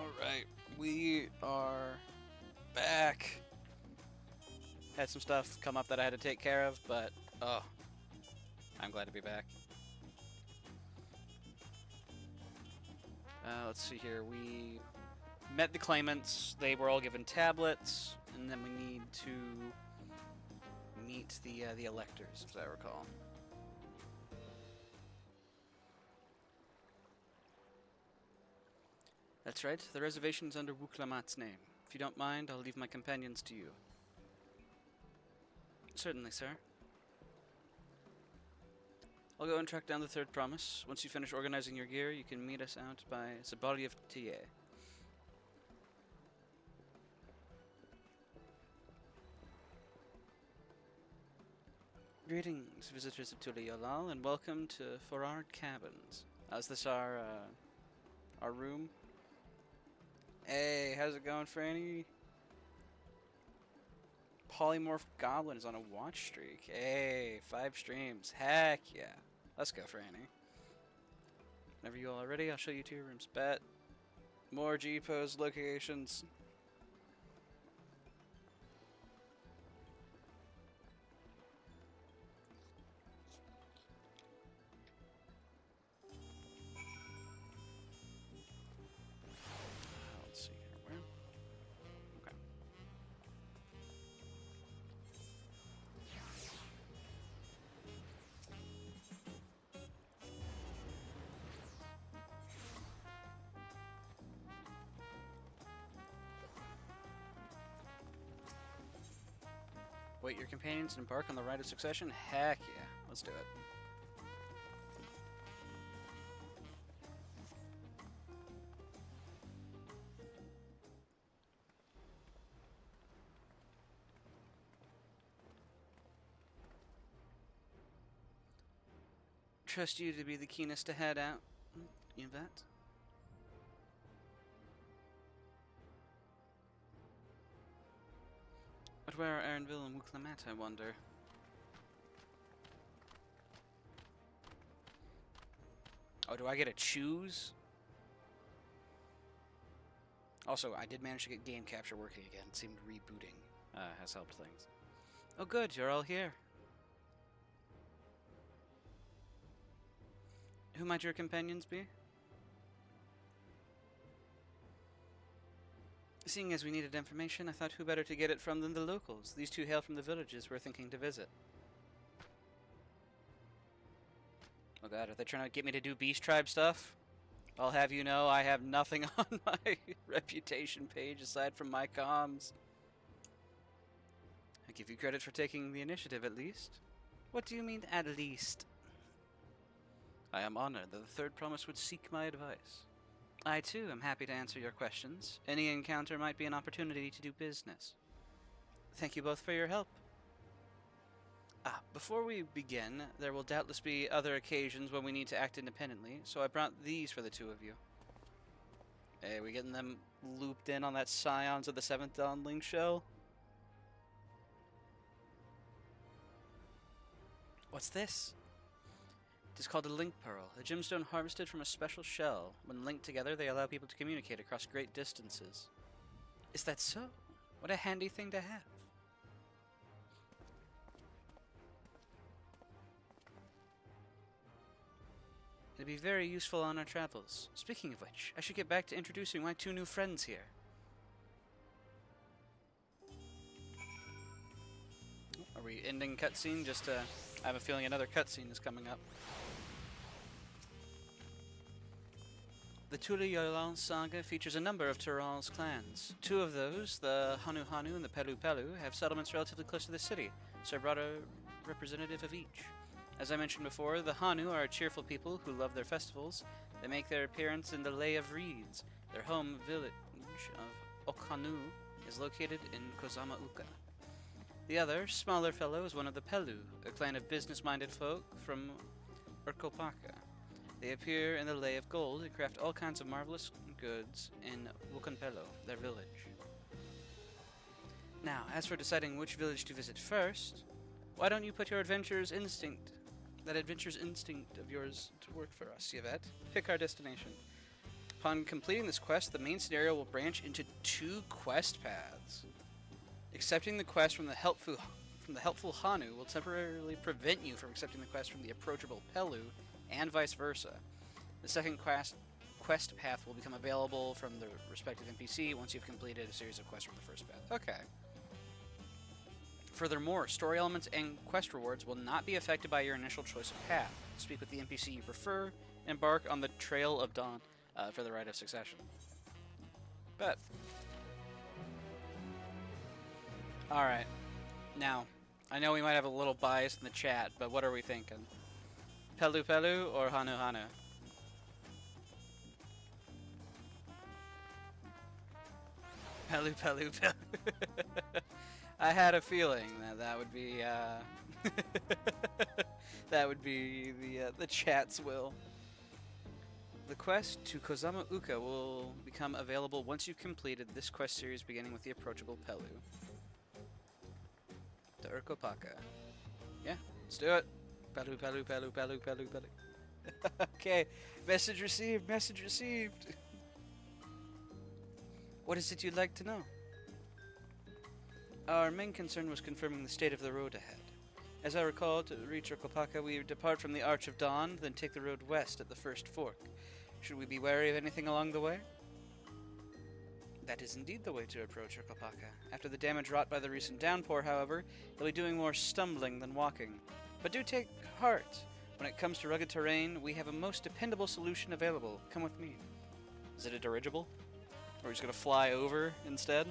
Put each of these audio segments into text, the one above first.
Alright, we are back. Had some stuff come up that I had to take care of, but oh, I'm glad to be back. Let's see here. We met the claimants. They were all given tablets, and then we need to meet the electors, as I recall. That's right. The reservation's under Wuklamat's name. If you don't mind, I'll leave my companions to you. Certainly, sir. I'll go and track down the third promise. Once you finish organizing your gear, you can meet us out by Zabariev Tiye. Greetings, visitors of Tula Yolal, and welcome to Forard Cabins. Is this our room? Hey, how's it going, Franny? Polymorph Goblin is on a watch streak. Hey, 5 streams. Heck yeah. Let's go, Franny. Whenever you all are ready, I'll show you to your rooms. Bet. More G-pose locations. Let's see here. Where? Okay. Wait your companions and embark on the rite of succession? Heck yeah. Let's do it. Trust you to be the keenest to head out. You bet. But where are Aaronville and Wuklamat, I wonder? Oh, do I get to choose? Also, I did manage to get game capture working again. It seemed rebooting has helped things. Oh good, you're all here. Who might your companions be? Seeing as we needed information, I thought who better to get it from than the locals. These two hail from the villages we're thinking to visit. Oh god, are they trying to get me to do Beast Tribe stuff? I'll have you know I have nothing on my reputation page aside from my comms. I give you credit for taking the initiative, at least. What do you mean, at least? I am honored that the third promise would seek my advice. I, too, am happy to answer your questions. Any encounter might be an opportunity to do business. Thank you both for your help. Before we begin, there will doubtless be other occasions when we need to act independently, so I brought these for the two of you. Hey, we getting them looped in on that Scions of the Seventh Dawn link show? What's this? It is called a link pearl, a gemstone harvested from a special shell. When linked together, they allow people to communicate across great distances. Is that so? What a handy thing to have. It'd be very useful on our travels. Speaking of which, I should get back to introducing my 2 new friends here. Are we ending cutscene? Just I have a feeling another cutscene is coming up. The Tula Yolal saga features a number of Tural's clans. 2 of those, the Hanu Hanu and the Pelu Pelu, have settlements relatively close to the city, so I brought a representative of each. As I mentioned before, the Hanu are cheerful people who love their festivals. They make their appearance in the Lay of Reeds. Their home village of Okhanu is located in Kozama Uka. The other, smaller fellow, is one of the Pelu, a clan of business-minded folk from Urkopaka. They appear in the Lay of Gold and craft all kinds of marvelous goods in Wukanpelo, their village. Now, as for deciding which village to visit first, why don't you put your adventurer's instinct of yours to work for us, Yvette? Pick our destination. Upon completing this quest, the main scenario will branch into 2 quest paths. Accepting the quest from the helpful Hanu will temporarily prevent you from accepting the quest from the approachable Pelu, and vice versa. The second quest path will become available from the respective NPC once you've completed a series of quests from the first path. Okay. Furthermore, story elements and quest rewards will not be affected by your initial choice of path. Speak with the NPC you prefer, and embark on the Trail of Dawn for the Rite of Succession. Bet. Alright. Now, I know we might have a little bias in the chat, but what are we thinking? Pelu Pelu or Hanu Hanu? Pelu Pelu Pelu. I had a feeling that would be that would be the chat's will. The quest to Kozama Uka will become available once you've completed this quest series, beginning with the approachable Pelu. To Urkopaka. Yeah, let's do it. Pelu Pelu Pelu Pelu Pelu Pelu. Okay, message received. Message received. What is it you'd like to know? Our main concern was confirming the state of the road ahead. As I recall, to reach Urkopaka, we depart from the Arch of Dawn, then take the road west at the first fork. Should we be wary of anything along the way? That is indeed the way to approach Urkopaka. After the damage wrought by the recent downpour, however, you'll be doing more stumbling than walking. But do take heart. When it comes to rugged terrain, we have a most dependable solution available. Come with me. Is it a dirigible? Or he's gonna fly over instead?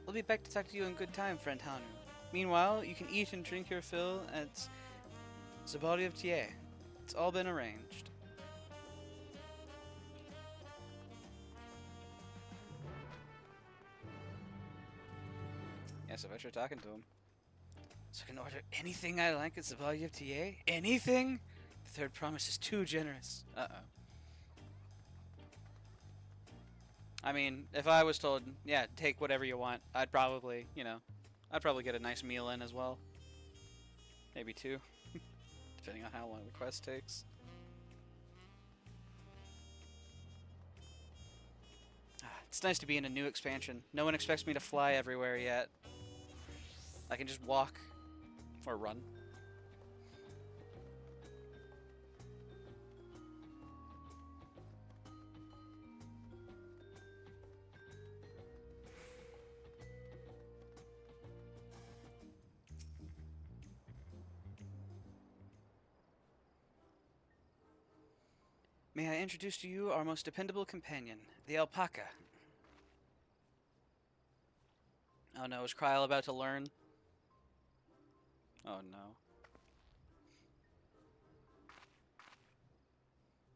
We'll be back to talk to you in good time, friend Hanu. Meanwhile, you can eat and drink your fill at the body of Tie. It's all been arranged. Yes, if I try talking to him. So I can order anything I like at the body of Tie? Anything? The third promise is too generous. Uh-oh. I mean, if I was told, yeah, take whatever you want, I'd probably, I'd probably get a nice meal in as well. Maybe 2. Depending on how long the quest takes. It's nice to be in a new expansion. No one expects me to fly everywhere yet. I can just walk. Or run. May I introduce to you our most dependable companion, the alpaca. Oh no, is Kryl about to learn? Oh no.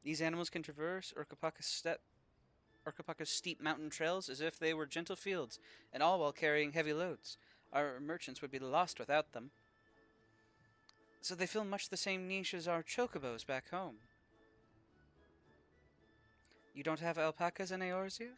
These animals can traverse Urkopaka's steep mountain trails as if they were gentle fields, and all while carrying heavy loads. Our merchants would be lost without them. So they fill much the same niche as our chocobos back home. You don't have alpacas in Eorzea?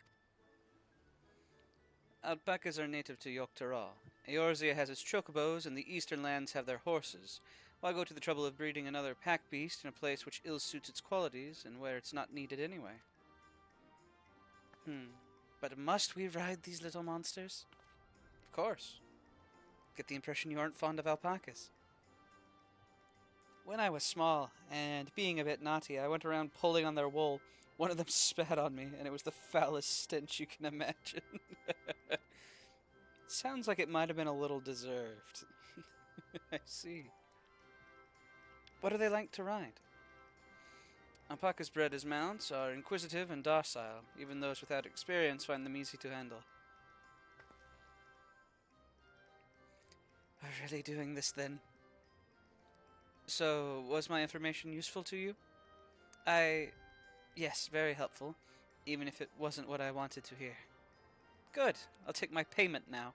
Alpacas are native to Yogg-Taral. Eorzea has its chocobos, and the eastern lands have their horses. Why go to the trouble of breeding another pack beast in a place which ill-suits its qualities, and where it's not needed anyway? But must we ride these little monsters? Of course. Get the impression you aren't fond of alpacas. When I was small, and being a bit naughty, I went around pulling on their wool. One of them spat on me, and it was the foulest stench you can imagine. Sounds like it might have been a little deserved. I see. What are they like to ride? Alpacas bred as mounts are inquisitive and docile. Even those without experience find them easy to handle. Are really doing this then? So, was my information useful to you? Yes, very helpful, even if it wasn't what I wanted to hear. Good, I'll take my payment now.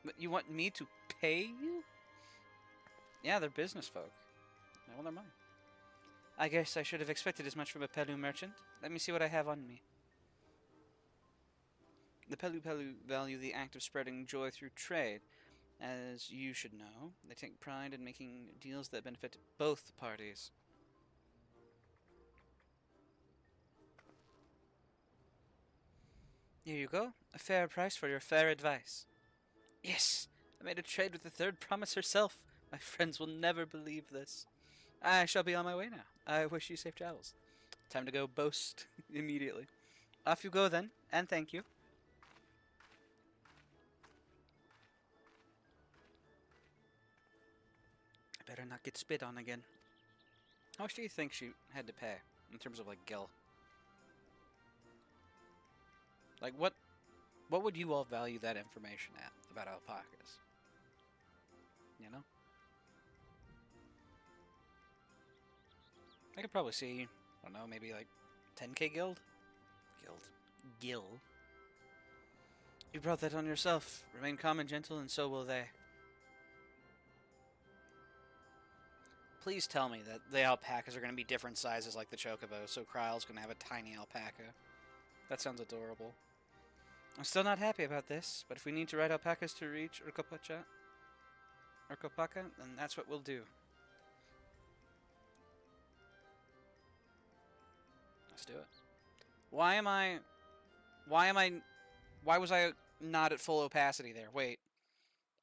But you want me to pay you? Yeah, they're business folk. They want their money. I guess I should have expected as much from a Pelu merchant. Let me see what I have on me. The Pelu Pelu value the act of spreading joy through trade. As you should know, they take pride in making deals that benefit both parties. Here you go. A fair price for your fair advice. Yes! I made a trade with the third promise herself. My friends will never believe this. I shall be on my way now. I wish you safe travels. Time to go boast immediately. Off you go then, and thank you. I better not get spit on again. How much do you think she had to pay in terms of like gil? Like what would you all value that information at about alpacas? You know? I could probably see, I don't know, maybe like 10k guild? Gil. You brought that on yourself. Remain calm and gentle, and so will they. Please tell me that the alpacas are going to be different sizes like the chocobo, so Kryle's going to have a tiny alpaca. That sounds adorable. I'm still not happy about this, but if we need to ride alpacas to reach Urkopacha, then that's what we'll do. Let's do it. Why was I not at full opacity there? Wait.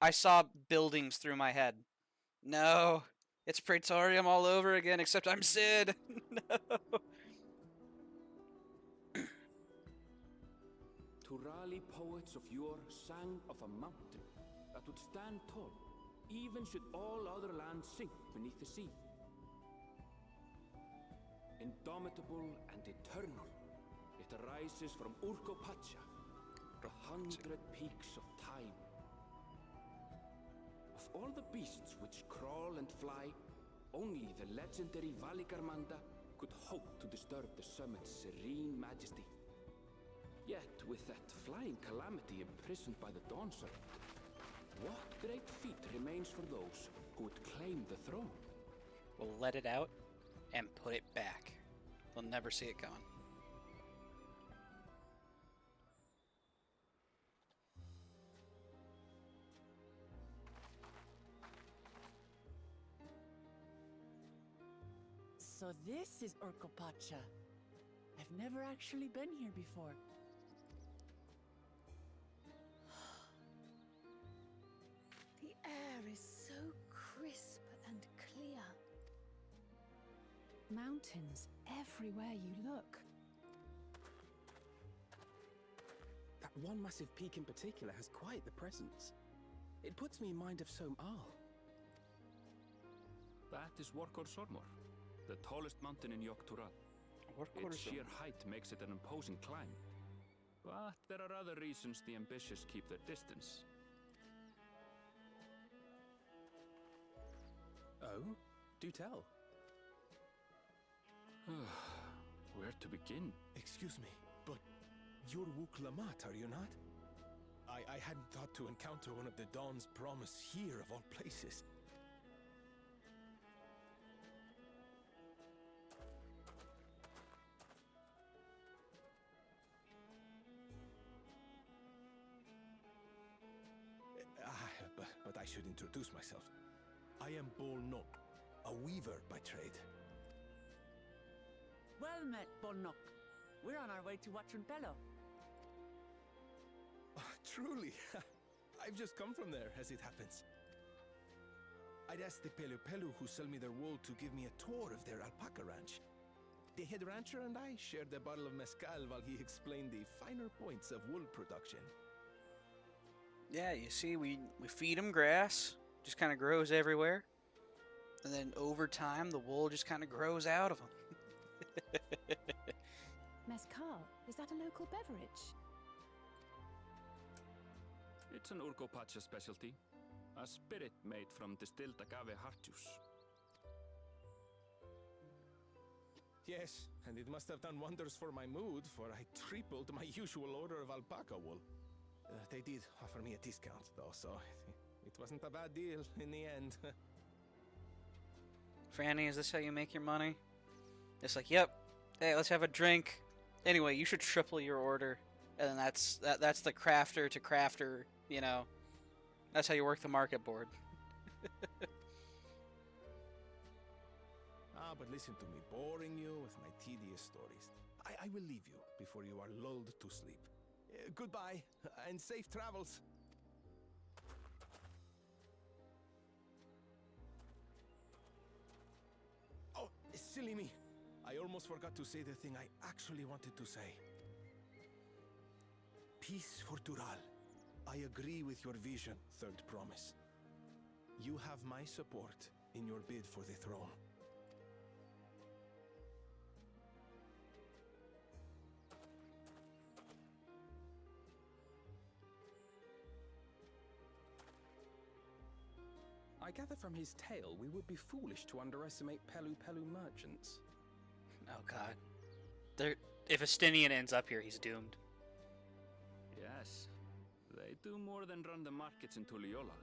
I saw buildings through my head. No. It's Praetorium all over again, except I'm Sid. No. Turali poets of yore sang of a mountain that would stand tall, even should all other lands sink beneath the sea. Indomitable and eternal, it arises from Urkopacha, the 100 peaks of time. Of all the beasts which crawl and fly, only the legendary Valigarmanda could hope to disturb the summit's serene majesty. Yet, with that flying calamity imprisoned by the Dawn Serpent, what great feat remains for those who would claim the throne? We'll let it out and put it back. They'll never see it coming. So this is Urkopacha. I've never actually been here before. The air is so crisp and clear. Mountains everywhere you look. That one massive peak in particular has quite the presence. It puts me in mind of Som-Al. That is Workor Sormor, the tallest mountain in Yogg-Tural. Its sheer height makes it an imposing climb. But there are other reasons the ambitious keep their distance. Oh? Do tell. Where to begin? Excuse me, but you're Wuk Lamat, are you not? I hadn't thought to encounter one of the Dawn's promise here of all places. But I should introduce myself. I am Bolnok, a weaver by trade. Well met, Bolnok. We're on our way to Watranpello. Oh, truly, I've just come from there, as it happens. I'd asked the Pelu who sell me their wool to give me a tour of their alpaca ranch. The head rancher and I shared a bottle of mezcal while he explained the finer points of wool production. Yeah, you see, we feed them grass, just kind of grows everywhere, and then over time the wool just kind of grows out of them. Mezcal, is that a local beverage? It's an Urkopacha specialty, a spirit made from distilled agave heart juice. Yes, and it must have done wonders for my mood, for I tripled my usual order of alpaca wool. They did offer me a discount, though, so it wasn't a bad deal in the end. Franny, is this how you make your money? It's like, yep. Hey, let's have a drink. Anyway, you should triple your order, and then that's the crafter to crafter. You know, that's how you work the market board. But listen to me, boring you with my tedious stories. I will leave you before you are lulled to sleep. Goodbye, and safe travels. Oh, silly me. I almost forgot to say the thing I actually wanted to say. Peace for Tural. I agree with your vision, Third Promise. You have my support in your bid for the throne. I gather from his tale we would be foolish to underestimate Pelu Pelu merchants. Oh god. If Estinian ends up here, he's doomed. Yes, they do more than run the markets in Tuliyollal.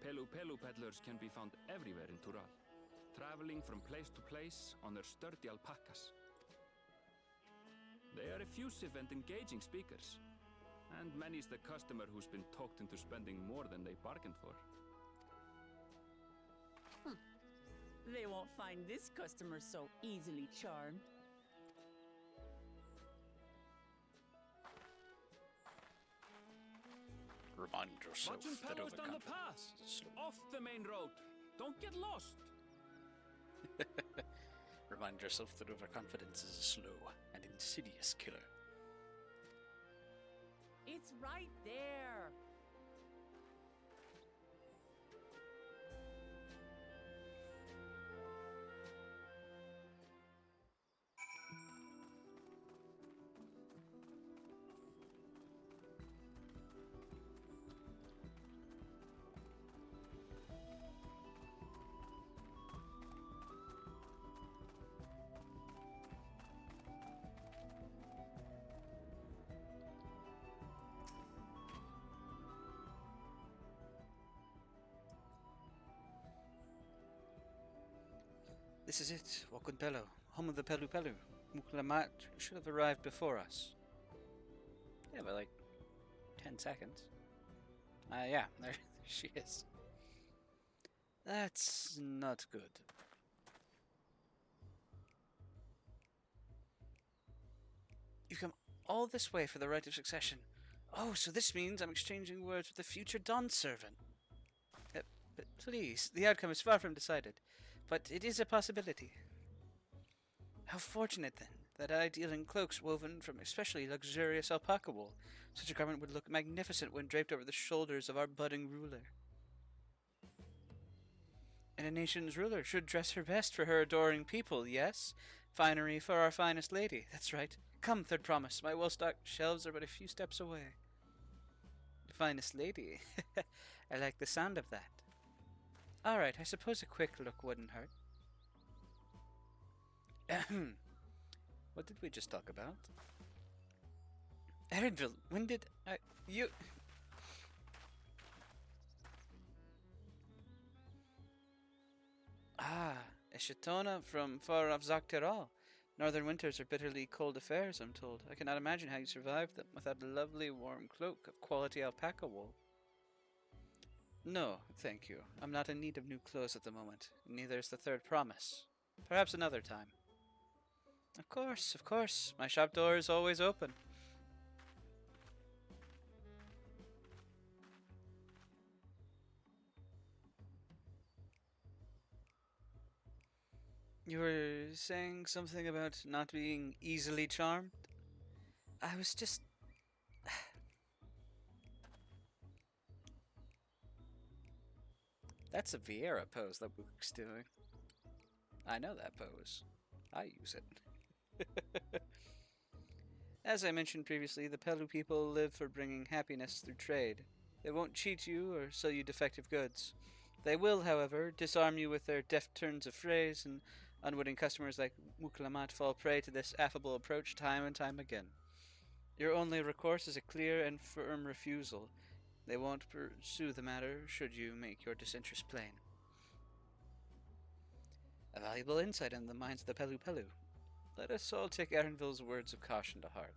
Pelu Pelu peddlers can be found everywhere in Tural, traveling from place to place on their sturdy alpacas. They are effusive and engaging speakers, and many's the customer who's been talked into spending more than they bargained for. They won't find this customer so easily charmed. Remind yourself Watching that peddlers down the overconfidence pass, is slow. off the main road. Don't get lost. Remind yourself that overconfidence is a slow and insidious killer. It's right there. This is it, Wakunpelo, home of the Pelu Pelu. Muklamat should have arrived before us. Yeah, by like 10 seconds. Yeah, there she is. That's not good. You've come all this way for the right of succession. Oh, so this means I'm exchanging words with the future Dawn servant. But please, the outcome is far from decided. But it is a possibility. How fortunate, then, that I deal in cloaks woven from especially luxurious alpaca wool. Such a garment would look magnificent when draped over the shoulders of our budding ruler. And a nation's ruler should dress her best for her adoring people, yes? Finery for our finest lady, that's right. Come, Third Promise, my well-stocked shelves are but a few steps away. Finest lady? I like the sound of that. Alright, I suppose a quick look wouldn't hurt. What did we just talk about? Erenville, when did you... Ah, a Shatona from far off Zakteral. Northern winters are bitterly cold affairs, I'm told. I cannot imagine how you survived them without a lovely warm cloak of quality alpaca wool. No, thank you. I'm not in need of new clothes at the moment. Neither is the Third Promise. Perhaps another time. Of course, of course. My shop door is always open. You were saying something about not being easily charmed? I was just... That's a Vieira pose that Book's doing. I know that pose. I use it. As I mentioned previously, the Pelu people live for bringing happiness through trade. They won't cheat you or sell you defective goods. They will, however, disarm you with their deft turns of phrase, and unwitting customers like Muklamat fall prey to this affable approach time and time again. Your only recourse is a clear and firm refusal. They won't pursue the matter should you make your disinterest plain. A valuable insight in the minds of the Pelu Pelu. Let us all take Erenville's words of caution to heart.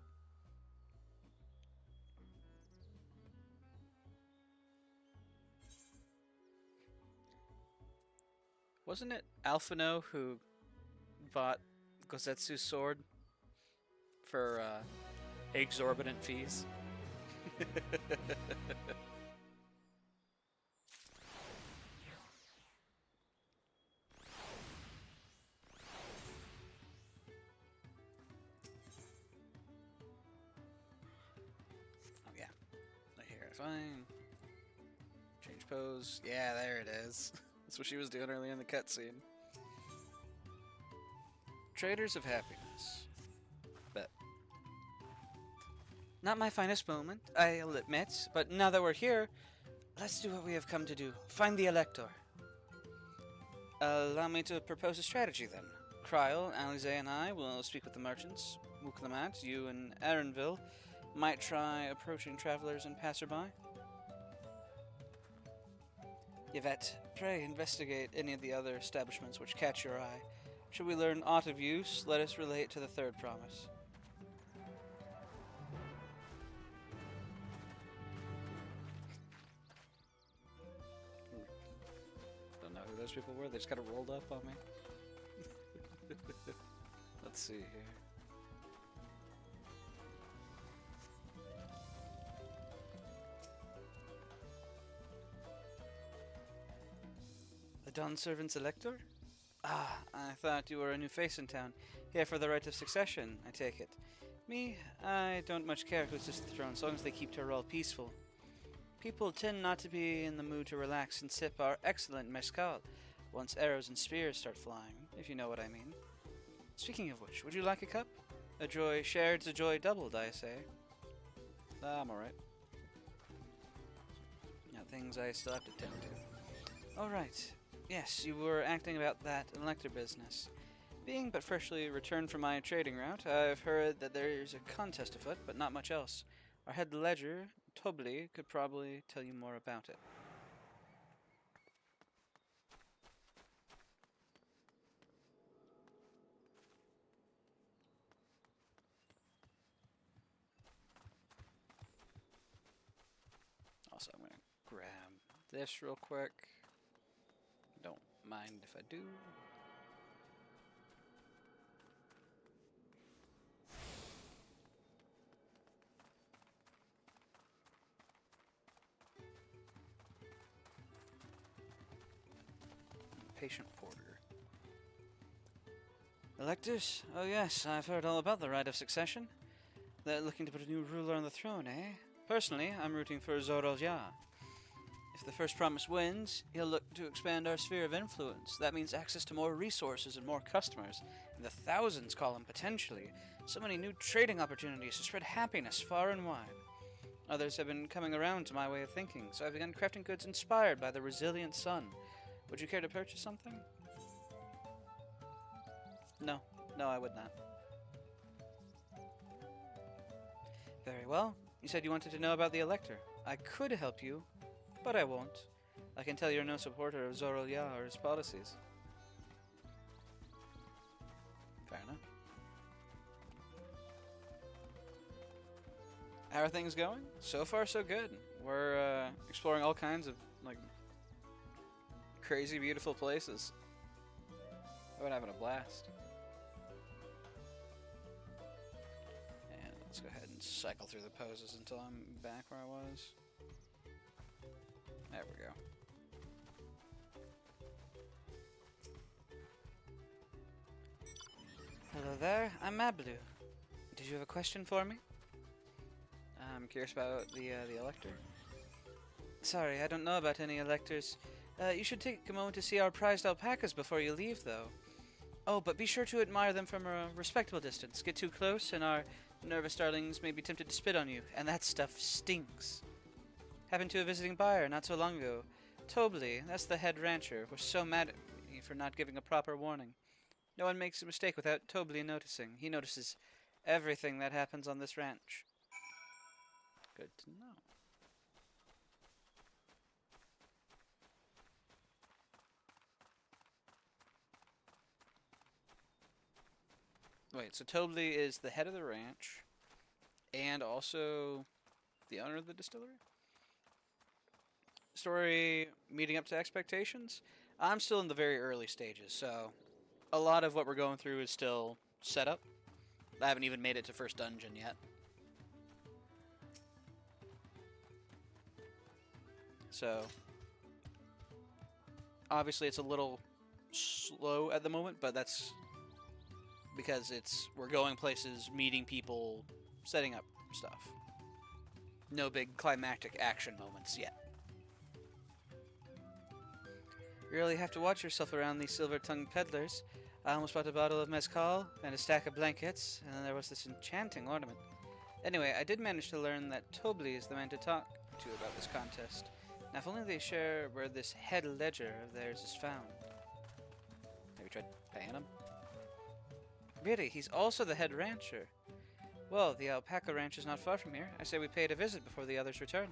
Wasn't it Alphino who bought Gozetsu's sword for exorbitant fees? Oh yeah, right here. Fine. Change pose. Yeah, there it is. That's what she was doing earlier in the cutscene. Traders of happiness. Bet. Not my finest moment, I'll admit, but now that we're here, let's do what we have come to do. Find the Elector. Allow me to propose a strategy then. Kryl, Alize, and I will speak with the merchants. Muklamat, you and Aaronville might try approaching travelers and passerby. Yvette, pray investigate any of the other establishments which catch your eye. Should we learn aught of use, let us relate to the third promise. Don't know who those people were, they just kind of rolled up on me. Let's see here. The Dawn Servant's Elector? Ah, I thought you were a new face in town. Here for the right of succession, I take it. Me, I don't much care who sits the throne, as long as they keep Tyrell peaceful. People tend not to be in the mood to relax and sip our excellent mezcal once arrows and spears start flying, if you know what I mean. Speaking of which, would you like a cup? A joy shared's a joy doubled, I say. I'm alright. Now, things I still have to tend to. Alright. Yes, you were acting about that Elector business. Being but freshly returned from my trading route, I've heard that there's a contest afoot, but not much else. Our head ledger, Tobli, could probably tell you more about it. Also, I'm going to grab this real quick. Don't mind if I do. Patient Porter. Electors? Oh yes, I've heard all about the right of succession. They're looking to put a new ruler on the throne, eh? Personally, I'm rooting for Zorolya. If the first promise wins, he'll look to expand our sphere of influence. That means access to more resources and more customers. In the thousands, column, potentially. So many new trading opportunities to spread happiness far and wide. Others have been coming around to my way of thinking, so I've begun crafting goods inspired by the resilient sun. Would you care to purchase something? No. No, I would not. Very well. You said you wanted to know about the Elector. I could help you, but I won't. I can tell you're no supporter of Zorolya or his policies. Fair enough. How are things going? So far, so good. We're exploring all kinds of, like, crazy, beautiful places. We're having a blast. And let's go ahead and cycle through the poses until I'm back where I was. There we go. Hello there, I'm Mablu. Did you have a question for me? I'm curious about the Elector. Sorry, I don't know about any Electors. You should take a moment to see our prized alpacas before you leave, though. Oh, but be sure to admire them from a respectable distance. Get too close, and our nervous darlings may be tempted to spit on you, and that stuff stinks. Happened to a visiting buyer not so long ago. Tobli, that's the head rancher, was so mad at me for not giving a proper warning. No one makes a mistake without Tobli noticing. He notices everything that happens on this ranch. Good to know. Wait, so Tobli is the head of the ranch and also the owner of the distillery? Story meeting up to expectations? I'm still in the very early stages, so a lot of what we're going through is still set up. I haven't even made it to first dungeon yet. So obviously it's a little slow at the moment, but that's because we're going places, meeting people, setting up stuff. No big climactic action moments yet. You really have to watch yourself around these silver-tongued peddlers. I almost bought a bottle of mezcal and a stack of blankets, and then there was this enchanting ornament. Anyway, I did manage to learn that Tobli is the man to talk to about this contest. Now, if only they share where this head ledger of theirs is found. Have you tried paying him? Really? He's also the head rancher. Well, the alpaca ranch is not far from here. I say we pay it a visit before the others return.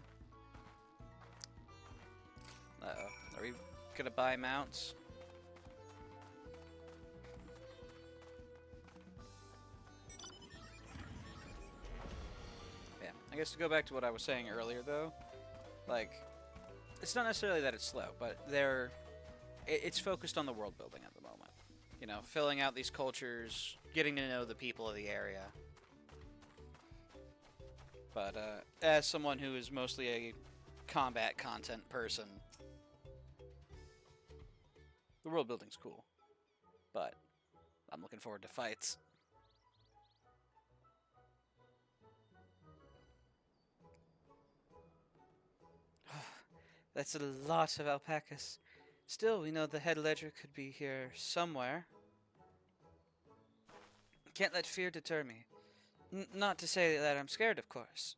Uh-oh. Are we gonna buy mounts? Yeah, I guess to go back to what I was saying earlier, though, like, it's not necessarily that it's slow, but it's focused on the world building at the moment. You know, filling out these cultures, getting to know the people of the area. But as someone who is mostly a combat content person, the world building's cool. But I'm looking forward to fights. That's a lot of alpacas. Still, we know the head ledger could be here somewhere. Can't let fear deter me. Not to say that I'm scared, of course.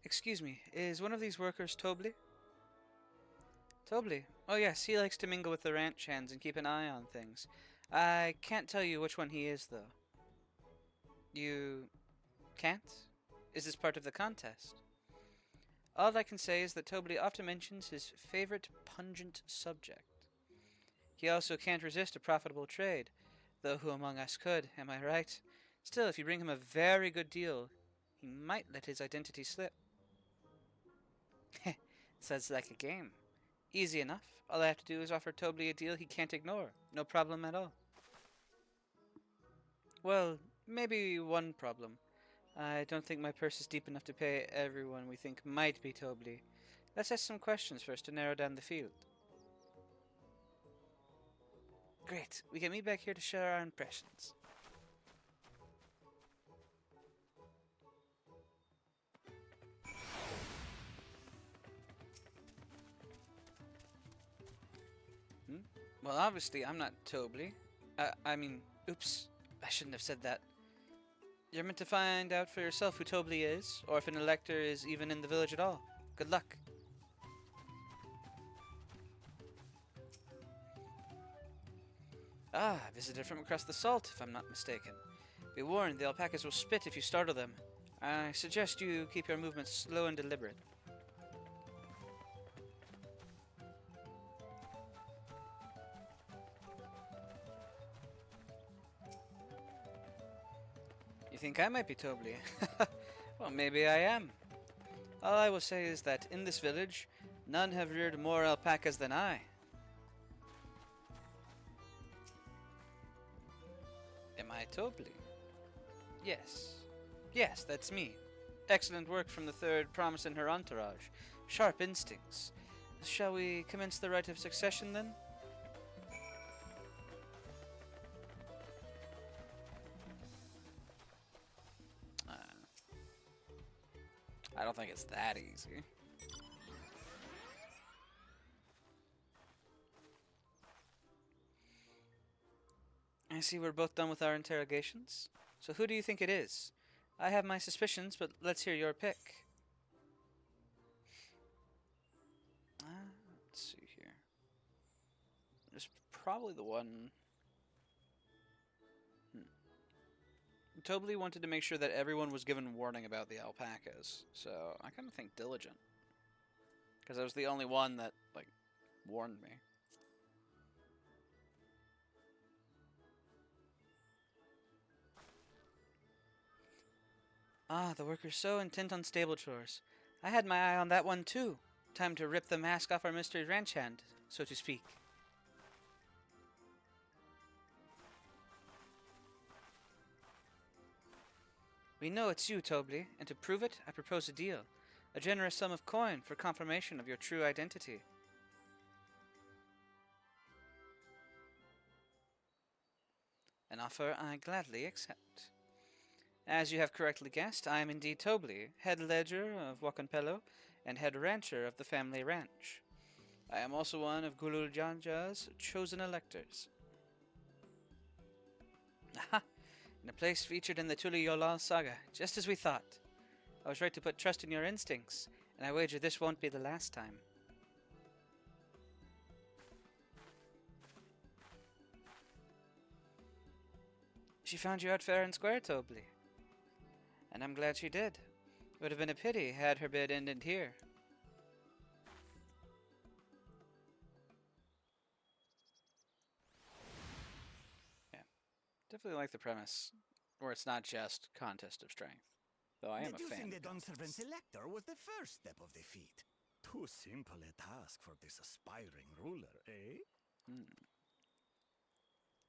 Excuse me, is one of these workers Tobli? Tobli? Oh yes, he likes to mingle with the ranch hands and keep an eye on things. I can't tell you which one he is, though. You can't? Is this part of the contest? All I can say is that Tobli often mentions his favorite pungent subject. He also can't resist a profitable trade, though who among us could, am I right? Still, if you bring him a very good deal, he might let his identity slip. Sounds like a game. Easy enough. All I have to do is offer Tobli a deal he can't ignore. No problem at all. Well, maybe one problem. I don't think my purse is deep enough to pay everyone we think might be Tobli. Let's ask some questions first to narrow down the field. Great. We can meet back here to share our impressions. Well, obviously, I'm not Tobli. Oops. I shouldn't have said that. You're meant to find out for yourself who Tobli is, or if an elector is even in the village at all. Good luck. Ah, a visitor from across the salt, if I'm not mistaken. Be warned, the alpacas will spit if you startle them. I suggest you keep your movements slow and deliberate. You think I might be Tobli? Well, maybe I am. All I will say is that in this village, none have reared more alpacas than I. Am I Tobli? Yes. Yes, that's me. Excellent work from the third promise in her entourage. Sharp instincts. Shall we commence the rite of succession then? I don't think it's that easy. I see we're both done with our interrogations. So who do you think it is? I have my suspicions, but let's hear your pick. Let's see here. There's probably the one... Tobli wanted to make sure that everyone was given warning about the alpacas, so I kind of think Diligent. Because I was the only one that, like, warned me. Ah, the worker's so intent on stable chores. I had my eye on that one too. Time to rip the mask off our mystery ranch hand, so to speak. We know it's you, Tobli, and to prove it, I propose a deal. A generous sum of coin for confirmation of your true identity. An offer I gladly accept. As you have correctly guessed, I am indeed Tobli, head ledger of Wakanpelo and head rancher of the family ranch. I am also one of Gulul Janja's chosen electors. Aha! In a place featured in the Tuli Yolal saga, just as we thought. I was right to put trust in your instincts, and I wager this won't be the last time. She found you out fair and square, Tobli. And I'm glad she did. It would have been a pity had her bid ended here. Yeah, definitely like the premise, where it's not just contest of strength. Though I am a fan. Deducing the Dawnservant's elector was the first step of the feat. Too simple a task for this aspiring ruler, eh?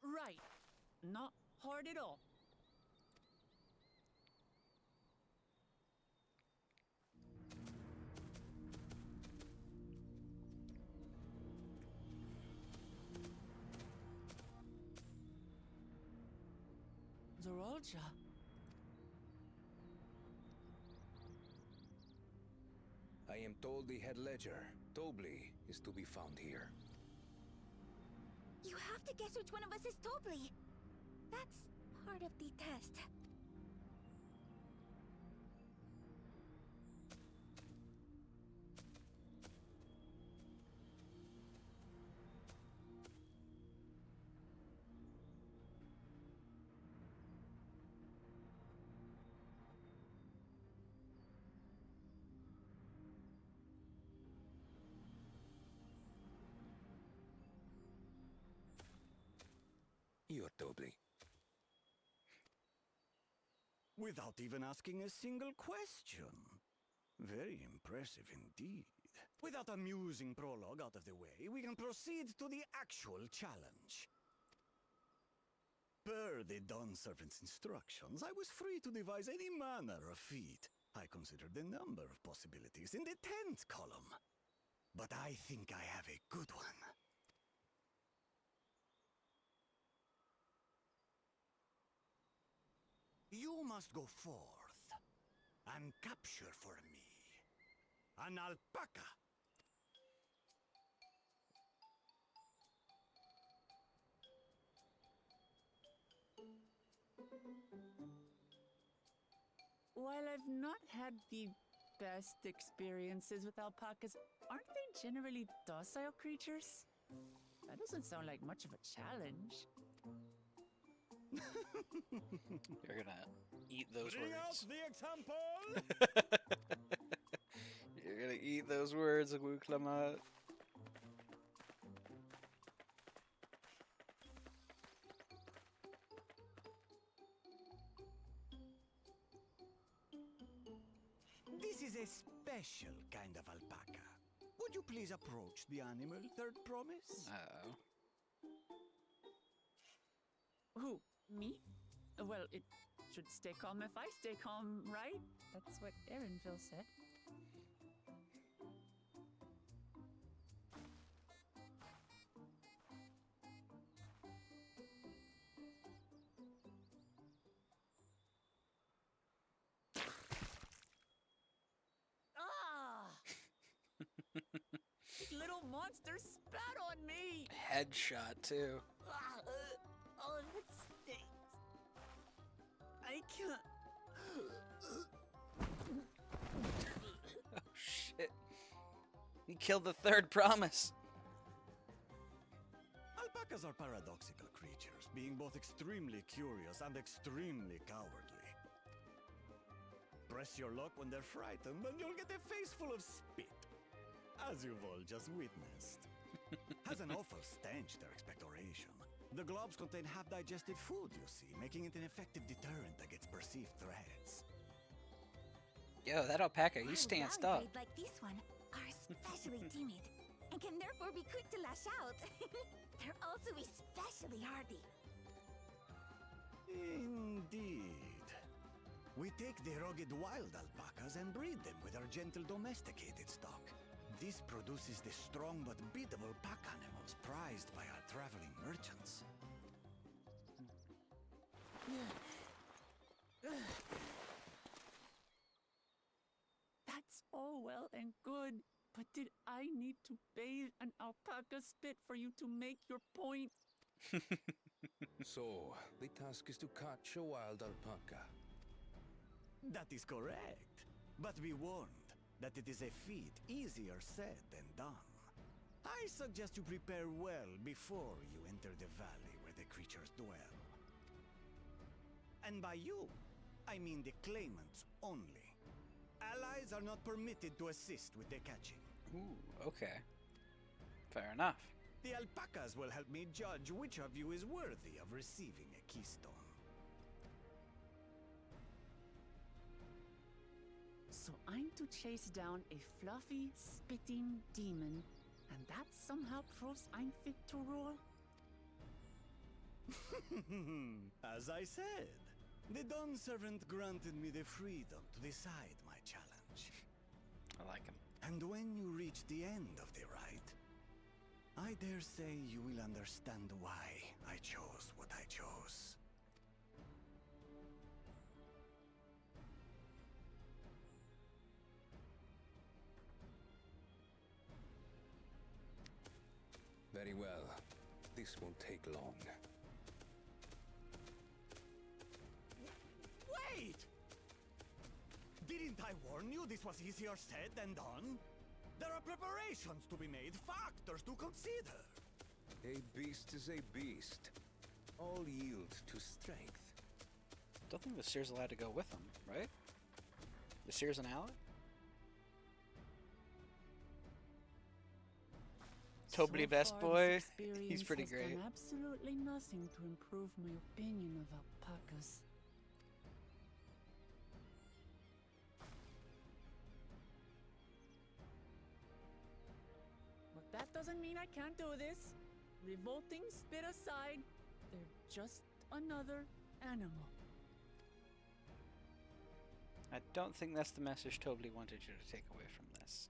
Right. Not hard at all. Zorolja. I am told the head ledger, Tobli, is to be found here. You have to guess which one of us is Tobli. That's part of the test. You're Tobli. Without even asking a single question. Very impressive indeed. With that amusing prologue out of the way, we can proceed to the actual challenge. Per the Dawnservant's instructions, I was free to devise any manner of feat. I considered a number of possibilities in the 10th column. But I think I have a good one. You must go forth and capture for me an alpaca. While I've not had the best experiences with alpacas, aren't they generally docile creatures? That doesn't sound like much of a challenge. You're gonna eat those Bring out words. the example! You're gonna eat those words, Wuklamat. This is a special kind of alpaca. Would you please approach the animal, Third Promise? Uh-oh. Who? Me? Well, it should stay calm if I stay calm, right? That's what Erinville said. Ah! Little monster spat on me! Headshot, too. Oh, that stinks. I can't. Oh, shit. He killed the third promise. Alpacas are paradoxical creatures, being both extremely curious and extremely cowardly. Press your luck when they're frightened, and you'll get a face full of spit, as you've all just witnessed. Has an awful stench, their expectoration. The globs contain half-digested food, you see, making it an effective deterrent against perceived threats. Yo, that alpaca, he Wild stanced valley up. breed like this one are especially timid and can therefore be quick to lash out. They're also especially hardy. Indeed. We take the rugged wild alpacas and breed them with our gentle domesticated stock. This produces the strong but biddable pack animals prized by our traveling merchants. That's all well and good, but did I need to bathe an alpaca spit for you to make your point? So, the task is to catch a wild alpaca. That is correct. But be warned that it is a feat easier said than done. I suggest you prepare well before you enter the valley where the creatures dwell. And by you, I mean the claimants only. Allies are not permitted to assist with the catching. Ooh, okay. Fair enough. The alpacas will help me judge which of you is worthy of receiving a keystone. So I'm to chase down a fluffy, spitting demon, and that somehow proves I'm fit to rule? As I said, the Dawn Servant granted me the freedom to decide my challenge. I like him. And when you reach the end of the ride, I dare say you will understand why I chose what I chose. Very well. This won't take long. Wait! Didn't I warn you this was easier said than done? There are preparations to be made, factors to consider. A beast is a beast. All yield to strength. Don't think the Seer's allowed to go with him, right? The Seer's an ally? Tobly So best far, boy. this experience He's pretty has great. done absolutely nothing to improve my opinion of alpacas. But that doesn't mean I can't do this. Revolting spit aside, they're just another animal. I don't think that's the message Tobly wanted you to take away from this.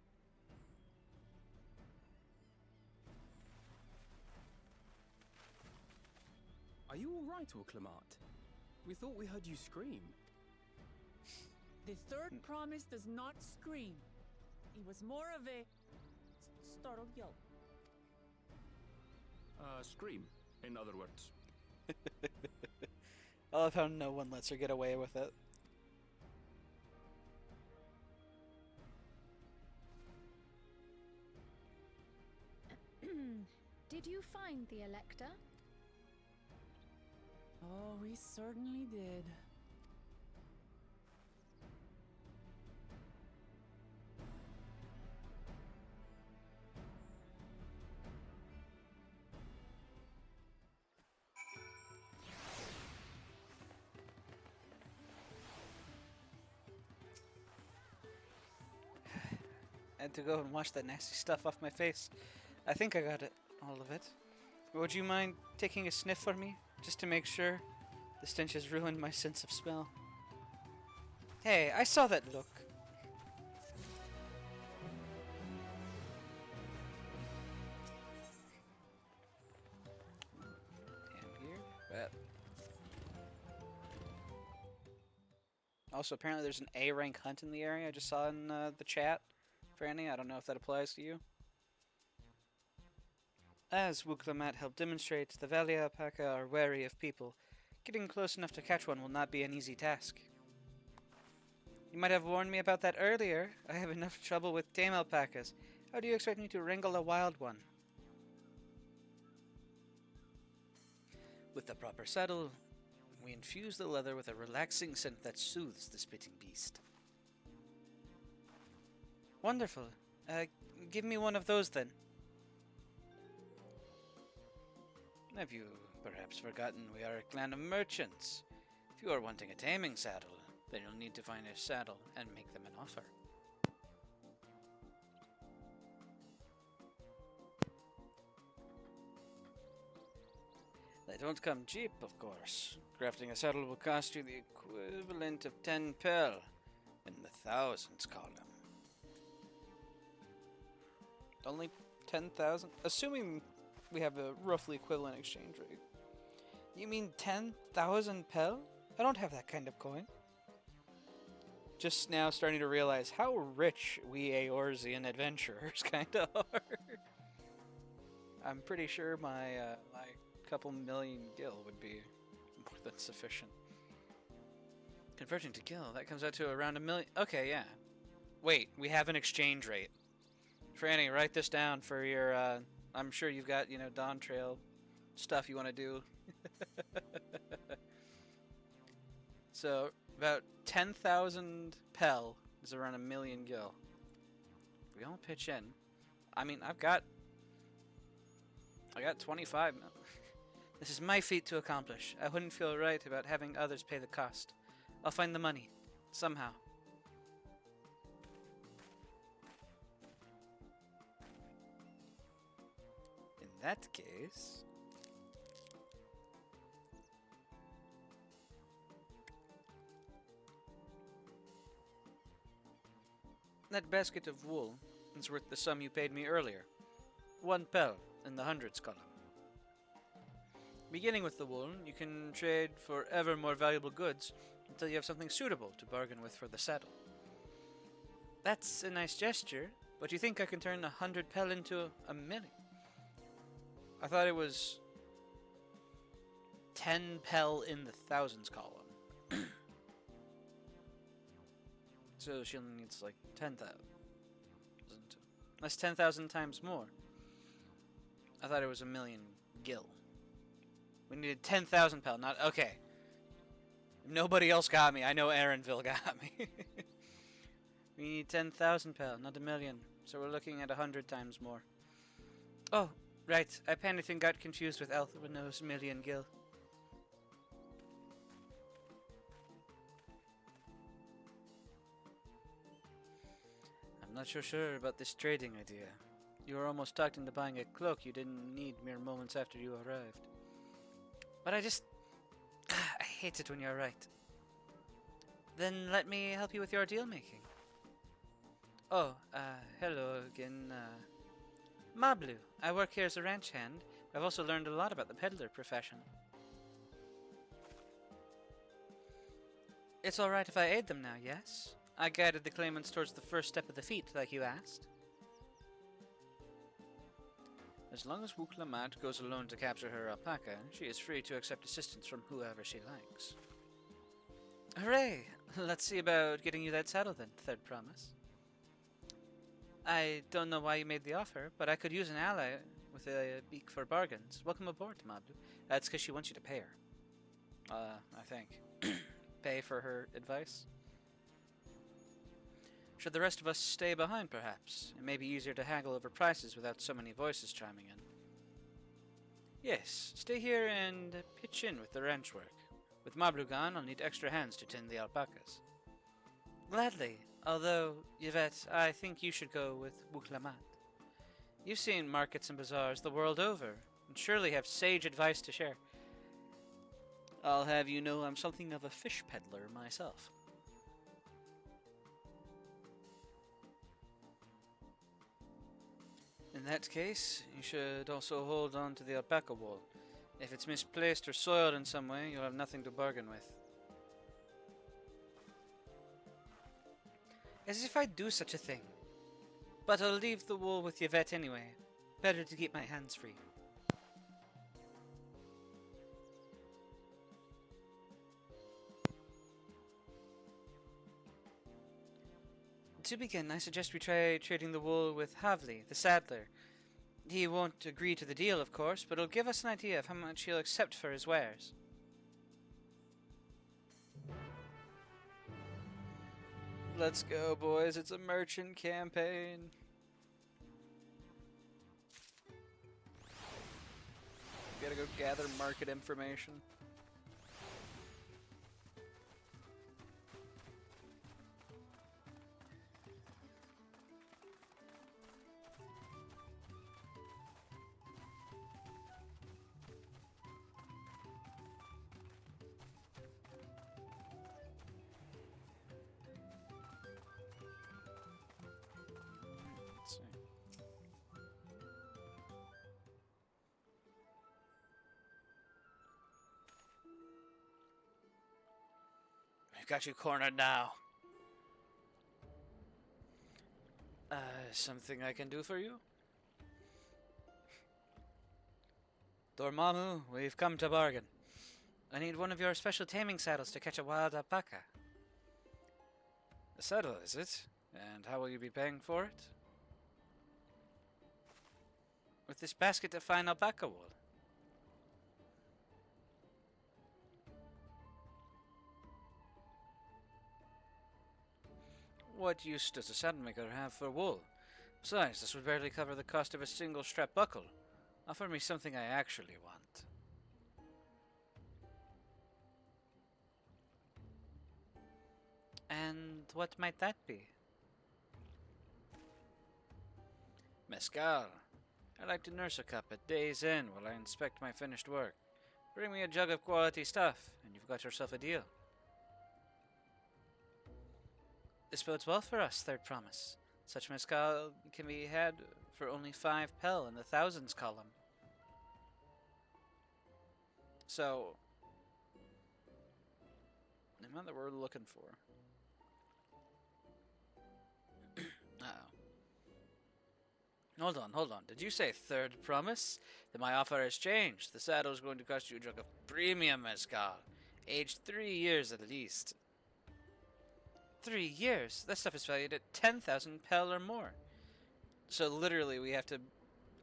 Are you alright, Uklamat? We thought we heard you scream. The third promise does not scream. It was more of a startled yelp. Scream, in other words. I love how no one lets her get away with it. Did you find the Elector? Oh, we certainly did. And to go and wash that nasty stuff off my face. I think I got it, all of it. Would you mind taking a sniff for me, just to make sure? The stench has ruined my sense of smell. Hey, I saw that look. Damn here. But also, apparently there's an A rank hunt in the area. I just saw in the chat. Franny, I don't know if that applies to you. As Wuklamat helped demonstrate, the Valley Alpaca are wary of people. Getting close enough to catch one will not be an easy task. You might have warned me about that earlier. I have enough trouble with tame alpacas. How do you expect me to wrangle a wild one? With the proper saddle, we infuse the leather with a relaxing scent that soothes the spitting beast. Wonderful. Give me one of those then. Have you perhaps forgotten we are a clan of merchants? If you are wanting a taming saddle, then you'll need to find a saddle and make them an offer. They don't come cheap, of course. Crafting a saddle will cost you the equivalent of 10 pel in the thousands column. Only 10,000? Assuming we have a roughly equivalent exchange rate. You mean 10,000 pel? I don't have that kind of coin. Just now starting to realize how rich we Eorzean adventurers kind of are. I'm pretty sure my couple million gil would be more than sufficient. Converting to gil, that comes out to around 1 million. Okay, yeah. Wait, we have an exchange rate. Franny, write this down for your, I'm sure you've got, you know, Dawntrail stuff you want to do. So, about 10,000 pel is around 1 million gil. If we all pitch in, I mean, I got 25 mil. This is my feat to accomplish. I wouldn't feel right about having others pay the cost. I'll find the money, somehow. In that case... that basket of wool is worth the sum you paid me earlier. 1 pel in the hundreds column. Beginning with the wool, you can trade for ever more valuable goods until you have something suitable to bargain with for the saddle. That's a nice gesture, but you think I can turn 100 pel into 1 million? I thought it was 10 pel in the thousands column. So she only needs like 10,000. That's 10,000 times more. I thought it was 1 million gil. We needed 10,000 pel, not... Okay. If nobody else got me, I know Aaronville got me. We need 10,000 pel, not 1 million. So we're looking at 100 times more. Oh, right. I panicked and got confused with Elthwino's 1 million gil. I'm not so sure about this trading idea. You were almost talked into buying a cloak you didn't need mere moments after you arrived. But I hate it when you're right. Then let me help you with your deal making. Oh, hello again, Mablu. I work here as a ranch hand. I've also learned a lot about the peddler profession. It's alright if I aid them now, yes? I guided the claimants towards the first step of the feat, like you asked. As long as Wuklamat goes alone to capture her alpaca, she is free to accept assistance from whoever she likes. Hooray! Let's see about getting you that saddle then, Third Promise. I don't know why you made the offer, but I could use an ally with a beak for bargains. Welcome aboard, Mablu. That's because she wants you to pay her. I think. Pay for her advice? Should the rest of us stay behind, perhaps? It may be easier to haggle over prices without so many voices chiming in. Yes, stay here and pitch in with the ranch work. With Mablu gone, I'll need extra hands to tend the alpacas. Gladly, although, Yvette, I think you should go with Wuklamat. You've seen markets and bazaars the world over, and surely have sage advice to share. I'll have you know I'm something of a fish peddler myself. In that case, you should also hold on to the alpaca wool. If it's misplaced or soiled in some way, you'll have nothing to bargain with. As if I'd do such a thing. But I'll leave the wool with Yvette anyway. Better to keep my hands free. To begin, I suggest we try trading the wool with Havli, the saddler. He won't agree to the deal, of course, but it'll give us an idea of how much he'll accept for his wares. Let's go, boys. It's a merchant campaign. Gotta go gather market information. Got you cornered now. Something I can do for you? Dormammu, we've come to bargain. I need one of your special taming saddles to catch a wild alpaca. A saddle, is it? And how will you be paying for it? With this basket of fine alpaca wool. What use does a saddlemaker have for wool? Besides, this would barely cover the cost of a single strap buckle. Offer me something I actually want. And what might that be? Mescal. I like to nurse a cup at day's end while I inspect my finished work. Bring me a jug of quality stuff, and you've got yourself a deal. This bodes well for us, Third Promise. Such mescal can be had for only 5 pel in the thousands column. So, the amount that we're looking for. Hold on. Did you say Third Promise? Then my offer has changed. The saddle is going to cost you a jug of premium mezcal, aged 3 years at least. 3 years? That stuff is valued at 10,000 pel or more. So literally we have to...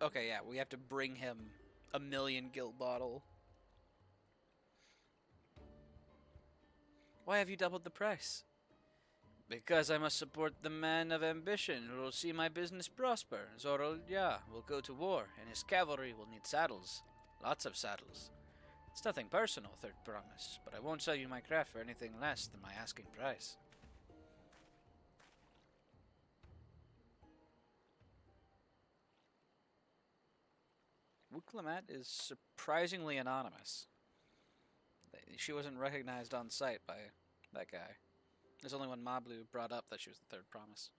Okay, yeah, we have to bring him a 1,000,000 gil bottle. Why have you doubled the price? Because I must support the man of ambition who will see my business prosper. Zorolya will go to war, and his cavalry will need saddles. Lots of saddles. It's nothing personal, Third Promise, but I won't sell you my craft for anything less than my asking price. Wuklamat is surprisingly anonymous. She wasn't recognized on sight by that guy. There's only one Mablu brought up that she was the Third Promise.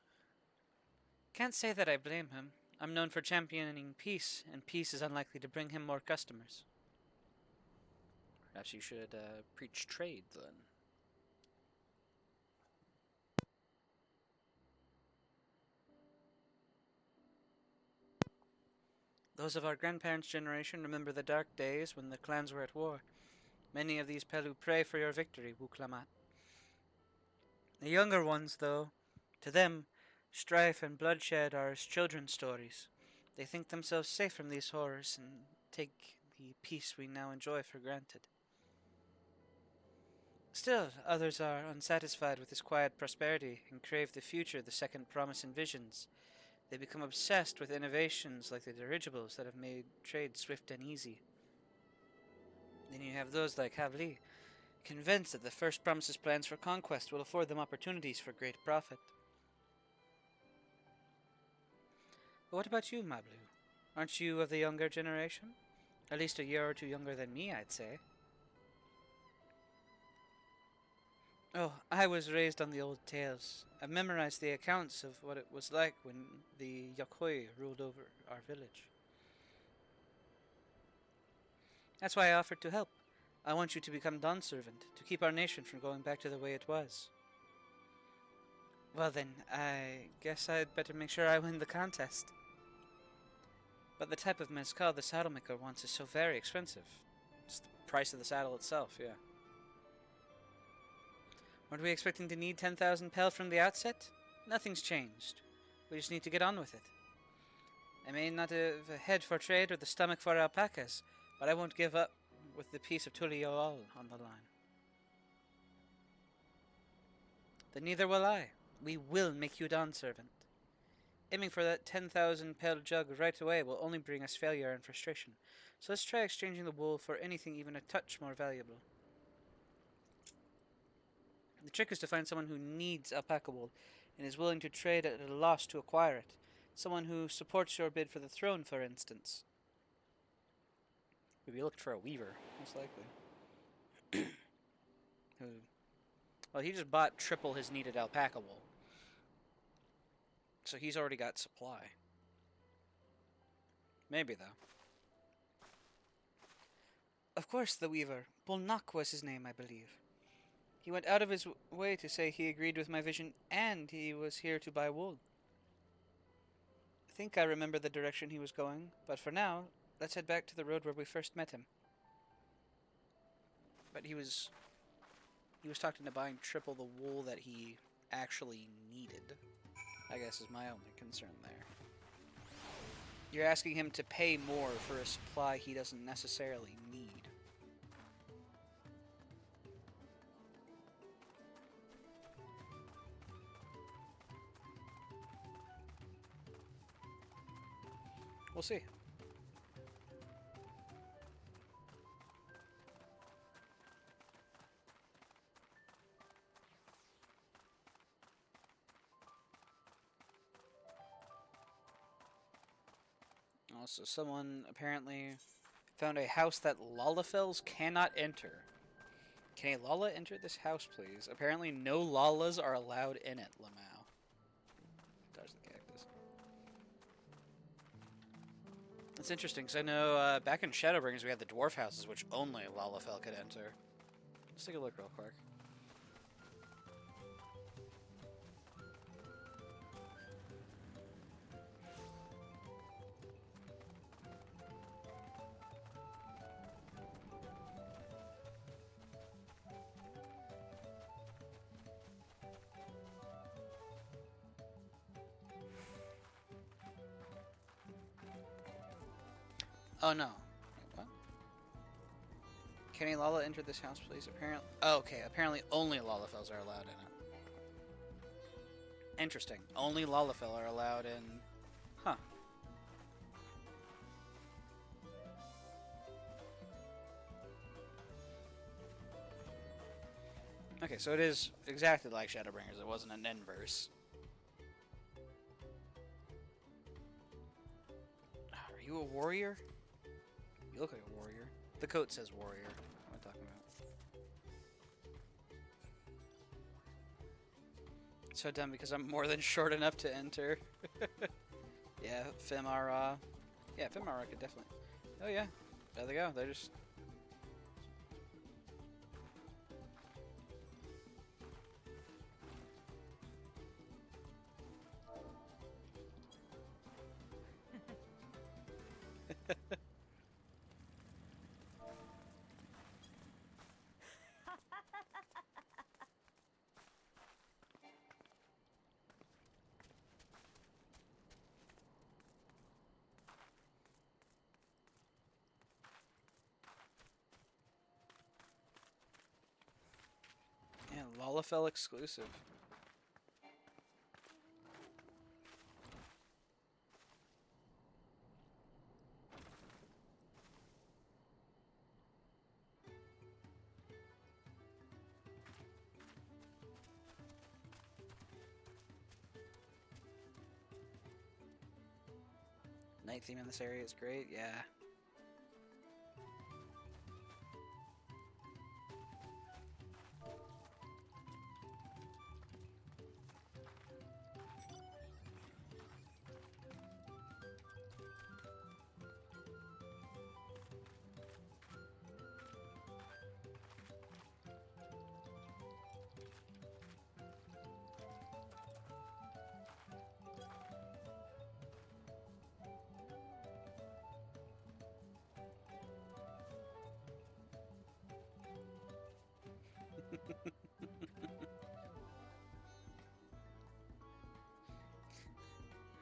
Can't say that I blame him. I'm known for championing peace, and peace is unlikely to bring him more customers. Perhaps you should preach trade, then. Those of our grandparents' generation remember the dark days when the clans were at war. Many of these Pelu pray for your victory, Wuklamat. The younger ones, though, to them, strife and bloodshed are as children's stories. They think themselves safe from these horrors and take the peace we now enjoy for granted. Still, others are unsatisfied with this quiet prosperity and crave the future the Second Promise envisions. They become obsessed with innovations like the dirigibles that have made trade swift and easy. Then you have those like Havli, convinced that the First Promise's plans for conquest will afford them opportunities for great profit. But what about you, Mablu? Aren't you of the younger generation? At least a year or two younger than me, I'd say. Oh, I was raised on the old tales. I've memorized the accounts of what it was like when the Yakhoi ruled over our village. That's why I offered to help. I want you to become Dawn Servant, to keep our nation from going back to the way it was. Well then, I guess I'd better make sure I win the contest. But the type of mezcal the saddlemaker wants is so very expensive. It's the price of the saddle itself, yeah. Weren't we expecting to need 10,000 pel from the outset? Nothing's changed. We just need to get on with it. I may not have a head for trade or the stomach for alpacas, but I won't give up with the peace of Tuliyoal on the line. Then neither will I. We will make you Dawn Servant. Aiming for that 10,000 pel jug right away will only bring us failure and frustration. So let's try exchanging the wool for anything even a touch more valuable. The trick is to find someone who needs alpaca wool and is willing to trade at a loss to acquire it. Someone who supports your bid for the throne, for instance. Maybe looked for a weaver, most likely. Well, he just bought triple his needed alpaca wool. So he's already got supply. Maybe, though. Of course, the weaver. Bolnak was his name, I believe. He went out of his way to say he agreed with my vision and he was here to buy wool. I think I remember the direction he was going, but for now, let's head back to the road where we first met him. But he was talking to buying triple the wool that he actually needed, I guess is my only concern there. You're asking him to pay more for a supply he doesn't necessarily need. We'll see. Also, someone apparently found a house that Lalafels cannot enter. Can a Lala enter this house, please? Apparently no Lalas are allowed in it, Lamau. Dodge the cactus. That's interesting, because I know back in Shadowbringers we had the dwarf houses, which only Lalafell could enter. Let's take a look real quick. Oh no. Wait, what? Can a Lala enter this house, please? Apparently. Oh, okay. Apparently only Lalafels are allowed in it. Interesting. Only Lalafell are allowed in. Huh. Okay, so it is exactly like Shadowbringers. It wasn't an inverse. Are you a warrior? You look like a warrior. The coat says warrior. What am I talking about? So dumb because I'm more than short enough to enter. Yeah, Femara. Yeah, Femara could definitely. Oh yeah, there they go. They're just. Yeah, Lalafell exclusive. Night theme in this area is great, yeah.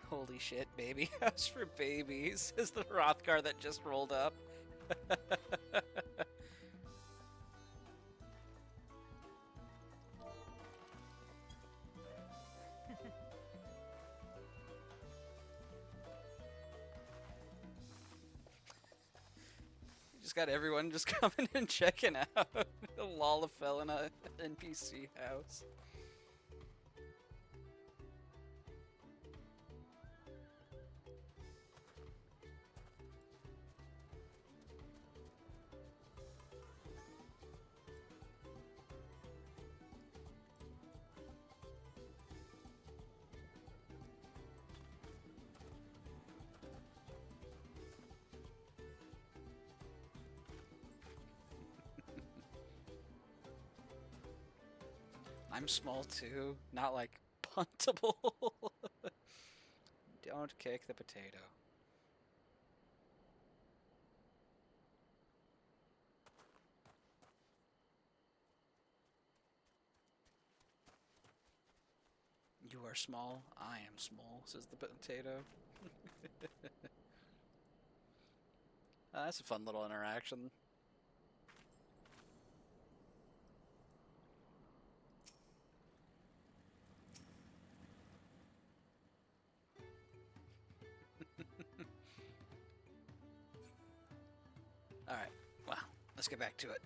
Holy shit, baby house for babies is the Rothgar that just rolled up. Just got everyone just coming and checking out. A Lalafell in a NPC house. I'm small too. Not like puntable. Don't kick the potato. You are small. I am small, says the potato. That's a fun little interaction. Alright, well, let's get back to it.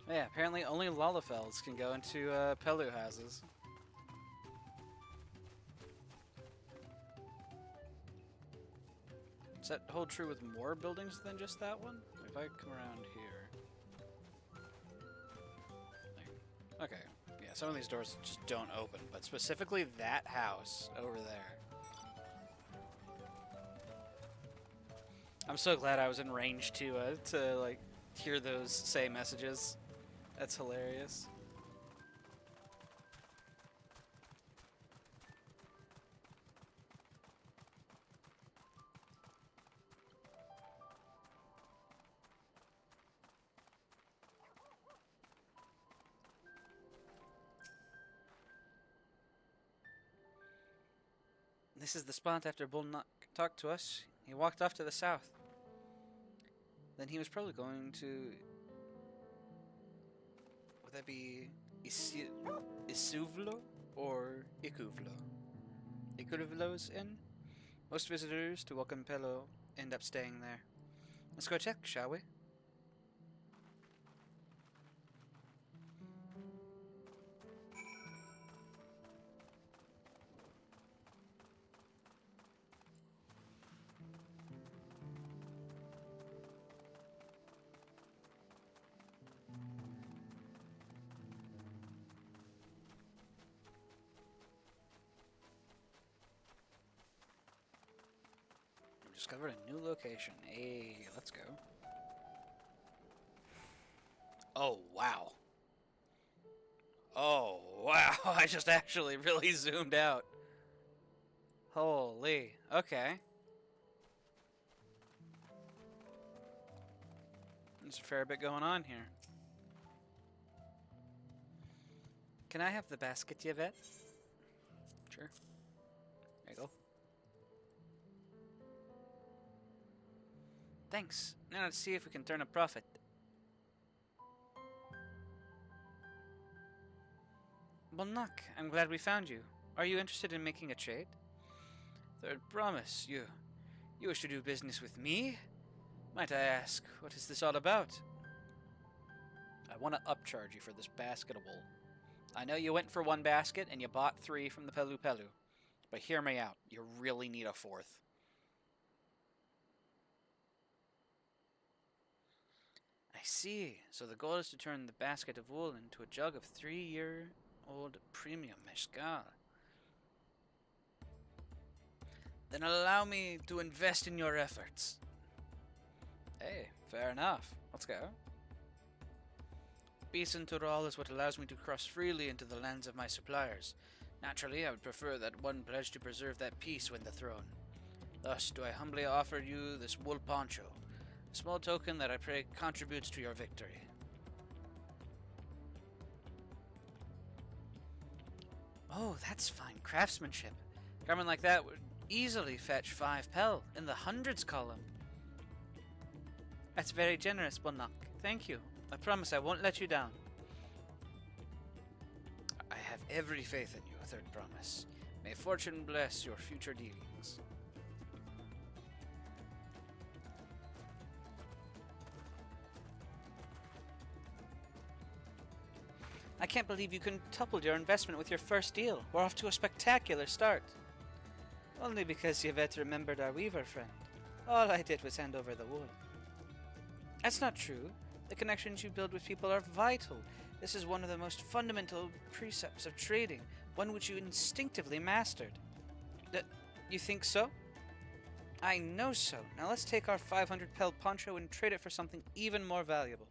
Yeah, apparently only Lalafelds can go into Pelu houses. Does that hold true with more buildings than just that one? If I come around here. Okay, yeah, some of these doors just don't open, but specifically that house over there. I'm so glad I was in range to like hear those say messages. That's hilarious. This is the spot after Bullnock talked to us. He walked off to the south. Then he was probably going to... Would that be Isuvlo or Ikuvlo? Ikuvlo's Inn? Most visitors to welcome Pelo end up staying there. Let's go check, shall we? Discovered a new location. Hey, let's go. Oh, wow. Oh, wow. I just actually really zoomed out. Holy. Okay. There's a fair bit going on here. Can I have the basket, Yvette? Sure. There you go. Thanks. Now let's see if we can turn a profit. Bullnock, I'm glad we found you. Are you interested in making a trade? Third promise, you wish to do business with me? Might I ask, what is this all about? I want to upcharge you for this basket of wool. I know you went for one basket and you bought 3 from the Pelu Pelu, but hear me out. You really need a 4th. I see. So the goal is to turn the basket of wool into a jug of 3-year-old premium mezcal. Then allow me to invest in your efforts. Hey, fair enough. Let's go. Peace in Tural is what allows me to cross freely into the lands of my suppliers. Naturally, I would prefer that one pledge to preserve that peace when the throne. Thus do I humbly offer you this wool poncho. A small token that I pray contributes to your victory. Oh, that's fine craftsmanship. Garment like that would easily fetch 5 pel in the hundreds column. That's very generous, Bullnock. Thank you. I promise I won't let you down. I have every faith in you, third promise. May fortune bless your future dealings. I can't believe you quintupled your investment with your first deal. We're off to a spectacular start. Only because Yvette remembered our weaver friend. All I did was hand over the wool. That's not true. The connections you build with people are vital. This is one of the most fundamental precepts of trading, one which you instinctively mastered. You think so? I know so. Now let's take our 500 pel poncho and trade it for something even more valuable.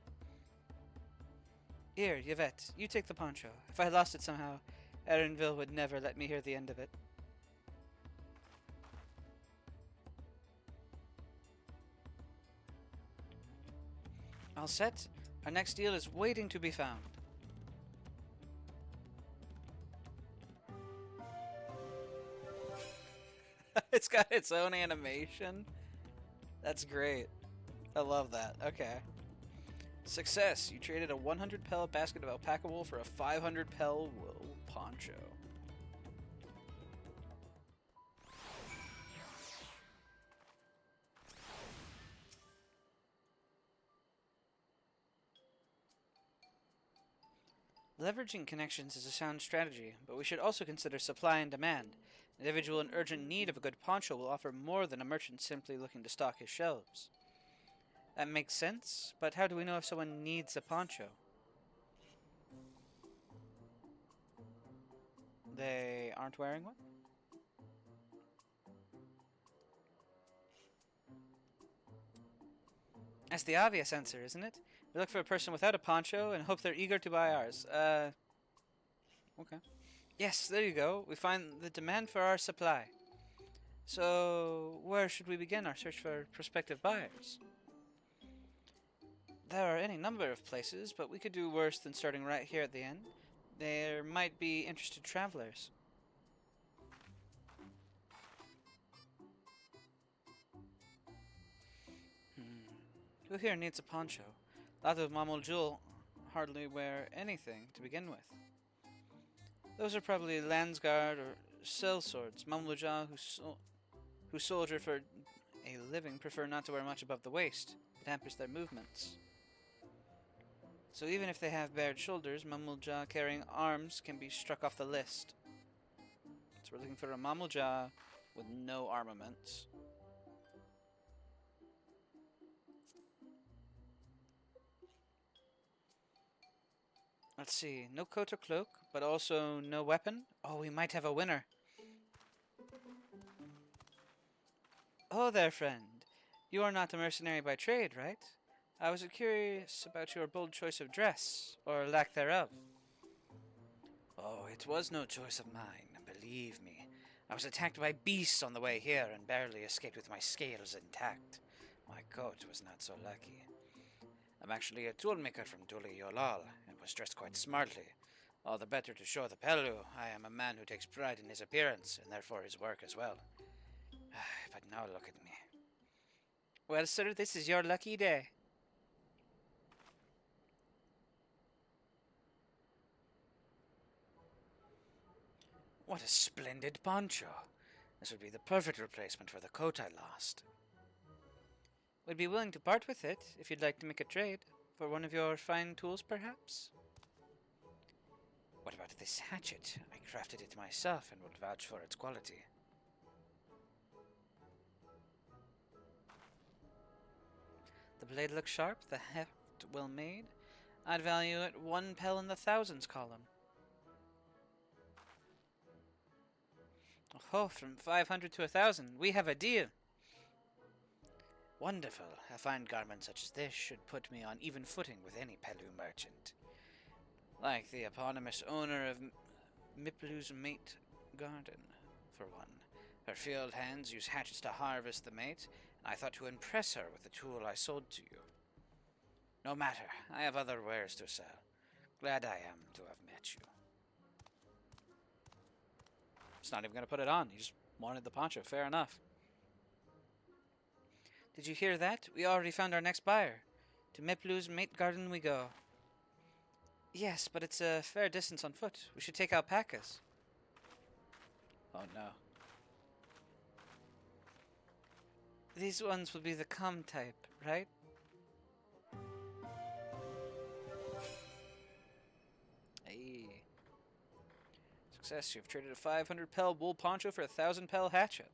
Here, Yvette, you take the poncho. If I lost it somehow, Erenville would never let me hear the end of it. All set. Our next deal is waiting to be found. It's got its own animation. That's great. I love that. Okay. Success. You traded a 100 pel basket of alpaca wool for a 500 pel wool poncho. Leveraging connections is a sound strategy, but we should also consider supply and demand. An individual in urgent need of a good poncho will offer more than a merchant simply looking to stock his shelves. That makes sense, but how do we know if someone needs a poncho? They aren't wearing one? That's the obvious answer, isn't it? We look for a person without a poncho and hope they're eager to buy ours. Okay. Yes, there you go. We find the demand for our supply. So, where should we begin our search for prospective buyers? There are any number of places, but we could do worse than starting right here at the end. There might be interested travelers. Who here needs a poncho? That of Mamoljul hardly wear anything to begin with. Those are probably Landsguard or sellswords. Mamluja who soldier for a living prefer not to wear much above the waist. It hampers their movements. So even if they have bared shoulders, Mamulja carrying arms can be struck off the list. So we're looking for a Mamulja with no armaments. Let's see, no coat or cloak, but also no weapon. Oh, we might have a winner. Oh there, friend. You are not a mercenary by trade, right? I was curious about your bold choice of dress, or lack thereof. Oh, it was no choice of mine, believe me. I was attacked by beasts on the way here and barely escaped with my scales intact. My coat was not so lucky. I'm actually a toolmaker from Duli Yolal, and was dressed quite smartly. All the better to show the Pelu I am a man who takes pride in his appearance, and therefore his work as well. But now look at me. Well, sir, this is your lucky day. What a splendid poncho. This would be the perfect replacement for the coat I lost. We'd be willing to part with it, if you'd like to make a trade. For one of your fine tools, perhaps? What about this hatchet? I crafted it myself and will vouch for its quality. The blade looks sharp, the heft well made. I'd value it 1 pel in the thousands column. Oh, from 500 to 1,000, we have a deal. Wonderful. A fine garment such as this should put me on even footing with any Pelu merchant. Like the eponymous owner of Miplu's mate garden, for one. Her field hands use hatchets to harvest the mate, and I thought to impress her with the tool I sold to you. No matter, I have other wares to sell. Glad I am to have met you. It's not even going to put it on. He just wanted the poncho. Fair enough. Did you hear that? We already found our next buyer. To Miplu's mate garden we go. Yes, but it's a fair distance on foot. We should take alpacas. Oh no. These ones will be the calm type, right? Hey. Success, you've traded a 500 pel wool poncho for a 1,000 pel hatchet.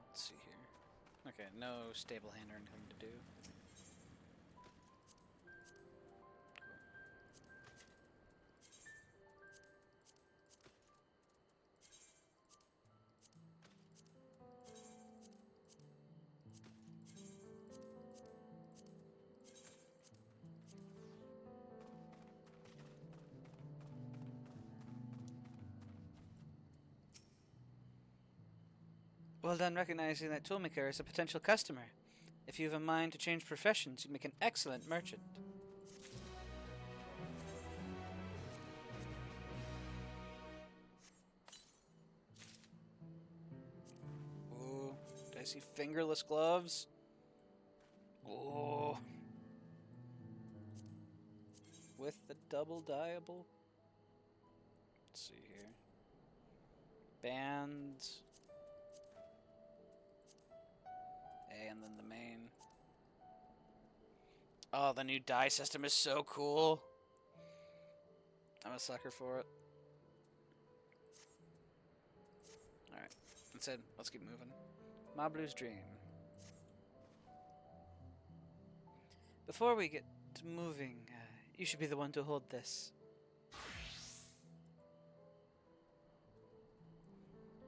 Let's see here. Okay, no stable hand or anything to do. Well done recognizing that toolmaker is a potential customer. If you have a mind to change professions, you'd make an excellent merchant. Ooh, did I see fingerless gloves? Oh. With the double dyeable? Let's see here. Bands. And then the main. Oh, the new dye system is so cool. I'm a sucker for it. Alright, that's it. Let's keep moving. Mablu's Dream. Before we get to moving, you should be the one to hold this.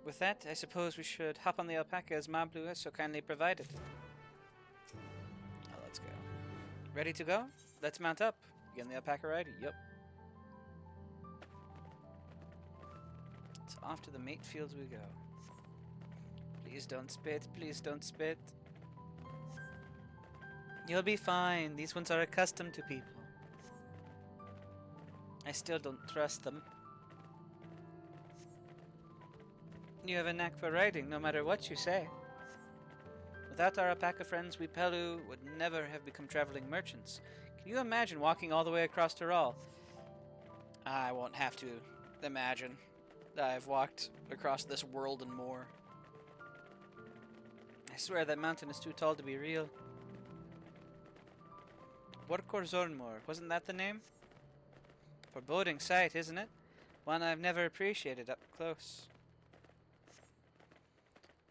With that, I suppose we should hop on the alpaca as Mablu has so kindly provided. Now let's go. Ready to go? Let's mount up. Begin the alpaca ride? Yup. It's off to the mate fields we go. Please don't spit. Please don't spit. You'll be fine. These ones are accustomed to people. I still don't trust them. You have a knack for riding, no matter what you say. Without our alpaca friends, we Pelu would never have become traveling merchants. Can you imagine walking all the way across Tyrol? I won't have to imagine. I've walked across this world and more. I swear that mountain is too tall to be real. Borkor Zornmor, wasn't that the name? Foreboding sight, isn't it? One I've never appreciated up close.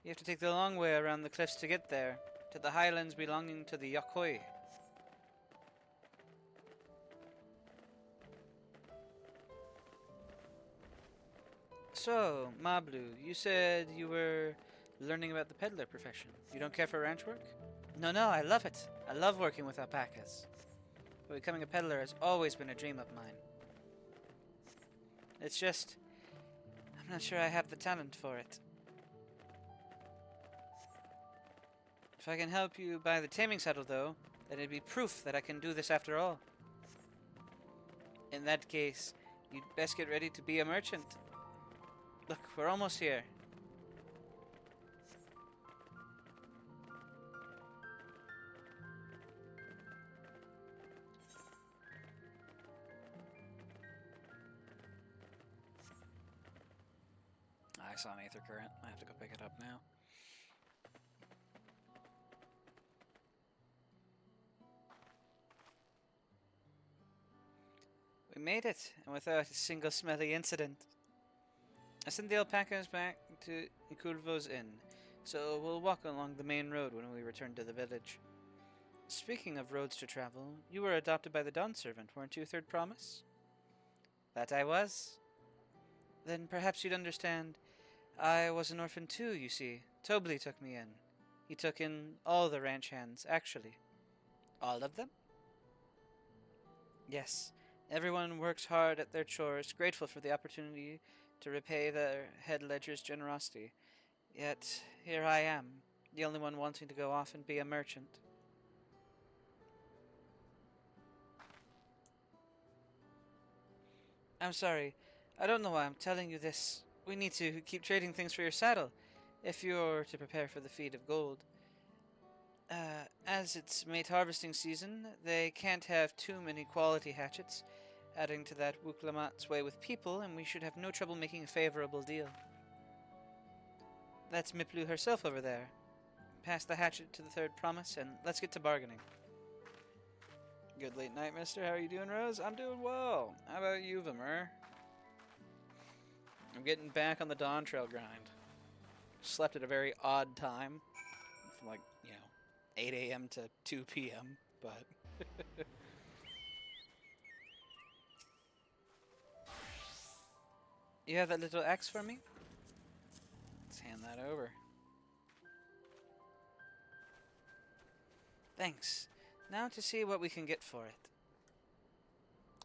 You have to take the long way around the cliffs to get there, to the highlands belonging to the Yokoi. So, Mablu, you said you were learning about the peddler profession. You don't care for ranch work? No, I love it. I love working with alpacas. But becoming a peddler has always been a dream of mine. It's just, I'm not sure I have the talent for it. If I can help you buy the taming saddle, though, then it'd be proof that I can do this after all. In that case, you'd best get ready to be a merchant. Look, we're almost here. I saw an aether current. I have to go pick it up now. We made it, and without a single smelly incident. I sent the alpacas back to Ikulvo's inn, so we'll walk along the main road when we return to the village. Speaking of roads to travel, you were adopted by the Dawn Servant, weren't you, Third Promise? That I was. Then perhaps you'd understand. I was an orphan too, you see. Tobli took me in. He took in all the ranch hands, actually. All of them? Yes. Everyone works hard at their chores, grateful for the opportunity to repay their head ledger's generosity. Yet, here I am, the only one wanting to go off and be a merchant. I'm sorry. I don't know why I'm telling you this. We need to keep trading things for your saddle, if you're to prepare for the feed of gold. As it's mate harvesting season, they can't have too many quality hatchets, adding to that Wuklamat's way with people, and we should have no trouble making a favorable deal. That's Miplu herself over there. Pass the hatchet to the Third Promise, and let's get to bargaining. Good late night, mister. How are you doing, Rose? I'm doing well. How about you, Vimer? I'm getting back on the Dawn Trail grind. Slept at a very odd time. From like, 8 a.m. to 2 p.m., but... You have that little axe for me? Let's hand that over. Thanks. Now to see what we can get for it.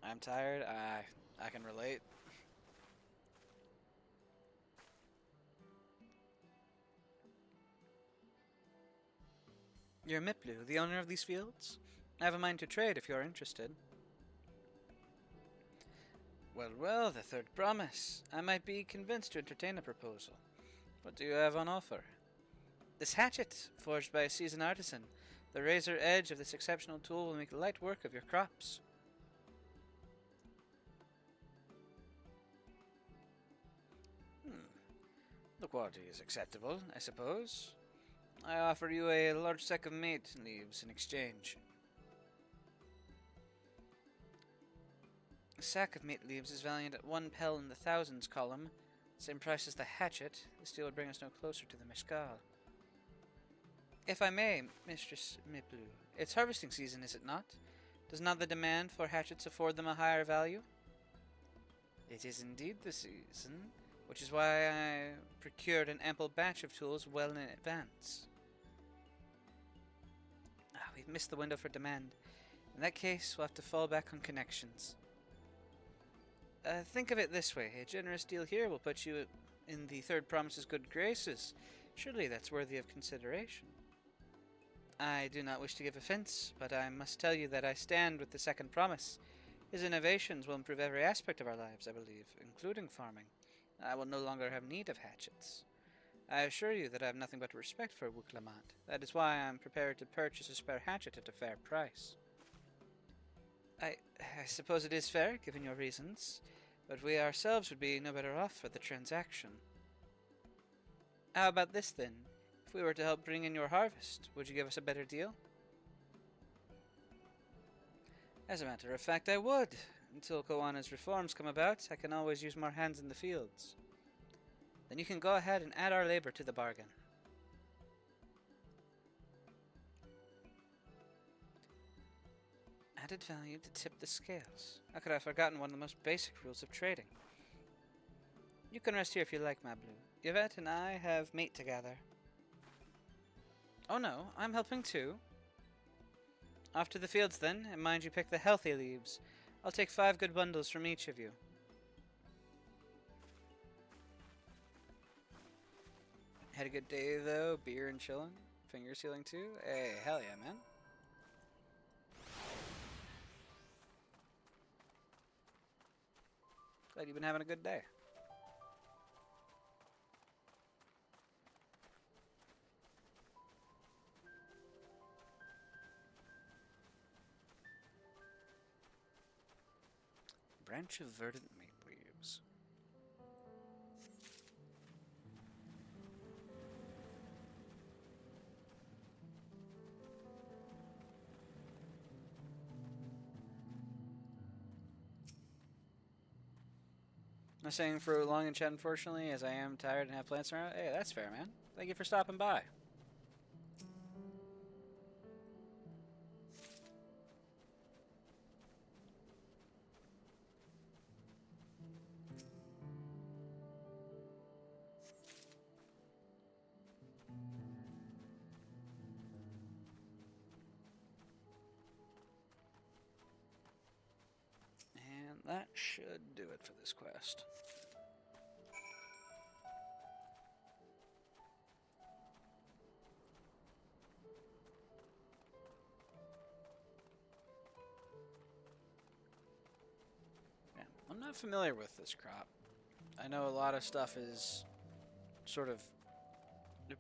I'm tired. I can relate. You're Miplu, the owner of these fields? I have a mind to trade if you're interested. Well, well, the third promise. I might be convinced to entertain a proposal. What do you have on offer? This hatchet, forged by a seasoned artisan. The razor edge of this exceptional tool will make light work of your crops. The quality is acceptable, I suppose. I offer you a large sack of mate leaves in exchange. A sack of mate leaves is valued at 1 pel in the thousands column. Same price as the hatchet. The steel would bring us no closer to the mescal. If I may, Mistress Miplu, it's harvesting season, is it not? Does not the demand for hatchets afford them a higher value? It is indeed the season, which is why I procured an ample batch of tools well in advance. We've missed the window for demand. In that case, we'll have to fall back on connections. Think of it this way. A generous deal here will put you in the third promise's good graces. Surely that's worthy of consideration. I do not wish to give offense, but I must tell you that I stand with the second promise. His innovations will improve every aspect of our lives, I believe, including farming. I will no longer have need of hatchets. I assure you that I have nothing but respect for Wuklamant. That is why I am prepared to purchase a spare hatchet at a fair price. I suppose it is fair, given your reasons, but we ourselves would be no better off for the transaction. How about this, then? If we were to help bring in your harvest, would you give us a better deal? As a matter of fact, I would. Until Koana's reforms come about, I can always use more hands in the fields. Then you can go ahead and add our labor to the bargain. Added value to tip the scales. How could I have forgotten one of the most basic rules of trading? You can rest here if you like, Mablu. Yvette and I have meat to gather. Oh no, I'm helping too. Off to the fields then, and mind you pick the healthy leaves. I'll take 5 good bundles from each of you. Had a good day though, beer and chillin', finger sealing too. Hey, hell yeah, man. Glad you've been having a good day. Branch of verdant mate leaves. I'm staying for long in chat, unfortunately, as I am tired and have plants around. Hey, that's fair, man. Thank you for stopping by. And that should do it for this quest. Yeah, I'm not familiar with this crop. I know a lot of stuff is sort of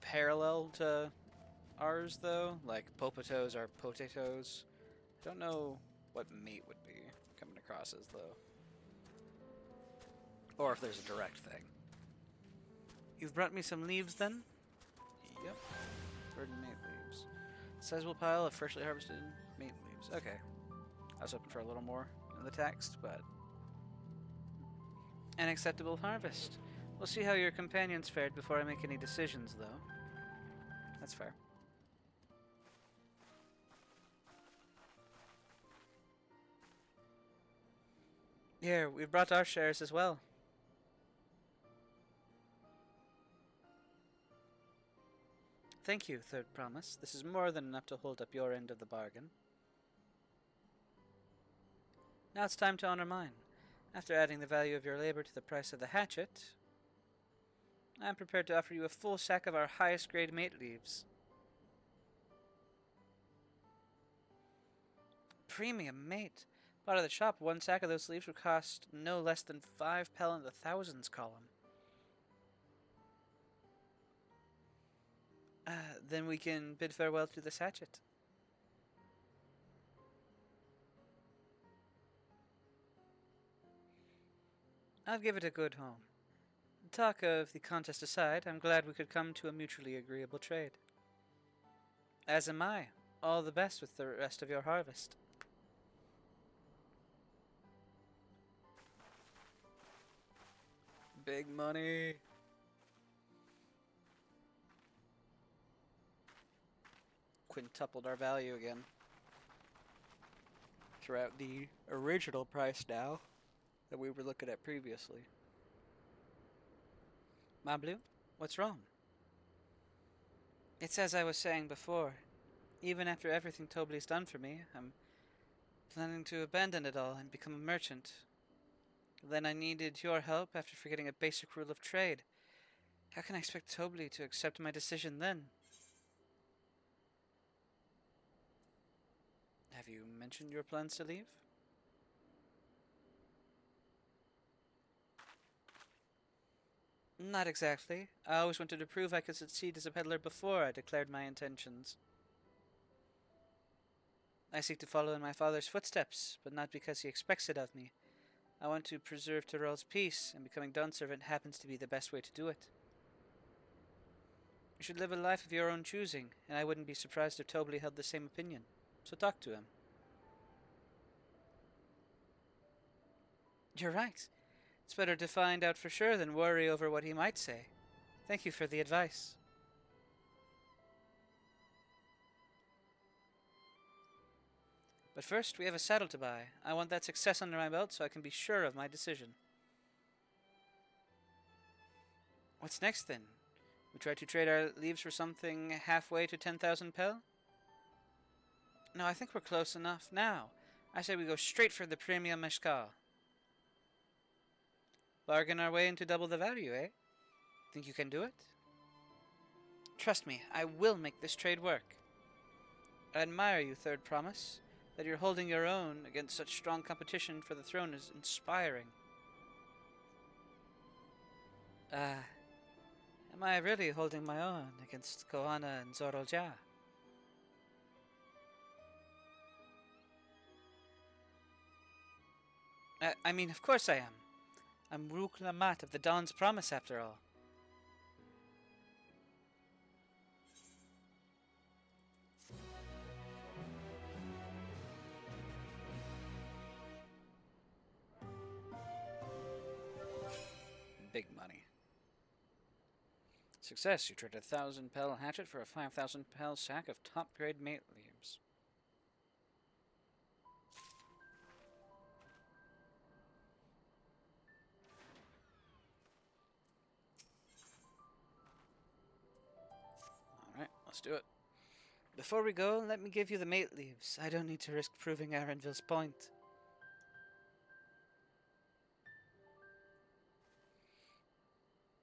parallel to ours, though. Like potatos are potatoes. I don't know what mate would be coming across as, though. Or if there's a direct thing. You've brought me some leaves, then? Yep. Verdant mate leaves. Sizable pile of freshly harvested mate leaves. Okay. I was hoping for a little more in the text, but... An acceptable harvest. We'll see how your companions fared before I make any decisions, though. That's fair. Here, we've brought our shares as well. Thank you, Third Promise. This is more than enough to hold up your end of the bargain. Now it's time to honor mine. After adding the value of your labor to the price of the hatchet, I'm prepared to offer you a full sack of our highest grade mate leaves. Premium mate. Bought at the shop, one sack of those leaves would cost no less than 5 pel in the thousands column. Then we can bid farewell to this hatchet. I'll give it a good home. Talk of the contest aside, I'm glad we could come to a mutually agreeable trade. As am I. All the best with the rest of your harvest. Big money. Quintupled our value again. Throughout the original price now that we were looking at previously. Mablu, what's wrong? It's as I was saying before. Even after everything Tobli's done for me, I'm planning to abandon it all and become a merchant. Then I needed your help after forgetting a basic rule of trade. How can I expect Tobli to accept my decision then? Have you mentioned your plans to leave? Not exactly. I always wanted to prove I could succeed as a peddler before I declared my intentions. I seek to follow in my father's footsteps, but not because he expects it of me. I want to preserve Tyrell's peace, and becoming Dawn Servant happens to be the best way to do it. You should live a life of your own choosing, and I wouldn't be surprised if Tobli held the same opinion. So talk to him. You're right. It's better to find out for sure than worry over what he might say. Thank you for the advice. But first, we have a saddle to buy. I want that success under my belt so I can be sure of my decision. What's next, then? We try to trade our leaves for something halfway to 10,000 pel? No, I think we're close enough now. I say we go straight for the premium meshkal. Bargain our way into double the value, eh? Think you can do it? Trust me, I will make this trade work. I admire you, Third Promise. That you're holding your own against such strong competition for the throne is inspiring. Am I really holding my own against Koana and Zorolja? I mean, of course I am. I'm Rook Lamat of the Dawn's Promise, after all. Big money. Success. You traded a 1,000 pel hatchet for a 5,000 pel sack of top-grade mate leaves. Alright, let's do it. Before we go, let me give you the mate leaves. I don't need to risk proving Arenville's point.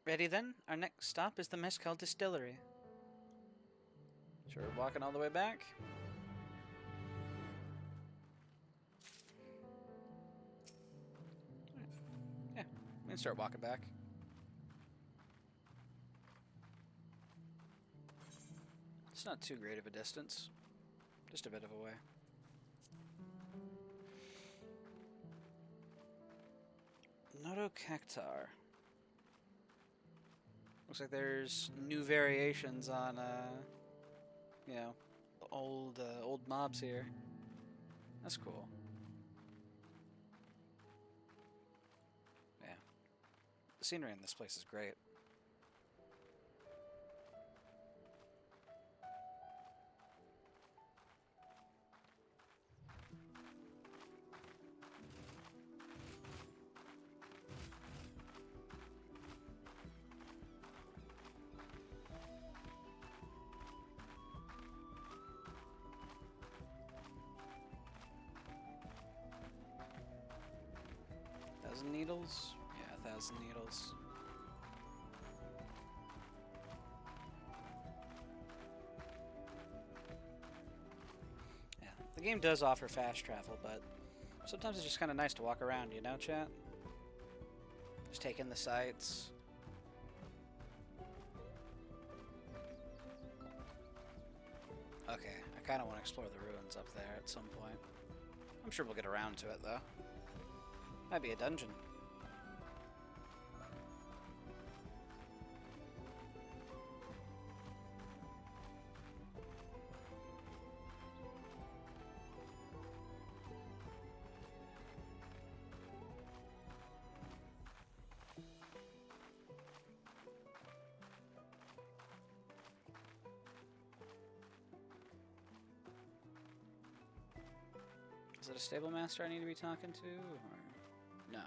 Ready then? Our next stop is the Mezcal Distillery. So we're walking all the way back. Yeah, we can start walking back. It's not too great of a distance. Just a bit of a way. Noto Cactar. Looks like there's new variations on, you know, old mobs here. That's cool. Yeah. The scenery in this place is great. 1,000 needles? Yeah, 1,000 needles. Yeah, the game does offer fast travel, but sometimes it's just kind of nice to walk around, you know, chat? Just take in the sights. Okay, I kind of want to explore the ruins up there at some point. I'm sure we'll get around to it, though. Might be a dungeon. Is it a stable master I need to be talking to, or no?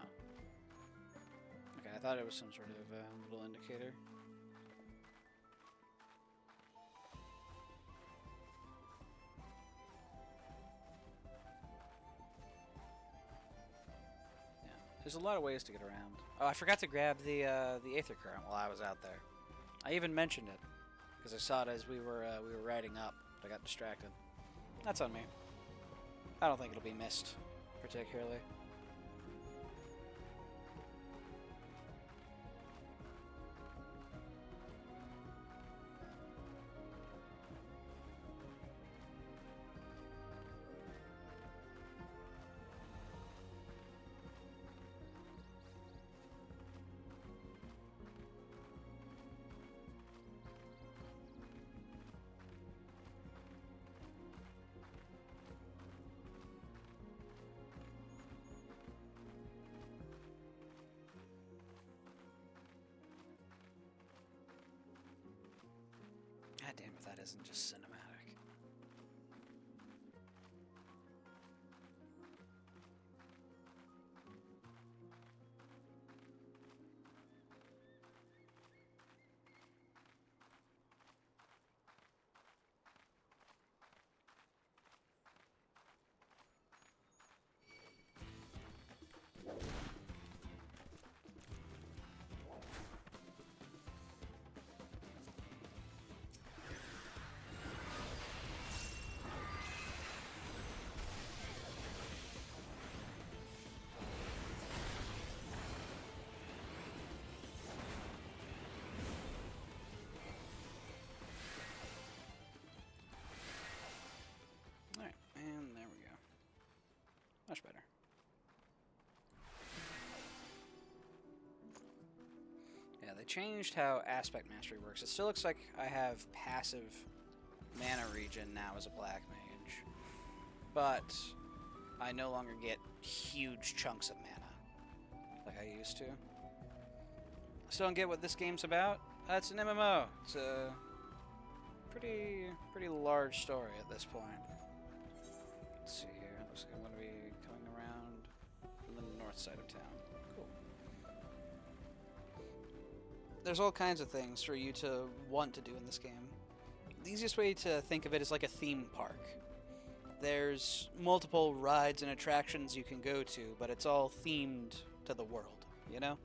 Okay, I thought it was some sort of little indicator. Yeah, there's a lot of ways to get around. Oh, I forgot to grab the Aether Current while I was out there. I even mentioned it because I saw it as we were riding up, but I got distracted. That's on me. I don't think it'll be missed, particularly. God damn if that isn't just cinematic. Alright, and there we go. Much better. Yeah, they changed how aspect mastery works. It still looks like I have passive mana regen now as a black mage, but I no longer get huge chunks of mana like I used to. Still don't get what this game's about. It's an MMO. It's a pretty large story at this point. Let's see here. Looks like I'm going to be coming around from the north side of town. Cool. There's all kinds of things for you to want to do in this game. The easiest way to think of it is like a theme park. There's multiple rides and attractions you can go to, but it's all themed to the world, you know?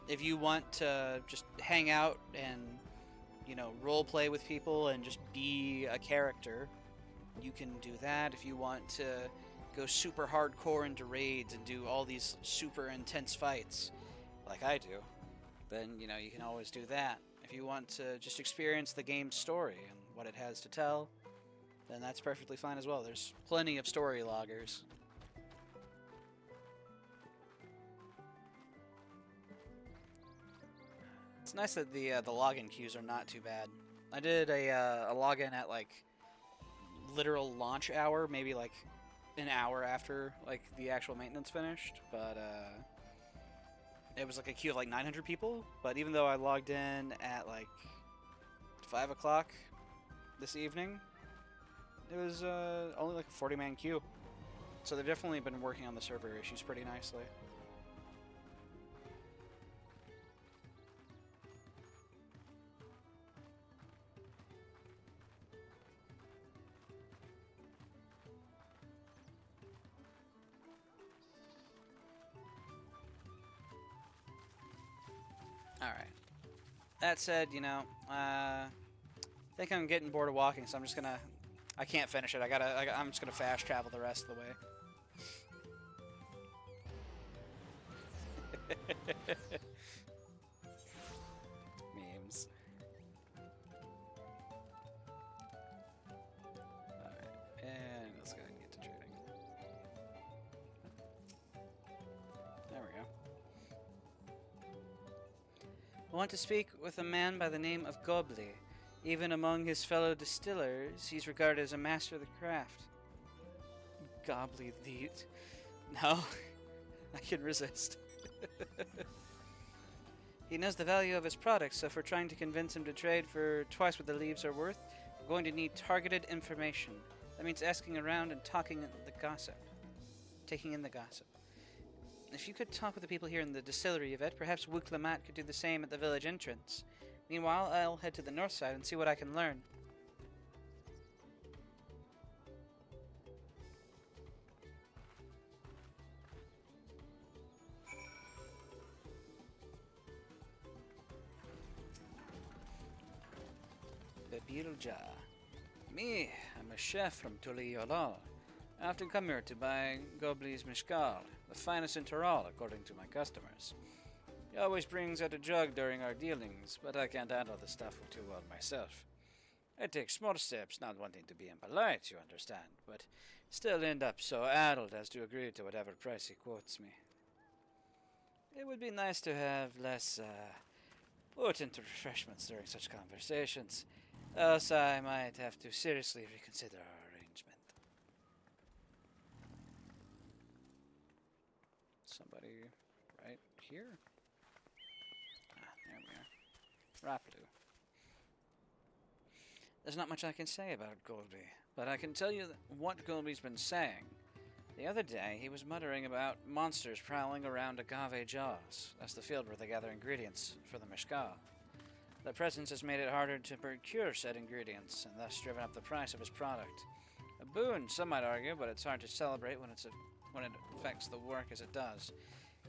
If you want to just hang out and, you know, role play with people and just be a character, you can do that. If you want to go super hardcore into raids and do all these super intense fights, like I do, then, you know, you can always do that. If you want to just experience the game's story and what it has to tell, then that's perfectly fine as well. There's plenty of story loggers. It's nice that the login queues are not too bad. I did a login at like literal launch hour, maybe like an hour after like the actual maintenance finished, but it was like a queue of like 900 people. But even though I logged in at like 5 o'clock this evening, it was only like a 40-man queue. So they've definitely been working on the server issues pretty nicely. That said, you know, I think I'm getting bored of walking, so I'm just gonna... I can't finish it. I'm just gonna fast travel the rest of the way. Memes. Alright, and let's go ahead and get to trading. There we go. I want to speak with a man by the name of Gobli. Even among his fellow distillers, he's regarded as a master of the craft. Gobli the... No, I can resist. He knows the value of his products, so if we're trying to convince him to trade for twice what the leaves are worth, we're going to need targeted information. That means asking around and taking in the gossip. If you could talk with the people here in the distillery, Yvette, perhaps Wuklamat could do the same at the village entrance. Meanwhile, I'll head to the north side and see what I can learn. Babilja. Me, I'm a chef from Tuliyolal. I often come here to buy Gobli's Mishkal, the finest in Toral, according to my customers. He always brings out a jug during our dealings, but I can't handle the stuff too well myself. I take small steps, not wanting to be impolite, you understand, but still end up so addled as to agree to whatever price he quotes me. It would be nice to have less, potent refreshments during such conversations, else I might have to seriously reconsider our arrangement. Somebody right here? There we are. Raplu. There's not much I can say about Golby, but I can tell you what Golby's been saying. The other day, he was muttering about monsters prowling around Agave Jaws. That's the field where they gather ingredients for the Mishkal. Their presence has made it harder to procure said ingredients, and thus driven up the price of his product. A boon, some might argue, but it's hard to celebrate when it affects the work as it does.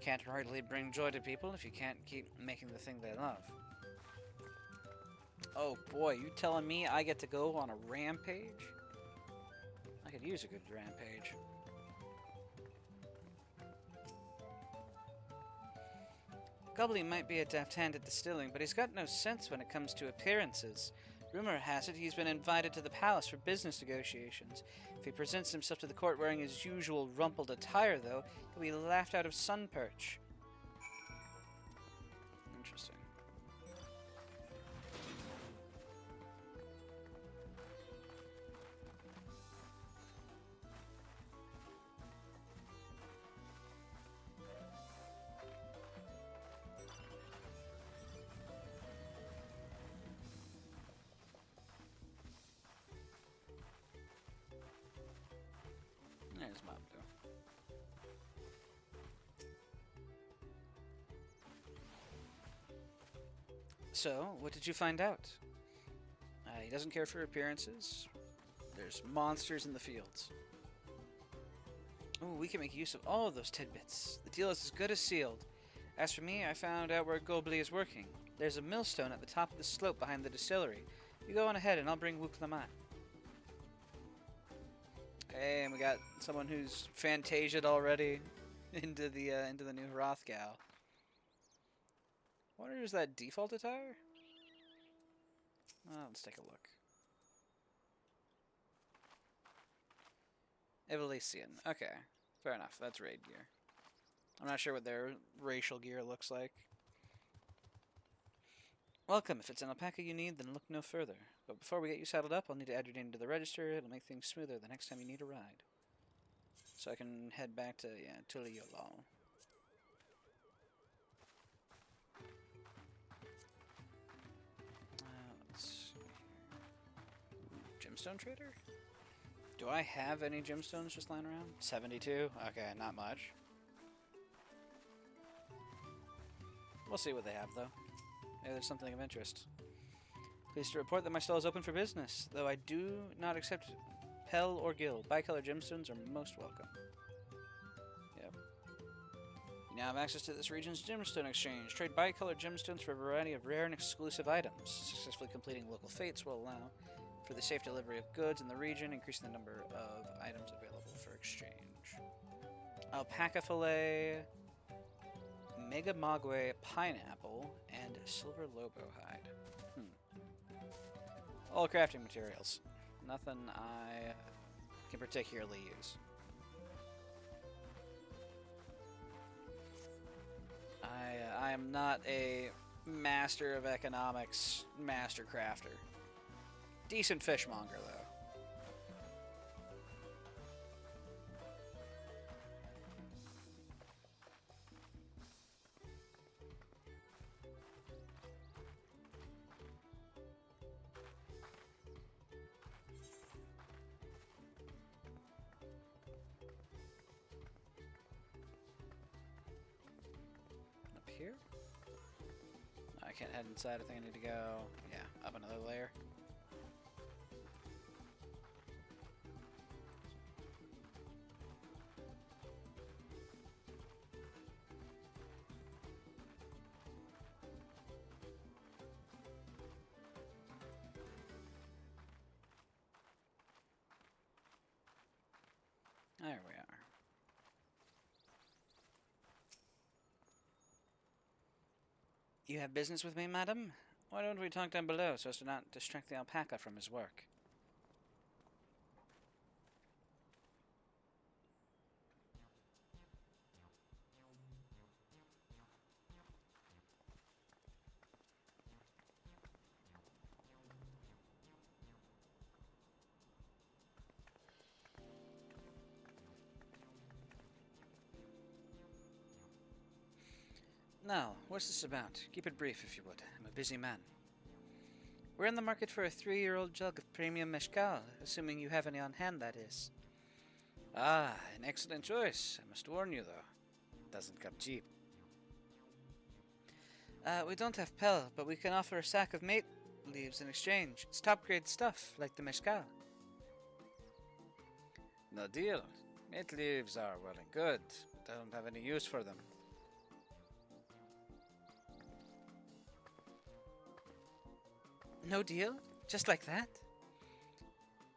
Can't hardly bring joy to people if you can't keep making the thing they love. Oh boy, you telling me I get to go on a rampage? I could use a good rampage. Gobley might be a deft hand at distilling, but he's got no sense when it comes to appearances. Rumor has it he's been invited to the palace for business negotiations. If he presents himself to the court wearing his usual rumpled attire, though, he'll be laughed out of Sunperch. Interesting. There's Mabdo. So, what did you find out? He doesn't care for appearances. There's monsters in the fields. Ooh, we can make use of all of those tidbits. The deal is as good as sealed. As for me, I found out where Gobli is working. There's a millstone at the top of the slope behind the distillery. You go on ahead and I'll bring Wuklamat. Okay, and we got someone who's fantasia'd already into the new Hrothgal. What is that default attire? Let's take a look. Evelician. Okay, fair enough. That's raid gear. I'm not sure what their racial gear looks like. Welcome. If it's an alpaca you need, then look no further. But before we get you saddled up, I'll need to add your name to the register. It'll make things smoother the next time you need a ride. So I can head back to, Tuliyolal. Let's see here. Gemstone trader? Do I have any gemstones just lying around? 72? Okay, not much. We'll see what they have, though. Maybe there's something of interest. Pleased to report that my stall is open for business, though I do not accept Pell or Gil. Bicolor gemstones are most welcome. Yep. You now have access to this region's gemstone exchange. Trade bicolored gemstones for a variety of rare and exclusive items. Successfully completing local fates will allow for the safe delivery of goods in the region, increasing the number of items available for exchange. Alpaca fillet, mega magwe pineapple, and silver lobo hide. All crafting materials. Nothing I can particularly use. I am not a master of economics, master crafter. Decent fishmonger, though. Here? I can't head inside. I think I need to go, yeah, up another layer. There we are. You have business with me, madam? Why don't we talk down below so as to not distract the alpaca from his work? Now, what's this about? Keep it brief, if you would. I'm a busy man. We're in the market for a 3-year-old jug of premium mezcal, assuming you have any on hand, that is. Ah, an excellent choice. I must warn you, though. It doesn't come cheap. We don't have pel, but we can offer a sack of mate leaves in exchange. It's top-grade stuff, like the mezcal. No deal. Mate leaves are well and good, but I don't have any use for them. No deal? Just like that?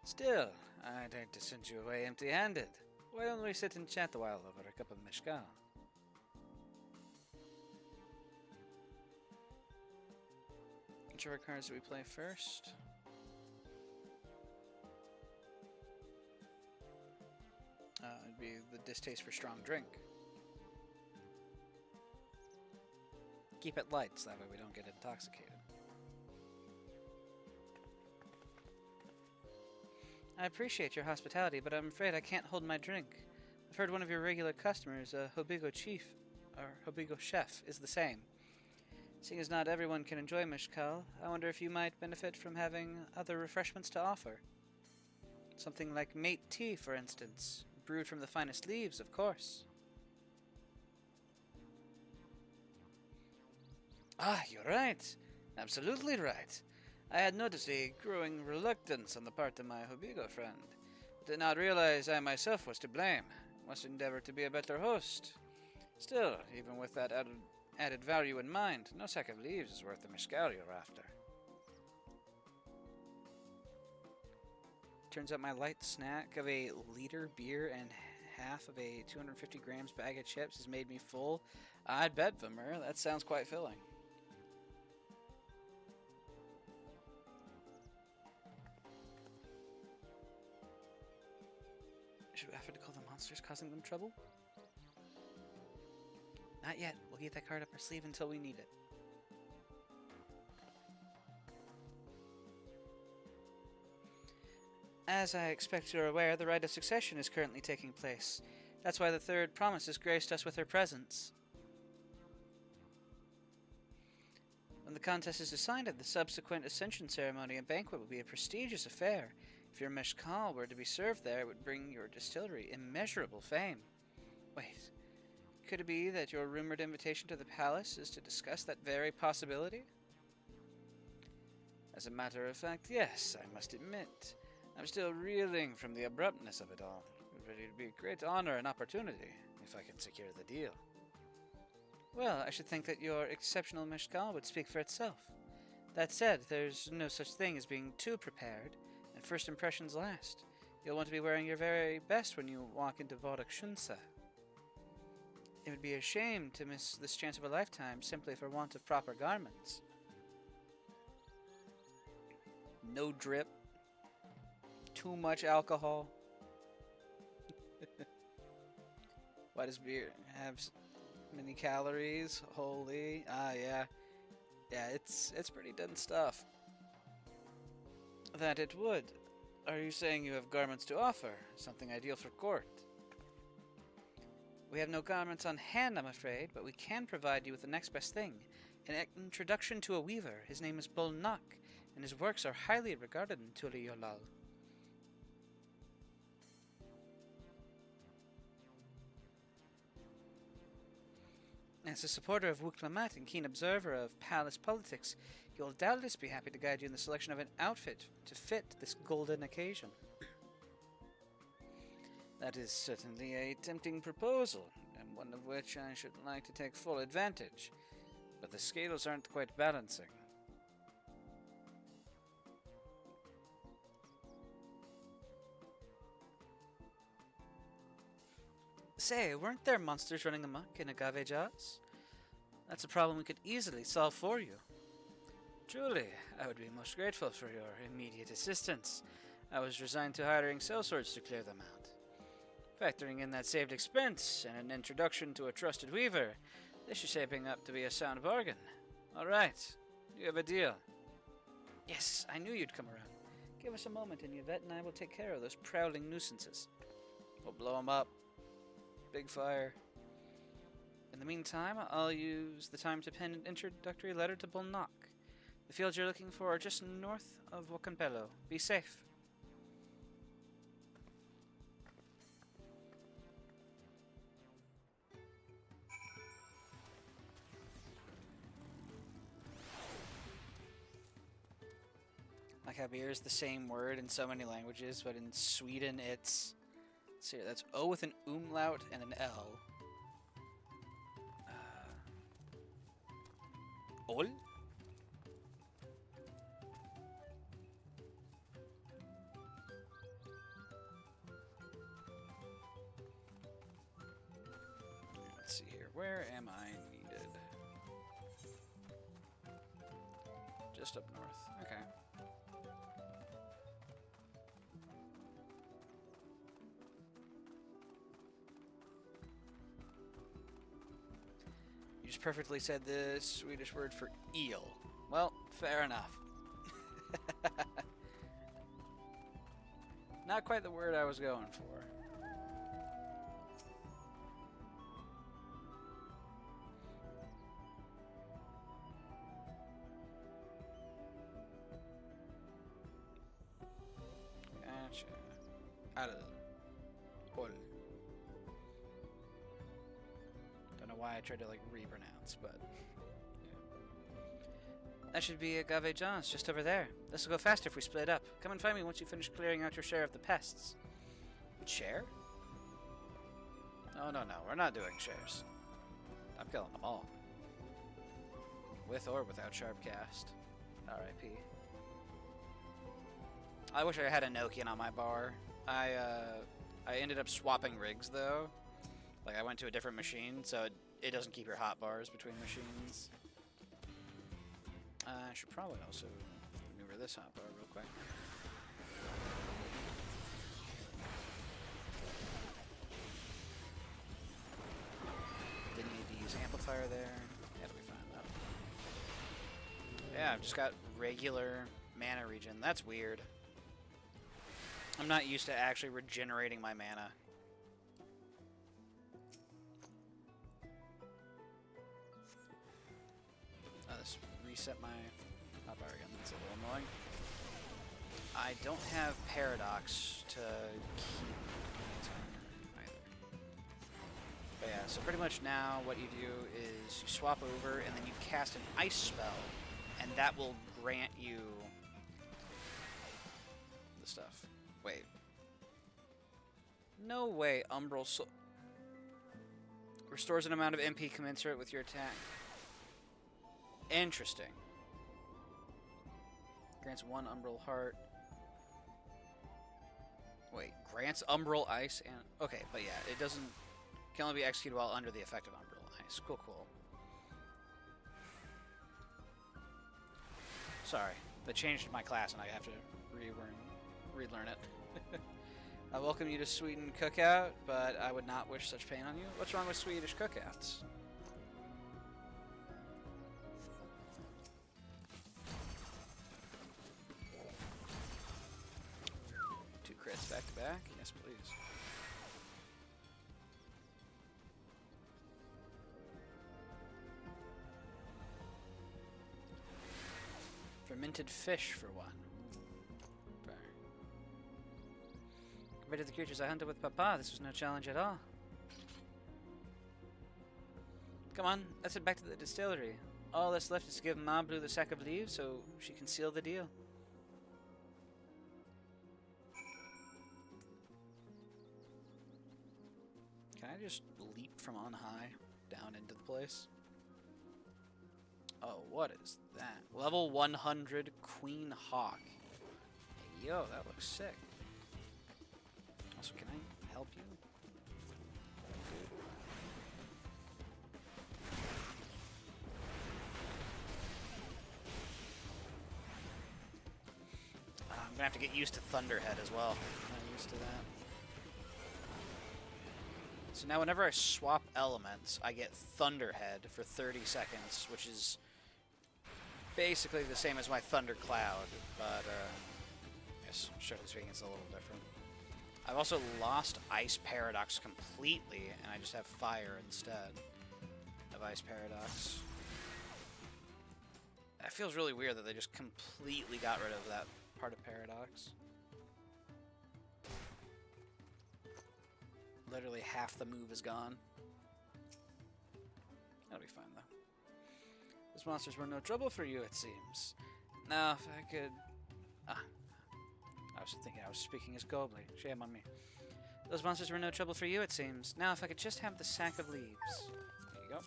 Still, I'd hate to send you away empty-handed. Why don't we sit and chat a while over a cup of mezcal? Whichever cards do we play first? It'd be the distaste for strong drink. Keep it light, so that way we don't get intoxicated. I appreciate your hospitality, but I'm afraid I can't hold my drink. I've heard one of your regular customers, Hobigo Chef, is the same. Seeing as not everyone can enjoy mezcal, I wonder if you might benefit from having other refreshments to offer. Something like mate tea, for instance, brewed from the finest leaves, of course. Ah, you're right. Absolutely right. I had noticed a growing reluctance on the part of my Hobigo friend. Did not realize I myself was to blame. Must endeavor to be a better host. Still, even with that added value in mind, no sack of leaves is worth the mezcal you're after. Turns out my light snack of a liter beer and half of a 250 grams bag of chips has made me full. I'd bet, Vimer, that sounds quite filling. Should we offer to call the monsters causing them trouble? Not yet. We'll keep that card up our sleeve until we need it. As I expect you're aware, the rite of succession is currently taking place. That's why the third promise has graced us with her presence. When the contest is decided, the subsequent ascension ceremony and banquet will be a prestigious affair. If your mezcal were to be served there, it would bring your distillery immeasurable fame. Wait, could it be that your rumored invitation to the palace is to discuss that very possibility? As a matter of fact, yes, I must admit. I'm still reeling from the abruptness of it all. It would be a great honor and opportunity if I can secure the deal. Well, I should think that your exceptional meshkal would speak for itself. That said, there's no such thing as being too prepared, and first impressions last. You'll want to be wearing your very best when you walk into Vodak Shunsa. It would be a shame to miss this chance of a lifetime simply for want of proper garments. No drip. Too much alcohol. Why does beer have many calories? Holy. Yeah. Yeah, it's pretty dense stuff. That it would. Are you saying you have garments to offer? Something ideal for court? We have no garments on hand, I'm afraid, but we can provide you with the next best thing. An introduction to a weaver. His name is Bolnak, and his works are highly regarded in Tuli Yolal. As a supporter of Wuklamat and keen observer of palace politics, you will doubtless be happy to guide you in the selection of an outfit to fit this golden occasion. That is certainly a tempting proposal, and one of which I should like to take full advantage, but the scales aren't quite balancing. Say, weren't there monsters running amok in Agave Jaws? That's a problem we could easily solve for you. Truly, I would be most grateful for your immediate assistance. I was resigned to hiring sellswords to clear them out. Factoring in that saved expense and an introduction to a trusted weaver, this is shaping up to be a sound bargain. All right, you have a deal. Yes, I knew you'd come around. Give us a moment and Yvette and I will take care of those prowling nuisances. We'll blow them up. Big fire. In the meantime, I'll use the time to pen an introductory letter to Bolnak. The fields you're looking for are just north of Wokanpelo. Be safe. Like how beer is the same word in so many languages, but in Sweden it's... Let's see, that's O with an umlaut and an L. Ol? Let's see here. Where am I needed? Just up north. Okay. You just perfectly said the Swedish word for eel. Well, fair enough. Not quite the word I was going for. Gotcha. Al. Ol. Don't know why I tried to like repronounce, but yeah. That should be Agave John's just over there. This will go faster if we split up. Come and find me once you finish clearing out your share of the pests. Share? No, we're not doing shares. I'm killing them all. With or without sharp cast. R.I.P. I wish I had a Nokian on my bar. I ended up swapping rigs though. Like I went to a different machine, so it doesn't keep your hot bars between machines. I should probably also maneuver this hot bar real quick. Didn't need to use amplifier there. That'll be fine though. Yeah, I've just got regular mana regen. That's weird. I'm not used to actually regenerating my mana. Let's reset my hotbar again. That's a little annoying. I don't have Paradox to keep either. But yeah, so pretty much now what you do is you swap over and then you cast an ice spell, and that will grant you the stuff. Wait. No way, Umbral Soul. Restores an amount of MP commensurate with your attack. Interesting. Grants 1 Umbral Heart. Wait, grants Umbral Ice and... Okay, but yeah, it doesn't... Can only be executed while under the effect of Umbral Ice. Cool, cool. Sorry, they changed my class and I have to relearn it. I welcome you to Sweden Cookout, but I would not wish such pain on you. What's wrong with Swedish cookouts? Two crits back to back? Yes, please. Fermented fish for 1. Fair. Compared to the creatures I hunted with Papa, this was no challenge at all. Come on, let's head back to the distillery. All that's left is to give Ma Blue the sack of leaves so she can seal the deal. Can I just leap from on high down into the place? Oh, what is that? Level 100 Queen Hawk. Hey, yo, that looks sick. Also, can I help you? I'm gonna have to get used to Thunderhead as well. I'm not used to that. So now whenever I swap elements, I get Thunderhead for 30 seconds, which is basically the same as my Thundercloud, but yes, strictly speaking, it's a little different. I've also lost Ice Paradox completely, and I just have Fire instead of Ice Paradox. That feels really weird that they just completely got rid of that part of Paradox. Literally half the move is gone. That'll be fine, though. Those monsters were no trouble for you, it seems. Now, if I could... I was thinking I was speaking as Gobley. Shame on me. Those monsters were no trouble for you, it seems. Now, if I could just have the sack of leaves. There you go.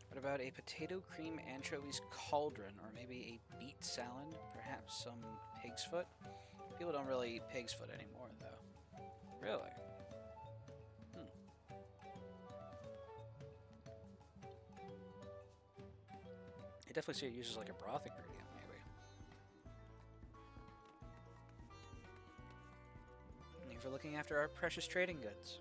What about a potato cream anchovies cauldron, or maybe a beet salad? Perhaps some pig's foot? People don't really eat pig's foot anymore, though. Really? I definitely see it used as like a broth ingredient, maybe. Thank you for looking after our precious trading goods.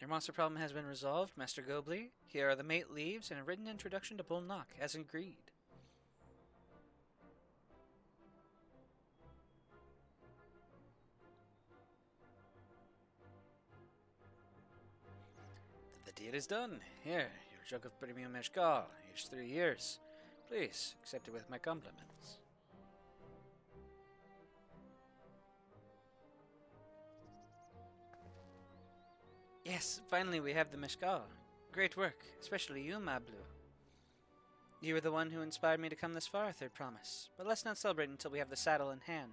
Your monster problem has been resolved, Master Gobley. Here are the mate leaves and a written introduction to Bull Knock, as agreed. The deal is done. Here, your jug of premium mezcal, aged 3 years. Please, accept it with my compliments. Yes, finally we have the mezcal. Great work, especially you, Ma Blue. You were the one who inspired me to come this far, Third Promise. But let's not celebrate until we have the saddle in hand.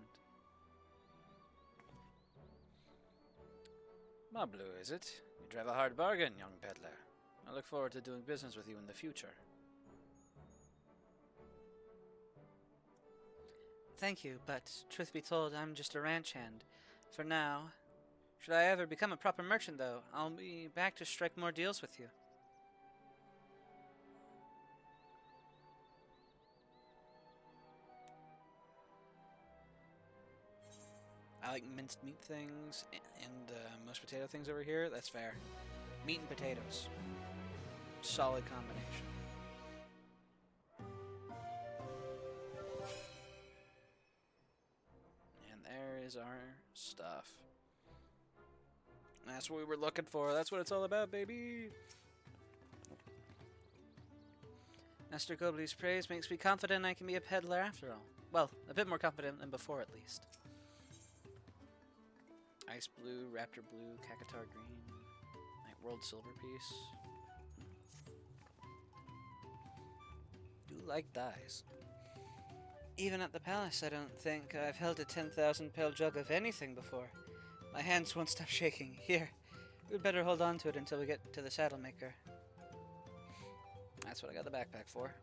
Ma Blue, is it? You drive a hard bargain, young peddler. I look forward to doing business with you in the future. Thank you, but truth be told, I'm just a ranch hand. For now. Should I ever become a proper merchant, though, I'll be back to strike more deals with you. I like minced meat things and mashed potato things over here. That's fair. Meat and potatoes. Solid combination. And there is our stuff. That's what we were looking for. That's what it's all about, baby. Master Gobley's praise makes me confident I can be a peddler after all. Well, a bit more confident than before, at least. Ice blue, raptor blue, cactuar green, night world silver piece. Do like dyes. Even at the palace, I don't think I've held a 10,000 pel jug of anything before. My hands won't stop shaking. Here, we'd better hold on to it until we get to the saddle maker. That's what I got the backpack for.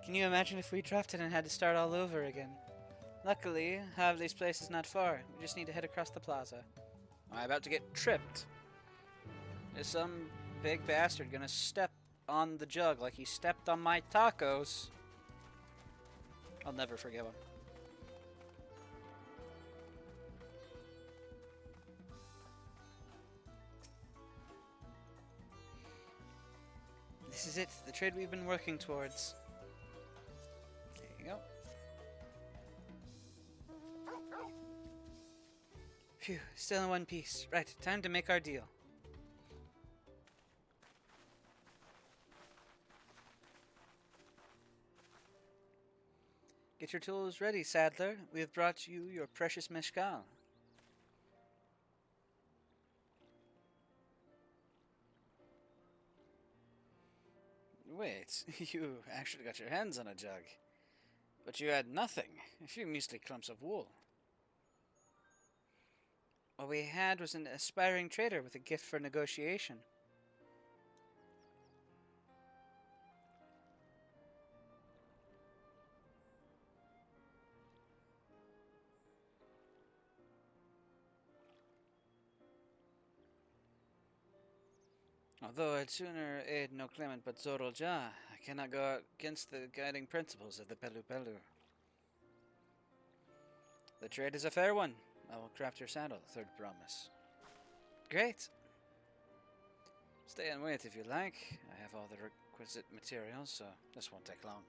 Can you imagine if we dropped it and had to start all over again? Luckily, Havli's place is not far. We just need to head across the plaza. I'm about to get tripped. Is some big bastard gonna step on the jug like he stepped on my tacos? I'll never forgive him. This is it, the trade we've been working towards. There you go. Phew, still in one piece. Right, time to make our deal. Get your tools ready, Saddler. We have brought you your precious mezcal. Wait, you actually got your hands on a jug. But you had nothing. A few measly clumps of wool. What we had was an aspiring trader with a gift for negotiation. Although I'd sooner aid no claimant but Zoro Ja, I cannot go against the guiding principles of the Pelu Pelu. The trade is a fair one. I will craft your saddle, third promise. Great! Stay and wait if you like. I have all the requisite materials, so this won't take long.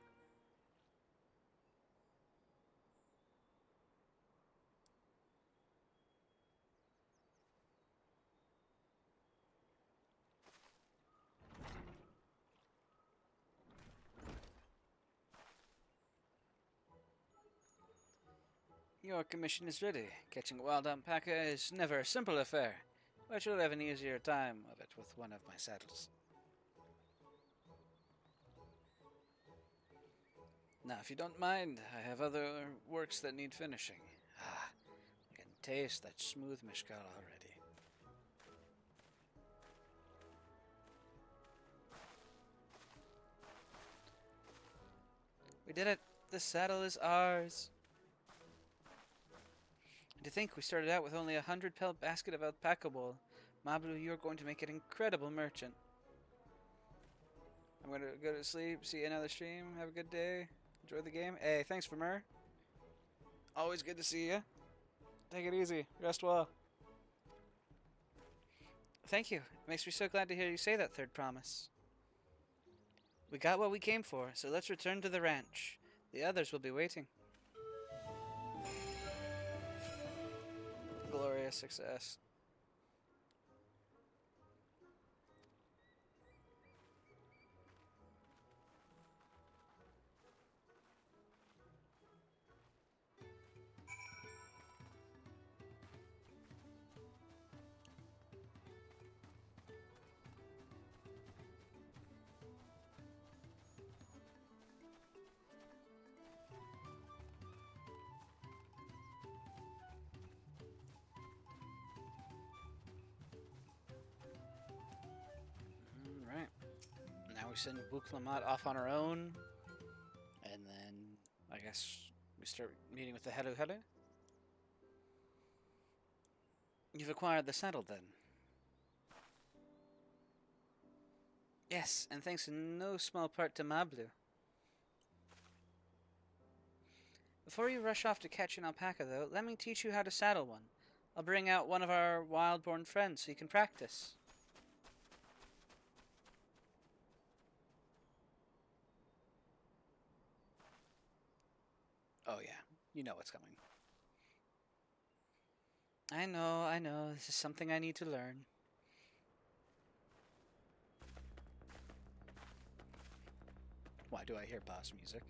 Your commission is ready. Catching a wild alpaca is never a simple affair, but you'll have an easier time of it with one of my saddles. Now, if you don't mind, I have other works that need finishing. Ah, I can taste that smooth mezcal already. We did it! The saddle is ours! To think we started out with only 100 pel basket of alpaca wool. Mablu, you're going to make an incredible merchant. I'm going to go to sleep, see you another stream, have a good day, enjoy the game. Hey, thanks for Mer. Always good to see you. Take it easy, rest well. Thank you. It makes me so glad to hear you say that, third promise. We got what we came for, so let's return to the ranch. The others will be waiting. Glorious success. Alright. Now we send Buklamat off on our own. And then, I guess, we start meeting with the Helu Helu. You've acquired the saddle, then? Yes, and thanks in no small part to Mablu. Before you rush off to catch an alpaca, though, let me teach you how to saddle one. I'll bring out one of our wild-born friends so you can practice. Oh yeah, you know what's coming. I know, this is something I need to learn. Why do I hear boss music?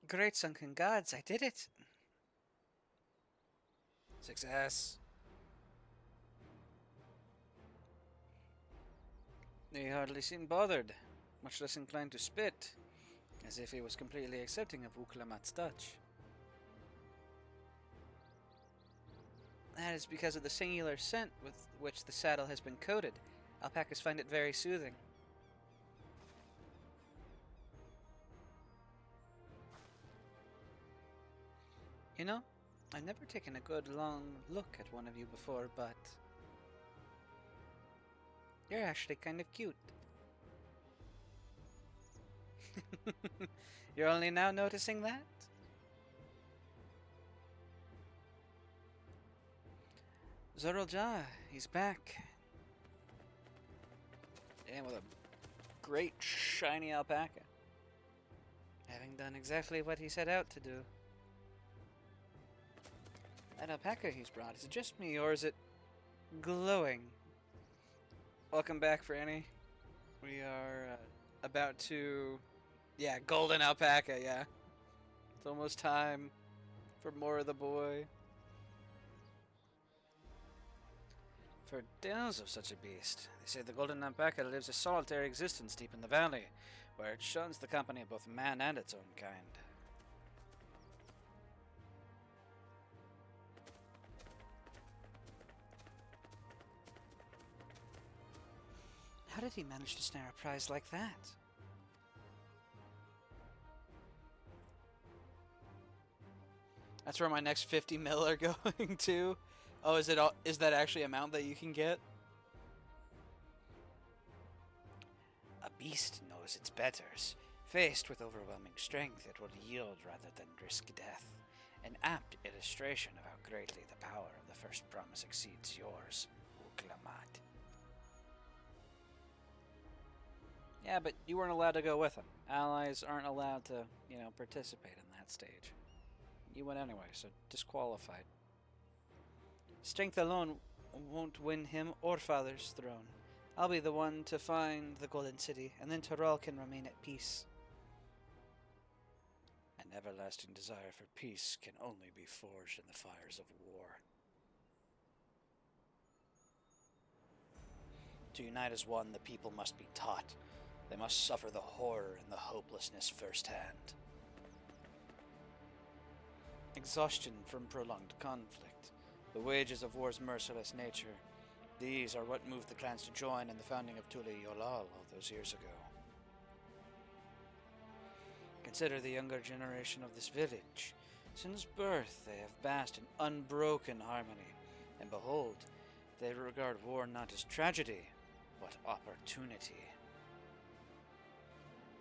Great sunken gods, I did it! Success. He hardly seemed bothered, much less inclined to spit, as if he was completely accepting of Uklamat's touch. That is because of the singular scent with which the saddle has been coated. Alpacas find it very soothing. You know, I've never taken a good long look at one of you before, but you're actually kind of cute. You're only now noticing that? Zorolja, he's back. And with a great shiny alpaca. Having done exactly what he set out to do. That alpaca he's brought, is it just me or is it glowing? Welcome back, Franny. We are about to... Yeah, golden alpaca, yeah. It's almost time for more of the boy. For tales of such a beast, they say the golden alpaca lives a solitary existence deep in the valley, where it shuns the company of both man and its own kind. How did he manage to snare a prize like that? That's where my next 50 mil are going to. Oh, is that actually an amount that you can get? A beast knows its betters. Faced with overwhelming strength, it will yield rather than risk death. An apt illustration of how greatly the power of the first promise exceeds yours, Uklamat. Yeah, but you weren't allowed to go with him. Allies aren't allowed to, participate in that stage. You went anyway, so disqualified. Strength alone won't win him or Father's throne. I'll be the one to find the Golden City, and then Toral can remain at peace. An everlasting desire for peace can only be forged in the fires of war. To unite as one, the people must be taught. They must suffer the horror and the hopelessness firsthand. Exhaustion from prolonged conflict, the wages of war's merciless nature, these are what moved the clans to join in the founding of Tule Yolal all those years ago. Consider the younger generation of this village. Since birth they have basked in unbroken harmony, and behold, they regard war not as tragedy, but opportunity.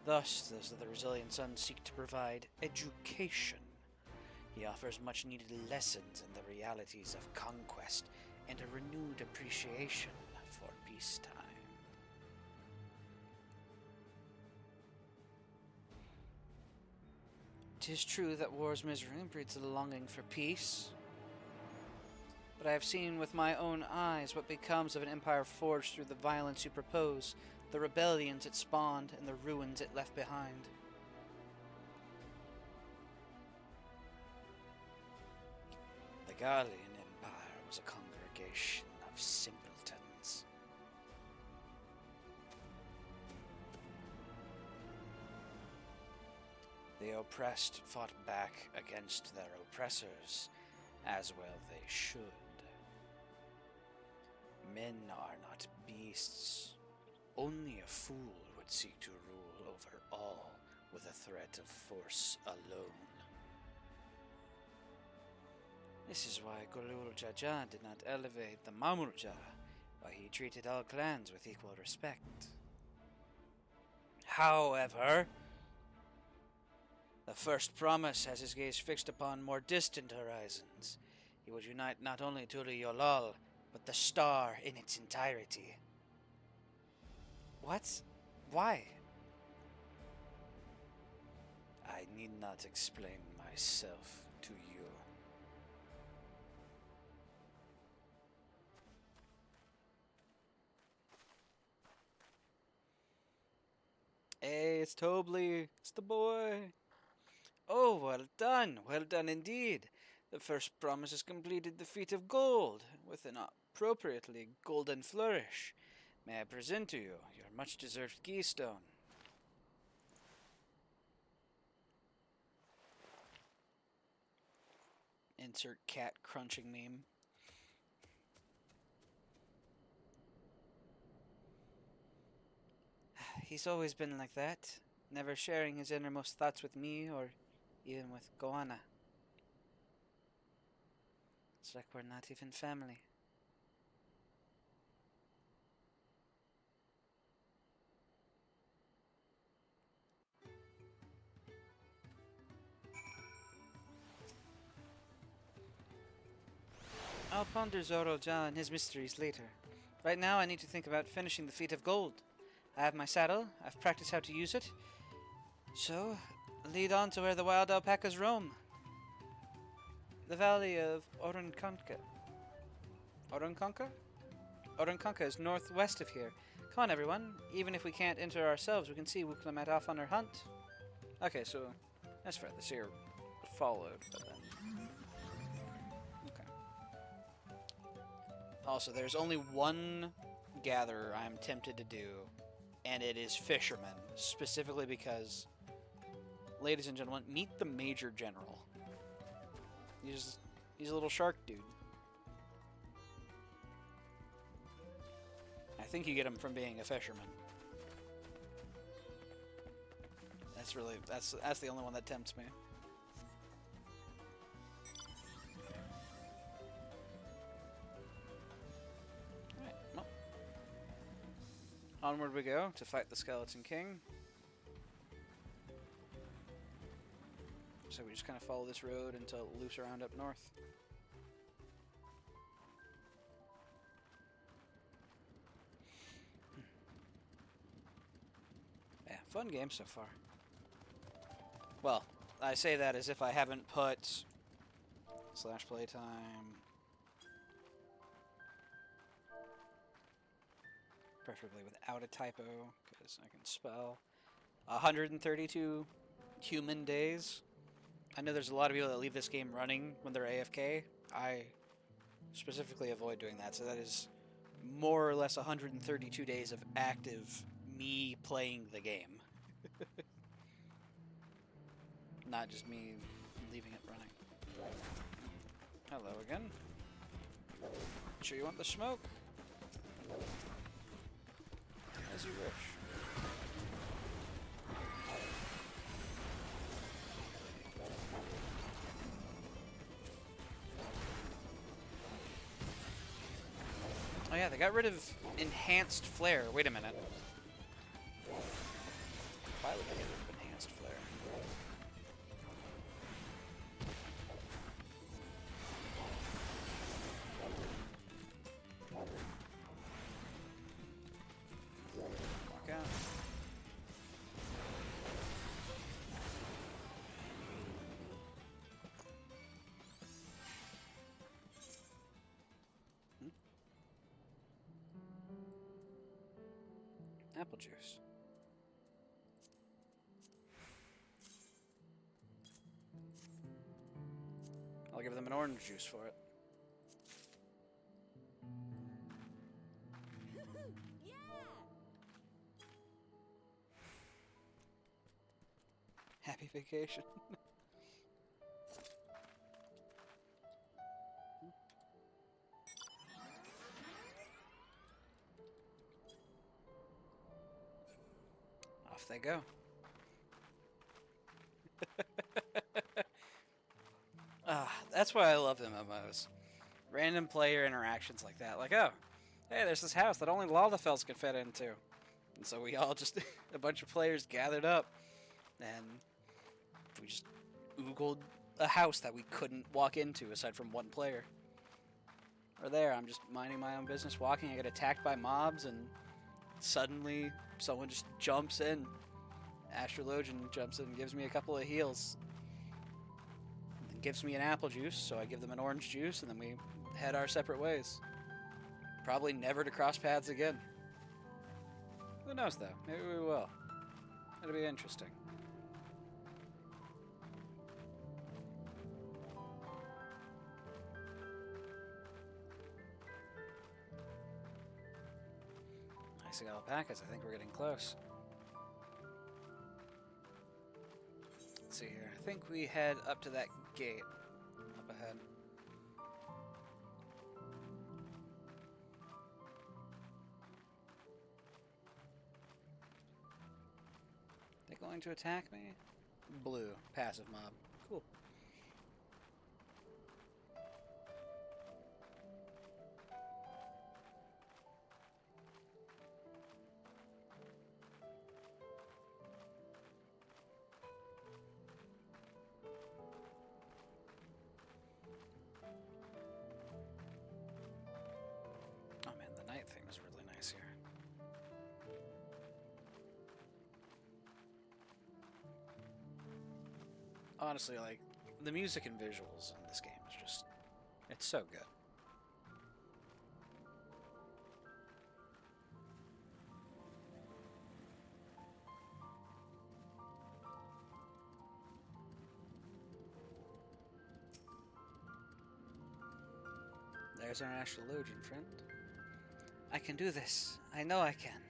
Thus does the resilient son seek to provide education. He offers much needed lessons in the realities of conquest and a renewed appreciation for peacetime. 'Tis true that war's misery breeds a longing for peace, but I have seen with my own eyes what becomes of an empire forged through the violence you propose, the rebellions it spawned, and the ruins it left behind. The Garlean Empire was a congregation of simpletons. The oppressed fought back against their oppressors, as well they should. Men are not beasts. Only a fool would seek to rule over all with a threat of force alone. This is why Golul Jaja did not elevate the Mamulja, why he treated all clans with equal respect. However, the first promise has his gaze fixed upon more distant horizons. He would unite not only Tule Yolal, but the star in its entirety. What? Why? I need not explain myself to you. Hey, it's Tobley. It's the boy. Oh, well done indeed. The first promise has completed the feat of gold, with an appropriately golden flourish. May I present to you your much-deserved keystone? Insert cat crunching meme. He's always been like that, never sharing his innermost thoughts with me or even with Goanna. It's like we're not even family. I'll ponder Zoro Ja and his mysteries later. Right now, I need to think about finishing the feat of gold. I have my saddle, I've practiced how to use it. So, lead on to where the wild alpacas roam. The valley of Oronkanka. Oronkanka? Oronkanka is northwest of here. Come on, everyone. Even if we can't enter ourselves, we can see Wuklamat off on her hunt. Okay, so that's fair. This here followed, but then... Okay. Also, there's only one gather I'm tempted to do, and it is Fisherman, specifically because, ladies and gentlemen, meet the Major General. He's a little shark dude. I think you get him from being a fisherman. That's the only one that tempts me. Alright, well. Onward we go to fight the Skeleton King. So we just kind of follow this road until it loops around up north. Yeah, fun game so far. Well, I say that as if I haven't put /playtime, preferably without a typo, because I can spell 132 human days. I know there's a lot of people that leave this game running when they're AFK. I specifically avoid doing that, so that is more or less 132 days of active me playing the game. Not just me leaving it running. Hello again. Sure you want the smoke? As you wish. Oh yeah, they got rid of enhanced flare. Wait a minute. Why would they get rid of enhanced flare? Walk out. Apple juice. I'll give them an orange juice for it. Yeah! Happy vacation. Off they go. That's why I love MMOs. Random player interactions like that. Like, oh, hey, there's this house that only Lalafels can fit into. And so we all just, a bunch of players gathered up, and we just oogled a house that we couldn't walk into aside from one player. Or there, I'm just minding my own business, walking, I get attacked by mobs, and suddenly someone just jumps in. Astrologian jumps in and gives me a couple of heals. And gives me an apple juice, so I give them an orange juice, and then we head our separate ways. Probably never to cross paths again. Who knows, though? Maybe we will. It'll be interesting. see alpacas. I think we're getting close. Let's see here. I think we head up to that gate up ahead. They going to attack me? Blue, passive mob. Cool. Oh man, the night theme is really nice here. Honestly, like, the music and visuals in this game is just, it's so good. There's our astrologian friend. I can do this. I know I can.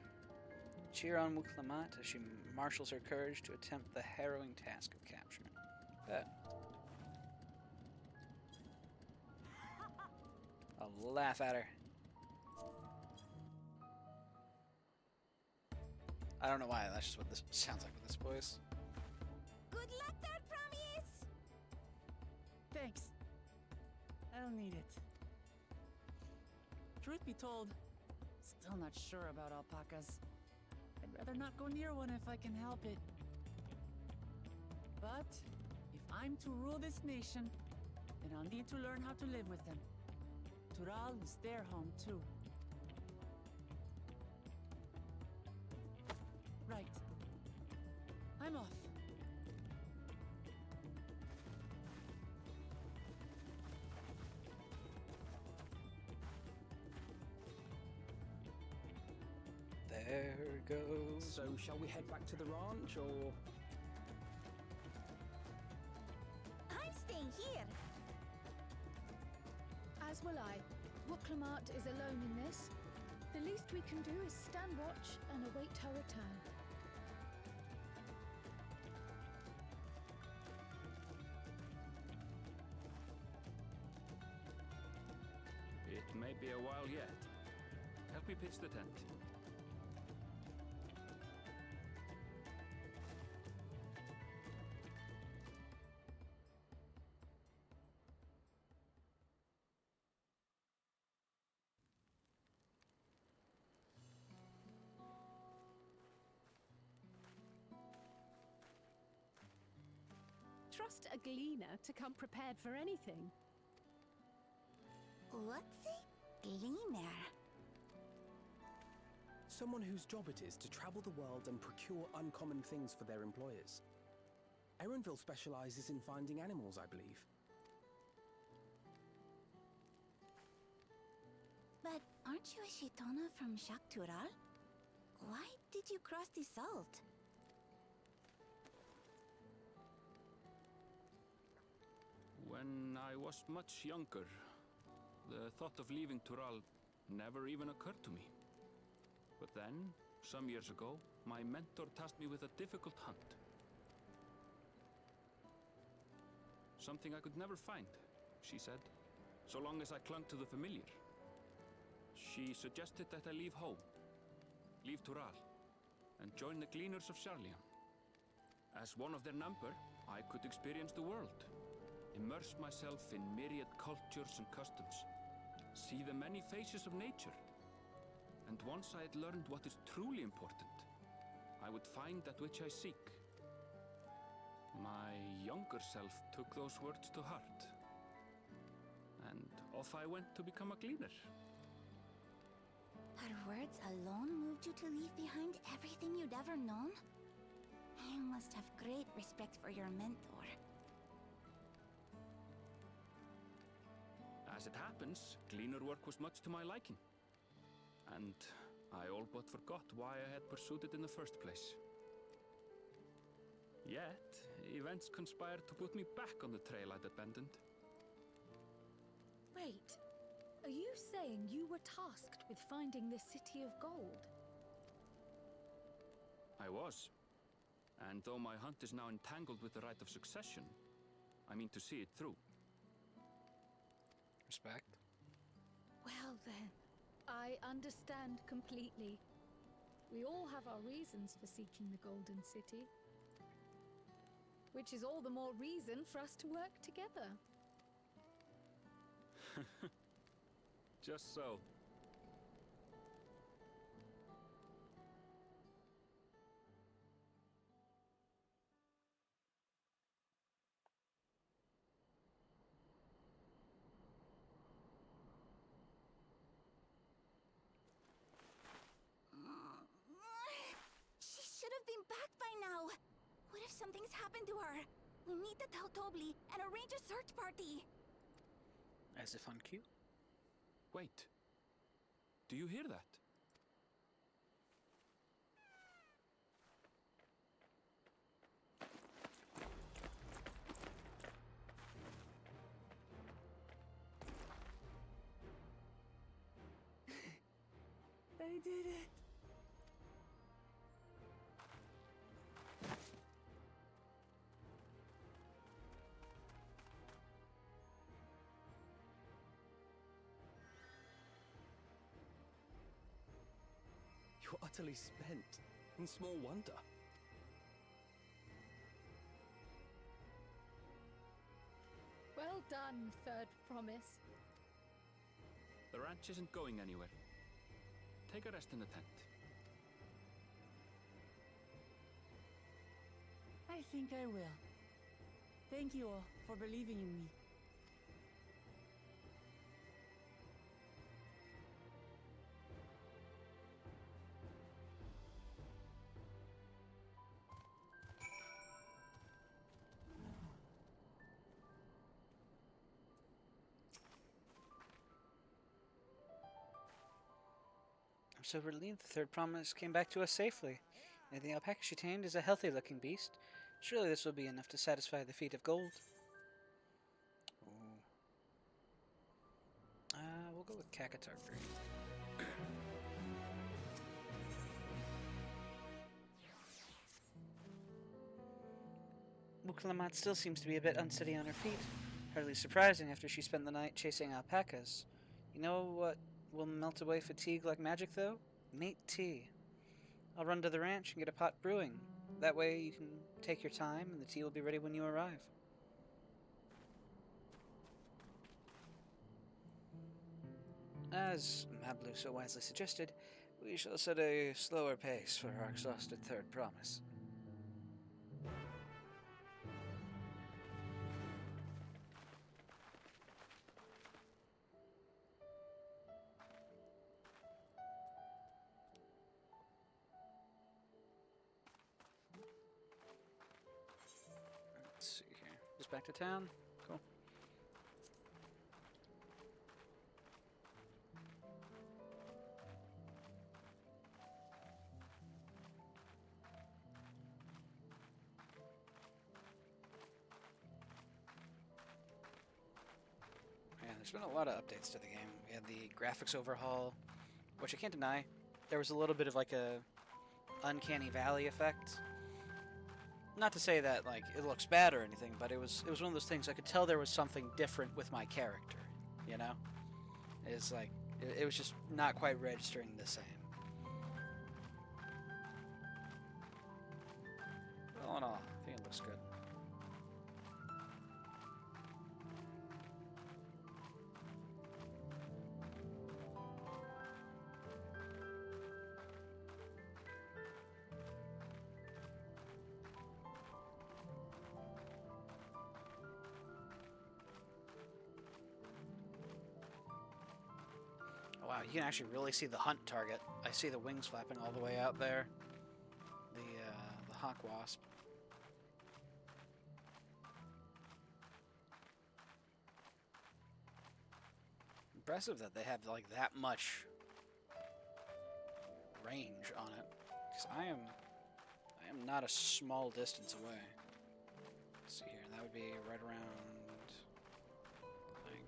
Cheer on Muklamat as she marshals her courage to attempt the harrowing task of capture. Bet. I'll laugh at her. I don't know why, that's just what this sounds like with this voice. Good luck there, Promise! Thanks. I don't need it. Truth be told, still not sure about alpacas. I'd rather not go near one if I can help it. But if I'm to rule this nation, then I'll need to learn how to live with them. Tural is their home too. Right. I'm off. There goes. So, shall we head back to the ranch, or...? I'm staying here. As will I. Wooklamart is alone in this. The least we can do is stand watch and await her return. It may be a while yet. Help me pitch the tent. Trust a gleaner to come prepared for anything. What's a gleaner? Someone whose job it is to travel the world and procure uncommon things for their employers. Erenville specializes in finding animals, I believe. But aren't you a Shitona from Shaktural? Why did you cross the salt? When I was much younger, the thought of leaving Tural never even occurred to me. But then, some years ago, my mentor tasked me with a difficult hunt. Something I could never find, she said, so long as I clung to the familiar. She suggested that I leave home, leave Tural, and join the Gleaners of Sharlian. As one of their number, I could experience the world, immerse myself in myriad cultures and customs, see the many faces of nature. And once I had learned what is truly important, I would find that which I seek. My younger self took those words to heart, and off I went to become a gleaner. Her words alone moved you to leave behind everything you'd ever known? You must have great respect for your mentor. As it happens, gleaner work was much to my liking. And I all but forgot why I had pursued it in the first place. Yet, events conspired to put me back on the trail I'd abandoned. Wait, are you saying you were tasked with finding the City of Gold? I was. And though my hunt is now entangled with the right of succession, I mean to see it through. Respect. Well then, I understand completely. We all have our reasons for seeking the Golden City. Which is all the more reason for us to work together. Just so. She should have been back by now. What if something's happened to her? We need to tell Tobli and arrange a search party. As if on cue. Wait. Do you hear that? I did it. You're utterly spent, and small wonder. Well done, Third Promise. The ranch isn't going anywhere. Take a rest in the tent. I think I will. Thank you all for believing in me. I'm so relieved the Third Promise came back to us safely. And the alpaca she tamed is a healthy-looking beast. Surely this will be enough to satisfy the feat of gold. Ooh. We'll go with Kakatar grade. Muklamat still seems to be a bit unsteady on her feet. Hardly surprising after she spent the night chasing alpacas. You know what will melt away fatigue like magic, though? Neat tea. I'll run to the ranch and get a pot brewing. That way you can take your time and the tea will be ready when you arrive. As Mablu so wisely suggested, we shall set a slower pace for our exhausted Third Promise. Let's see here. Just back to town. Cool. Yeah, there's been a lot of updates to the game. We had the graphics overhaul, which I can't deny. There was a little bit of like a uncanny valley effect. Not to say that like it looks bad or anything, but it was one of those things I could tell there was something different with my character, you know? It's like it was just not quite registering the same. All in all, I think it looks good. Wow, you can actually really see the hunt target. I see the wings flapping all the way out there. The hawk wasp. Impressive that they have like that much range on it. Because I am not a small distance away. Let's see here, that would be right around. I think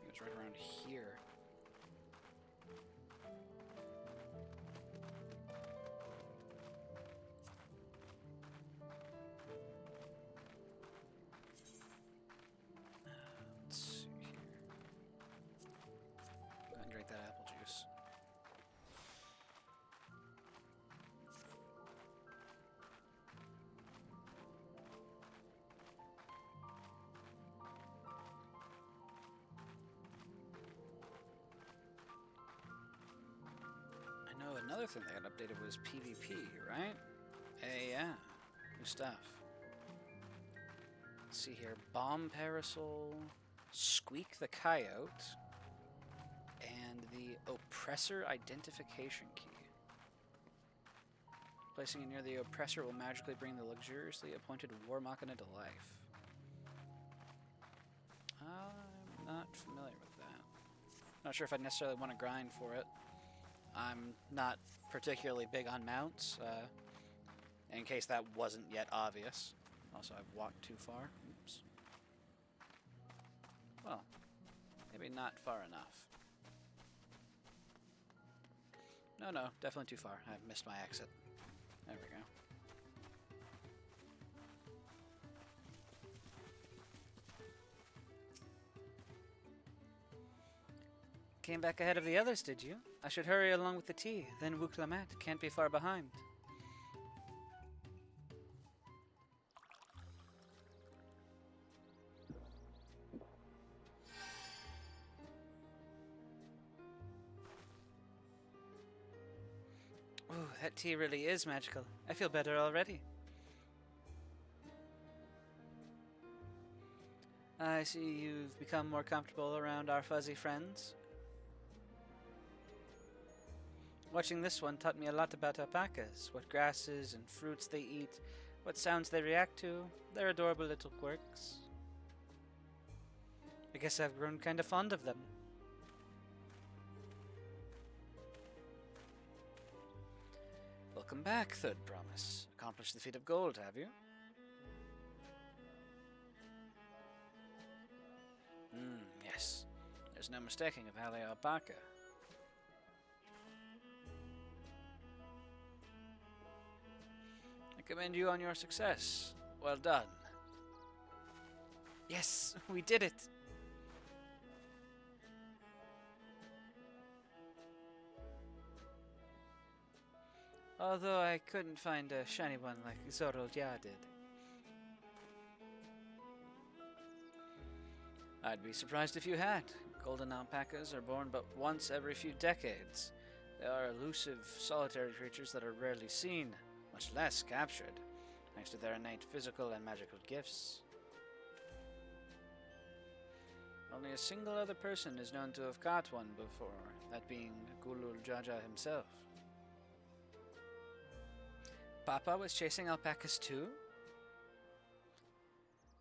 it's right around here. take that apple juice. I know another thing that got updated was PvP, right? Hey, yeah. New stuff. Let's see here. Bomb Parasol, Squeak the Coyote, and the Oppressor Identification Key. Placing it near the Oppressor will magically bring the luxuriously appointed War Machina to life. I'm not familiar with that. Not sure if I necessarily want to grind for it. I'm not particularly big on mounts, in case that wasn't yet obvious. Also, I've walked too far. Oops. Well, maybe not far enough. No, definitely too far. I've missed my exit. There we go. Came back ahead of the others, did you? I should hurry along with the tea, then Wuklamat can't be far behind. Ooh, that tea really is magical. I feel better already. I see you've become more comfortable around our fuzzy friends. Watching this one taught me a lot about alpacas, what grasses and fruits they eat, what sounds they react to, their adorable little quirks. I guess I've grown kind of fond of them. Welcome back, Third Promise. Accomplished the feat of gold, have you? Yes. There's no mistaking a valley alpaca. I commend you on your success. Well done. Yes, we did it! Although I couldn't find a shiny one like Zorolja did. I'd be surprised if you had. Golden alpacas are born but once every few decades. They are elusive, solitary creatures that are rarely seen, much less captured, thanks to their innate physical and magical gifts. Only a single other person is known to have caught one before, that being Gulul Jaja himself. Papa was chasing alpacas too?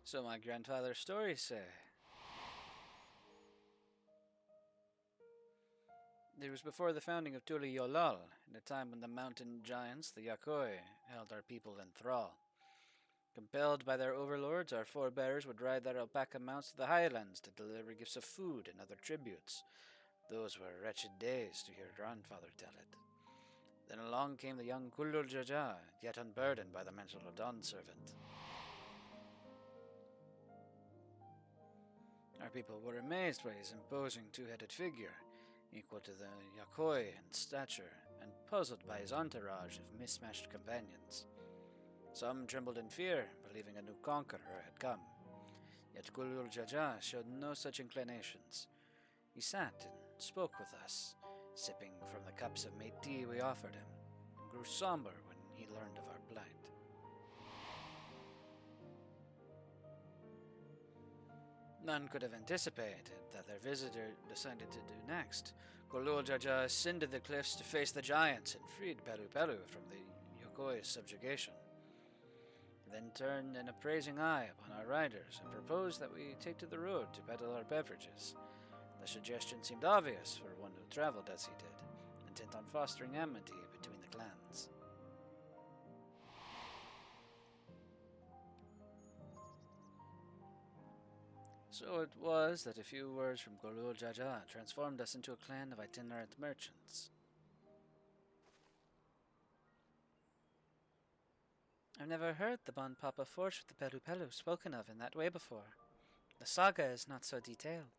So my grandfather's stories say. It was before the founding of Tuli Yolal, in a time when the mountain giants, the Yakoi, held our people in thrall. Compelled by their overlords, our forebears would ride their alpaca mounts to the highlands to deliver gifts of food and other tributes. Those were wretched days, to hear grandfather tell it. Then along came the young Kulul Jaja, yet unburdened by the mental Dawn servant. Our people were amazed by his imposing two-headed figure, equal to the Yakoi in stature, and puzzled by his entourage of mismatched companions. Some trembled in fear, believing a new conqueror had come. Yet Kulul Jaja showed no such inclinations. He sat and spoke with us, sipping from the cups of mate tea we offered him, and grew somber when he learned of our plight. None could have anticipated that their visitor decided to do next. Kulul Jaja ascended the cliffs to face the giants and freed Pelu Pelu from the Yokoi's subjugation. He then turned an appraising eye upon our riders and proposed that we take to the road to peddle our beverages. The suggestion seemed obvious for one who traveled as he did, intent on fostering amity between the clans. So it was that a few words from Kulul Jaja transformed us into a clan of itinerant merchants. I've never heard the bond Papa forged with the Pelu Pelu spoken of in that way before. The saga is not so detailed.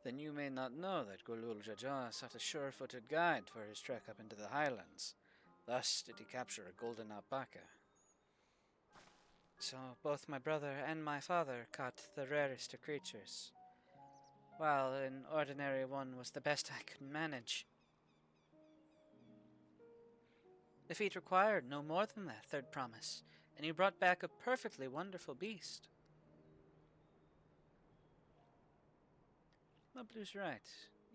Then you may not know that Gulul Jaja sought a sure-footed guide for his trek up into the highlands. Thus did he capture a golden alpaca. So both my brother and my father caught the rarest of creatures, while an ordinary one was the best I could manage. The feat required no more than that, third promise, and you brought back a perfectly wonderful beast. Mablu's right.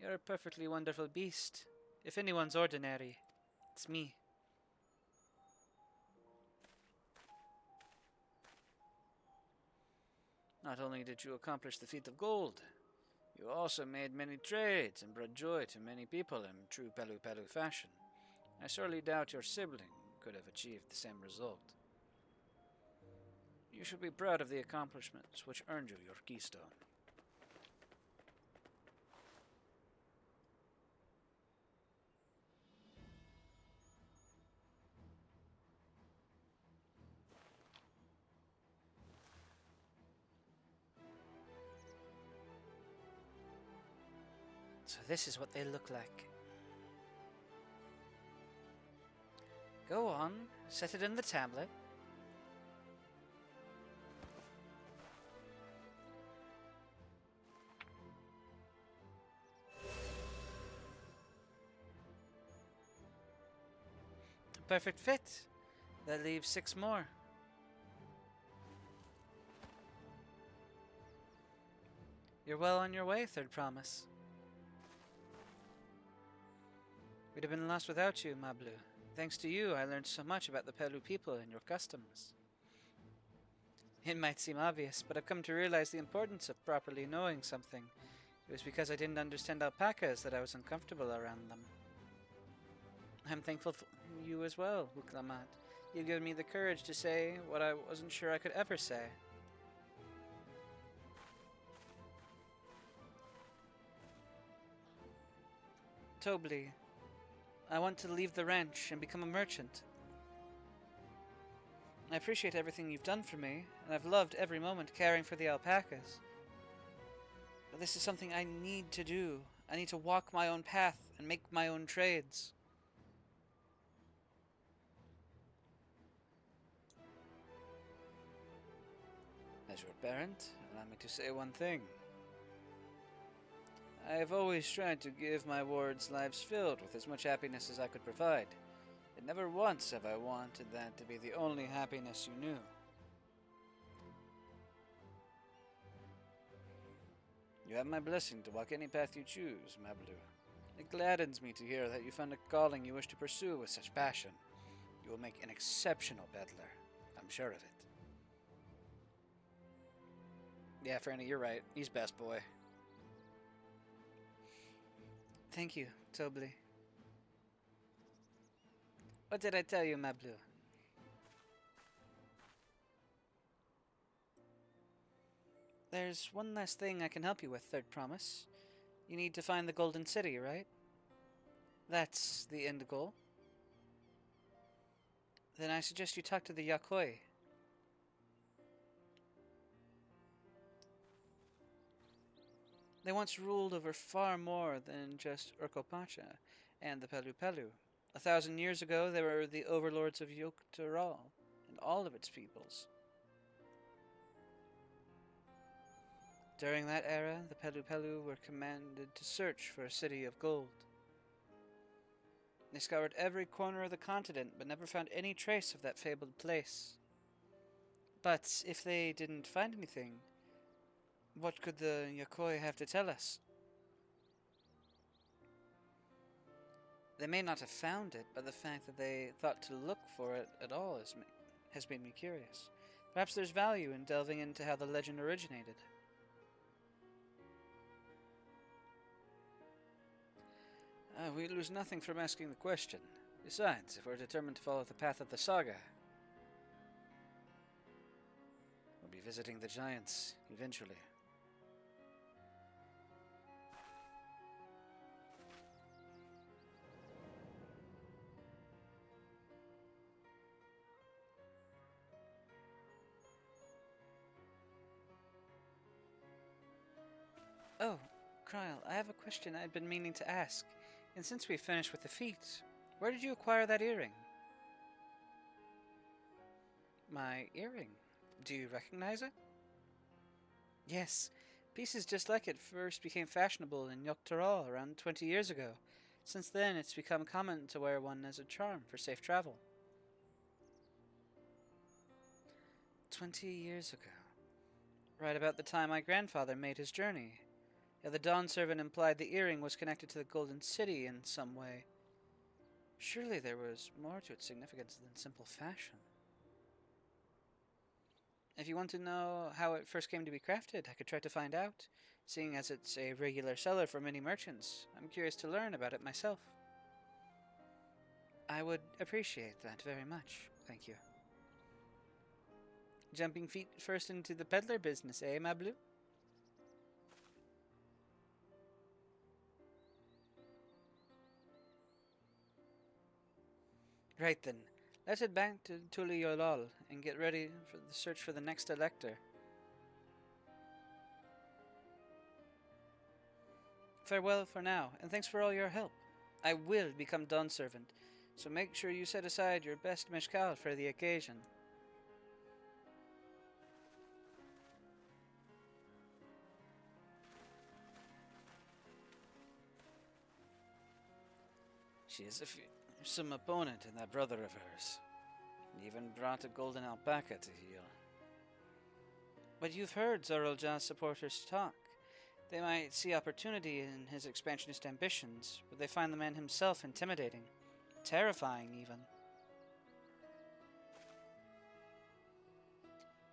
You're a perfectly wonderful beast. If anyone's ordinary, it's me. Not only did you accomplish the feat of gold, you also made many trades and brought joy to many people in true Pelu Pelu fashion. I sorely doubt your sibling could have achieved the same result. You should be proud of the accomplishments which earned you your keystone. So this is what they look like. Go on, set it in the tablet. A perfect fit. That leaves 6 more. You're well on your way, third promise. We'd have been lost without you, Mablu. Thanks to you, I learned so much about the Pelu people and your customs. It might seem obvious, but I've come to realize the importance of properly knowing something. It was because I didn't understand alpacas that I was uncomfortable around them. I'm thankful for you as well, Wuklamat. You've given me the courage to say what I wasn't sure I could ever say. Tobli, I want to leave the ranch and become a merchant. I appreciate everything you've done for me, and I've loved every moment caring for the alpacas. But this is something I need to do. I need to walk my own path and make my own trades. As your parent, allow me to say one thing. I have always tried to give my wards lives filled with as much happiness as I could provide. And never once have I wanted that to be the only happiness you knew. You have my blessing to walk any path you choose, Mablu. It gladdens me to hear that you found a calling you wish to pursue with such passion. You will make an exceptional peddler. I'm sure of it. Yeah, Franny, you're right. He's best boy. Thank you, Tobli. What did I tell you, Mablu? There's one last thing I can help you with, third promise. You need to find the Golden City, right? That's the end goal. Then I suggest you talk to the Yakoi. They once ruled over far more than just Urkopacha and the Pelu Pelu. 1,000 years ago, they were the overlords of Yoktaral and all of its peoples. During that era, the Pelu Pelu were commanded to search for a city of gold. They scoured every corner of the continent, but never found any trace of that fabled place. But if they didn't find anything, what could the Yakoi have to tell us? They may not have found it, but the fact that they thought to look for it at all has made me curious. Perhaps there's value in delving into how the legend originated. We lose nothing from asking the question. Besides, if we're determined to follow the path of the saga, we'll be visiting the giants eventually. Oh, Krile, I have a question I've been meaning to ask. And since we've finished with the feat, where did you acquire that earring? My earring? Do you recognize it? Yes. Pieces just like it first became fashionable in Yoktaral around 20 years ago. Since then, it's become common to wear one as a charm for safe travel. 20 years ago. Right about the time my grandfather made his journey. Yeah, the Dawn servant implied the earring was connected to the Golden City in some way. Surely there was more to its significance than simple fashion. If you want to know how it first came to be crafted, I could try to find out. Seeing as it's a regular seller for many merchants, I'm curious to learn about it myself. I would appreciate that very much, thank you. Jumping feet first into the peddler business, eh, ma blue? Right then, let's head back to Tuliolol and get ready for the search for the next elector. Farewell for now, and thanks for all your help. I will become Dawn servant, so make sure you set aside your best mezcal for the occasion. She is a fearsome opponent in that brother of hers. Even brought a golden alpaca to heal. But you've heard Zorolja's supporters talk. They might see opportunity in his expansionist ambitions, but they find the man himself intimidating. Terrifying, even.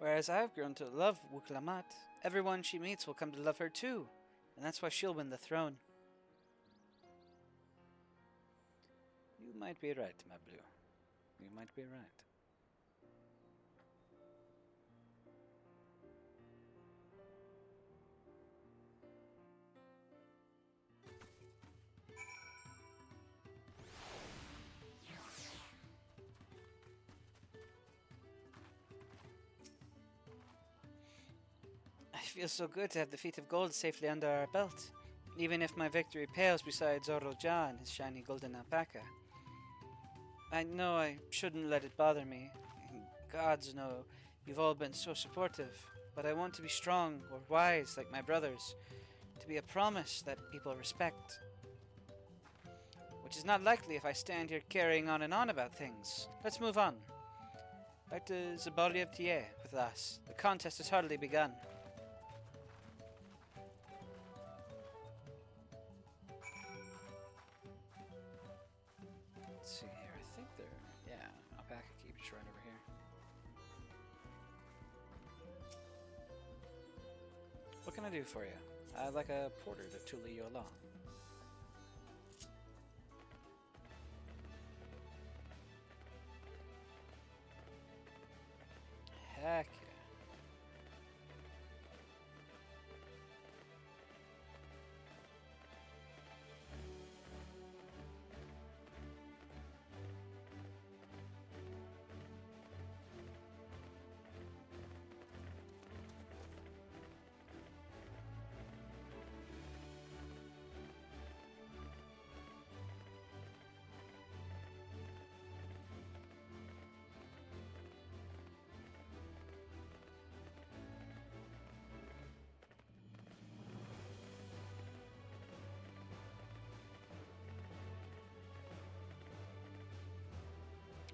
Whereas I've grown to love Wuklamat, everyone she meets will come to love her too, and that's why she'll win the throne. You might be right, my blue. You might be right. It feels so good to have the feet of gold safely under our belt, even if my victory pales beside Zorolja and his shiny golden alpaca. I know I shouldn't let it bother me, and gods know you've all been so supportive, but I want to be strong or wise like my brothers, to be a promise that people respect. Which is not likely if I stand here carrying on and on about things. Let's move on. Back to Zabaliev Thier with us. The contest has hardly begun. Let's see here. I think they're... yeah, alpaca keep just right over here. What can I do for you? I'd like a porter to Tuliyola. Heck yeah.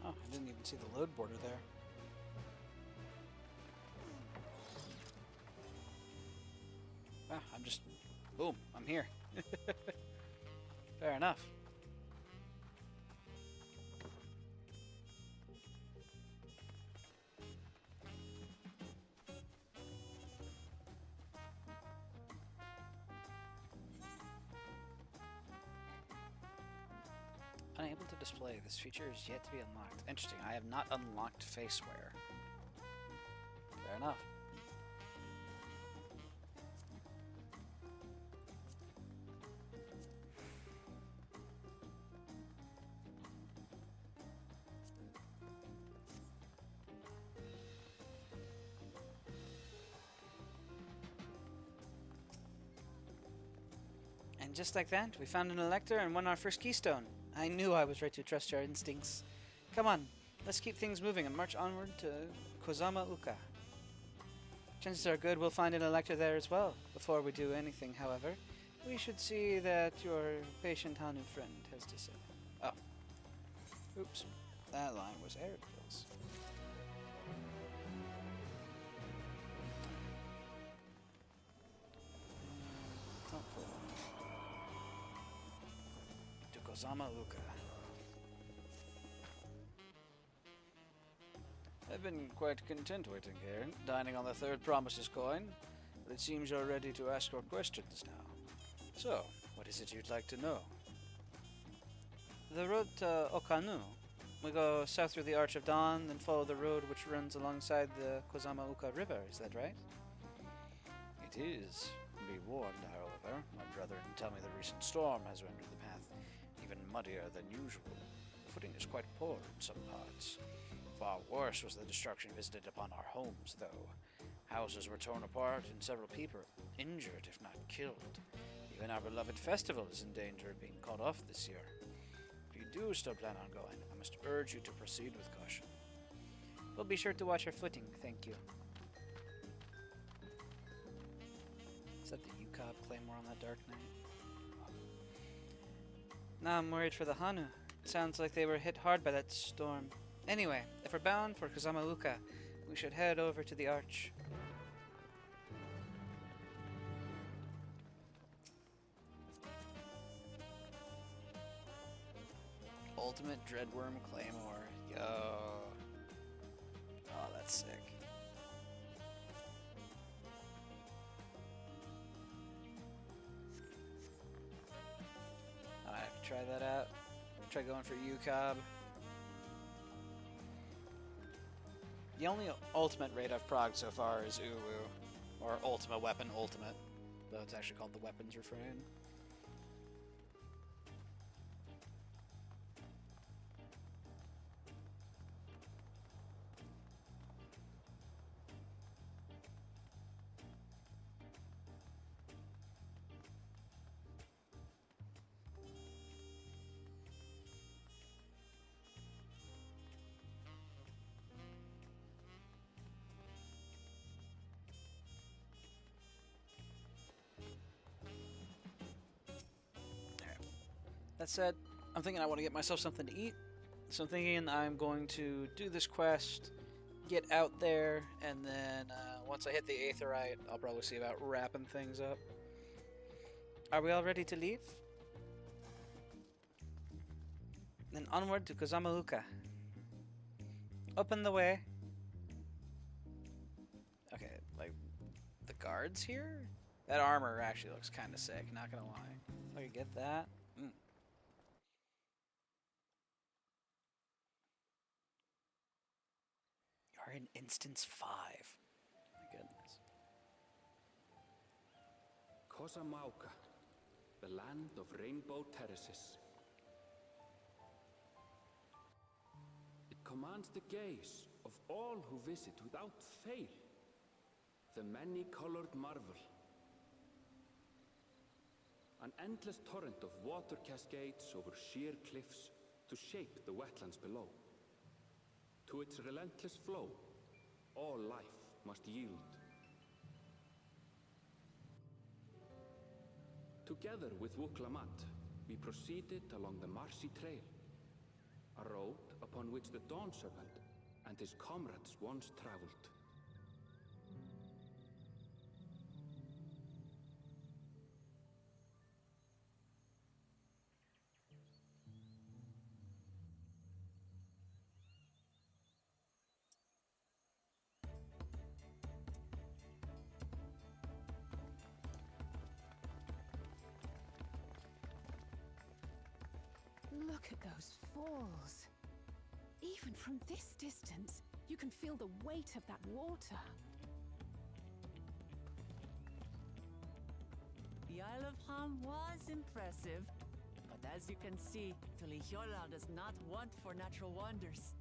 Oh, I didn't even see the load border there. Ah, I'm just... boom, I'm here. Fair enough. Unable to display. This feature is yet to be unlocked. Interesting. I have not unlocked faceware. Fair enough. And just like that, we found an elector and won our first keystone. I knew I was right to trust your instincts. Come on, let's keep things moving and march onward to Kozama Uka. Chances are good we'll find an elector there as well. Before we do anything, however, we should see that your patient Hanu friend has to say. Oh. Oops. That line was Aerodville's. To Kozama Uka. I've been quite content waiting here, dining on the third promises coin, but it seems you're ready to ask your questions now. So, what is it you'd like to know? The road to Okanu. We go south through the Arch of Dawn, then follow the road which runs alongside the Kozama Uka River, is that right? It is. Be warned, however, my brethren tell me the recent storm has rendered the path even muddier than usual. Footing is quite poor in some parts. Far worse was the destruction visited upon our homes, though. Houses were torn apart and several people injured, if not killed. Even our beloved festival is in danger of being called off this year. If you do still plan on going, I must urge you to proceed with caution. We'll be sure to watch our footing, thank you. Is that the UCOB claymore on that dark night? Now I'm worried for the Hanu. It sounds like they were hit hard by that storm. Anyway, if we're bound for Kozama Uka, we should head over to the Arch. Ultimate Dreadworm Claymore. Yo. Oh, that's sick. I might have to try that out. Try going for UCOB. The only ultimate raid I've progged so far is Uwu, or Ultima Weapon Ultimate, though it's actually called the Weapons Refrain. That said, I'm thinking I want to get myself something to eat, so I'm thinking I'm going to do this quest, get out there, and then once I hit the Aetherite, I'll probably see about wrapping things up. Are we all ready to leave? Then onward to Kozama Uka. Open the way. Okay, like, the guards here? That armor actually looks kind of sick, not gonna lie. If I could get that. You're in instance 5. My goodness. Kozamauka, the land of rainbow terraces. It commands the gaze of all who visit without fail. The many-colored marvel. An endless torrent of water cascades over sheer cliffs to shape the wetlands below. To its relentless flow, all life must yield. Together with Wuklamat, we proceeded along the Marcy Trail, a road upon which the Dawn Serpent and his comrades once traveled. Look at those falls. Even from this distance, you can feel the weight of that water. The Isle of Ham was impressive, but as you can see, Tulihiola does not want for natural wonders.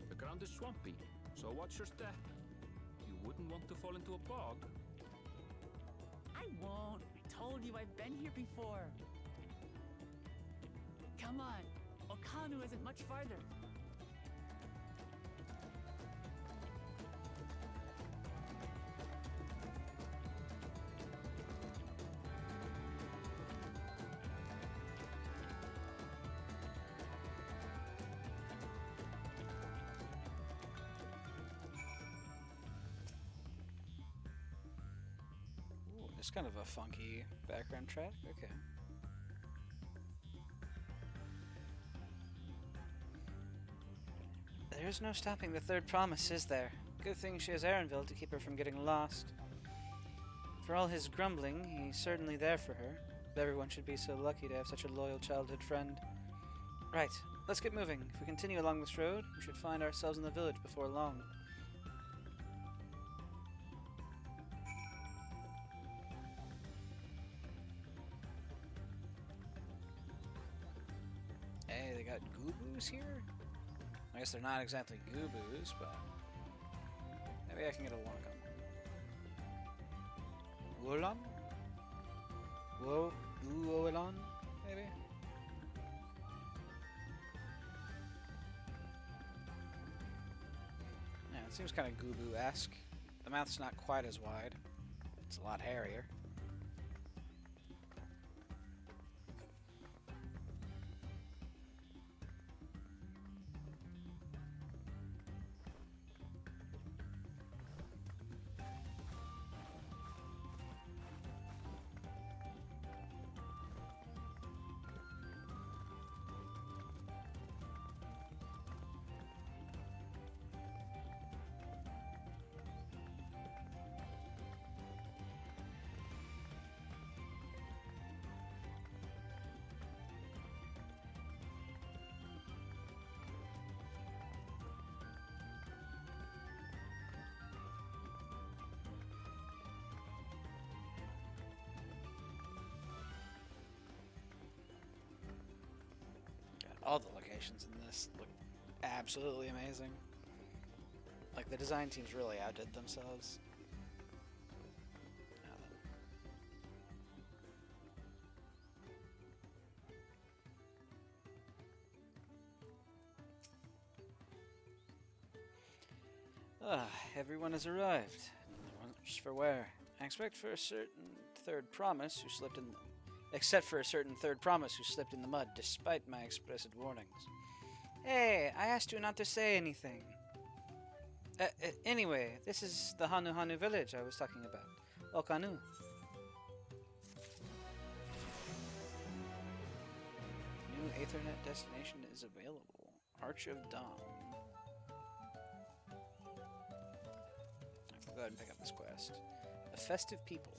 The ground is swampy, so watch your step. wouldn't want to fall into a bog. I won't. I told you I've been here before. Come on. Okanu isn't much farther. Ooh, it's kind of a funky background track. Okay. There's no stopping the third promise, is there? Good thing she has Erenville to keep her from getting lost. For all his grumbling, he's certainly there for her. Everyone should be so lucky to have such a loyal childhood friend. Right, let's get moving. If we continue along this road, we should find ourselves in the village before long. Hey, they got Goobus here? I guess they're not exactly Goobus, but maybe I can get a lock on. Uolon? Uolon, maybe? Yeah, it seems kind of Goobu-esque. The mouth's not quite as wide. It's a lot hairier. All the locations in this look absolutely amazing. Like, the design teams really outdid themselves. Everyone has arrived. Just for where? Except for a certain third promise who slipped in the mud, despite my explicit warnings. Hey, I asked you not to say anything. Anyway, this is the Hanu Hanu village I was talking about. Okanu. New Aethernet destination is available. Arch of Dawn. I'll go ahead and pick up this quest. A festive people.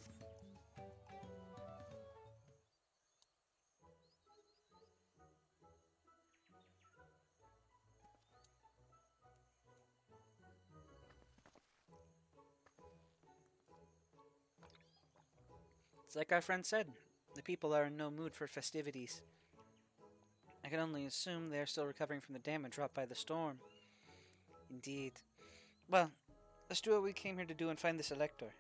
It's like our friend said, the people are in no mood for festivities. I can only assume they are still recovering from the damage wrought by the storm. Indeed. Well, let's do what we came here to do and find this elector.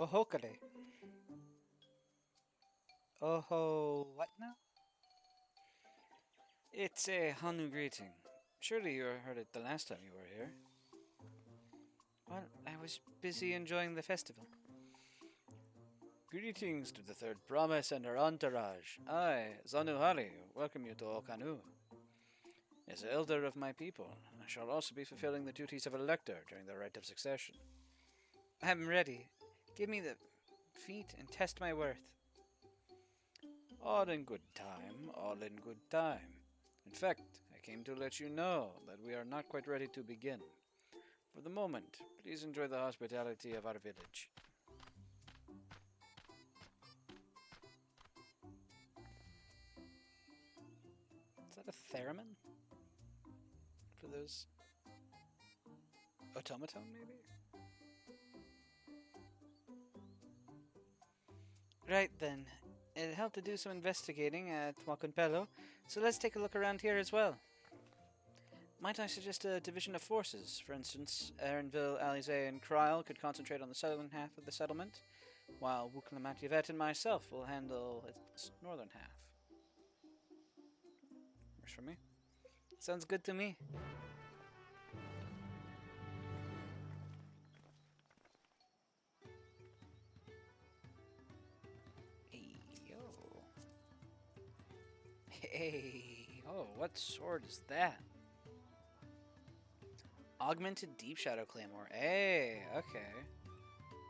Ohokare. Oho, what now? It's a Hanu greeting. Surely you heard it the last time you were here. Well, I was busy enjoying the festival. Greetings to the third promise and her entourage. I, Zanuhari, welcome you to Okanu. As elder of my people, I shall also be fulfilling the duties of elector during the rite of succession. I'm ready. Give me the feat and test my worth. All in good time, all in good time. In fact, I came to let you know that we are not quite ready to begin. For the moment, please enjoy the hospitality of our village. Is that a theremin? For those... automaton, maybe? Right then. It helped to do some investigating at Huaconpelo, so let's take a look around here as well. Might I suggest a division of forces? For instance, Erinville, Alize, and Kryl could concentrate on the southern half of the settlement, while Wuklamatyavet and myself will handle its northern half. Works for me. Sounds good to me. Hey, yo. Hey, oh, what sword is that? Augmented Deep Shadow Claymore. Hey, okay.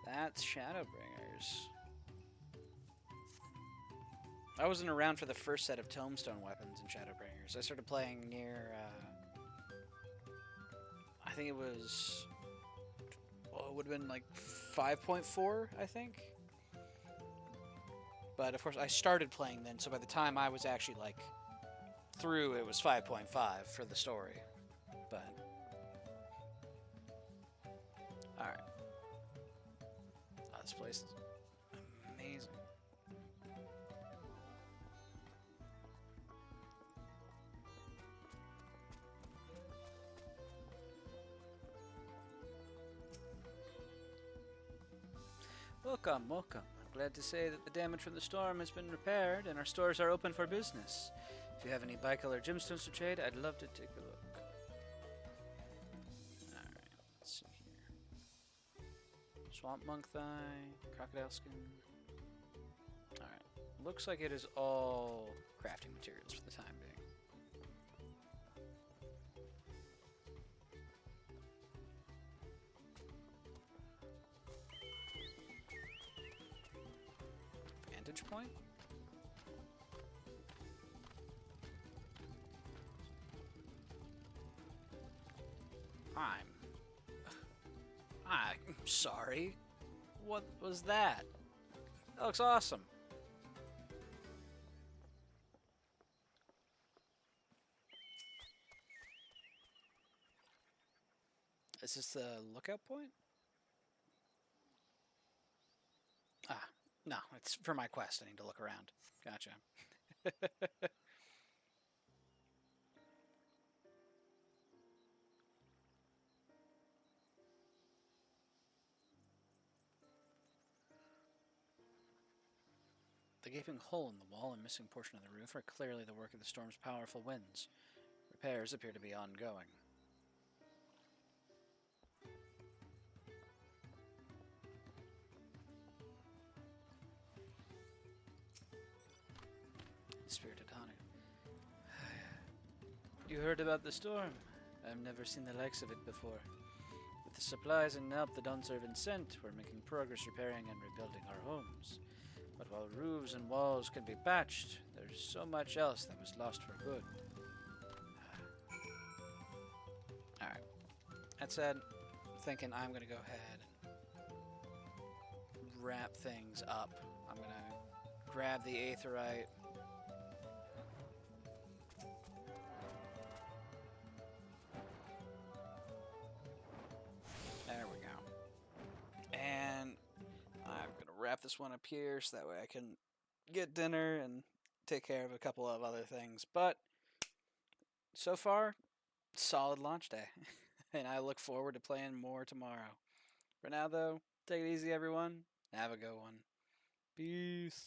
That's Shadowbringers. I wasn't around for the first set of Tombstone weapons in Shadowbringers. I started playing near, I think it was, well, it would have been like 5.4, I think. But of course, I started playing then, so by the time I was actually like through, it was 5.5 for the story. But all right, oh, this place is amazing. Welcome, welcome. I'm glad to say that the damage from the storm has been repaired and our stores are open for business. If you have any bicolor gemstones to trade, I'd love to take a look. Alright, let's see here. Swamp monk thigh, crocodile skin. Alright, looks like it is all crafting materials for the time being. Vantage point? I'm sorry. What was that? That looks awesome. Is this the lookout point? Ah, no, it's for my quest. I need to look around. Gotcha. The gaping hole in the wall and missing portion of the roof are clearly the work of the storm's powerful winds. Repairs appear to be ongoing. Spirited Hanu. You heard about the storm? I've never seen the likes of it before. With the supplies and help the Dawnservant sent, we're making progress repairing and rebuilding our homes. But while roofs and walls can be patched, there's so much else that was lost for good. Alright. That said, I'm thinking I'm going to go ahead and wrap things up. I'm going to grab the Aetherite. There we go. And I'm going to wrap this one up here so that way I can get dinner and take care of a couple of other things. But so far, solid launch day. And I look forward to playing more tomorrow. For now, though, take it easy, everyone. Have a good one. Peace.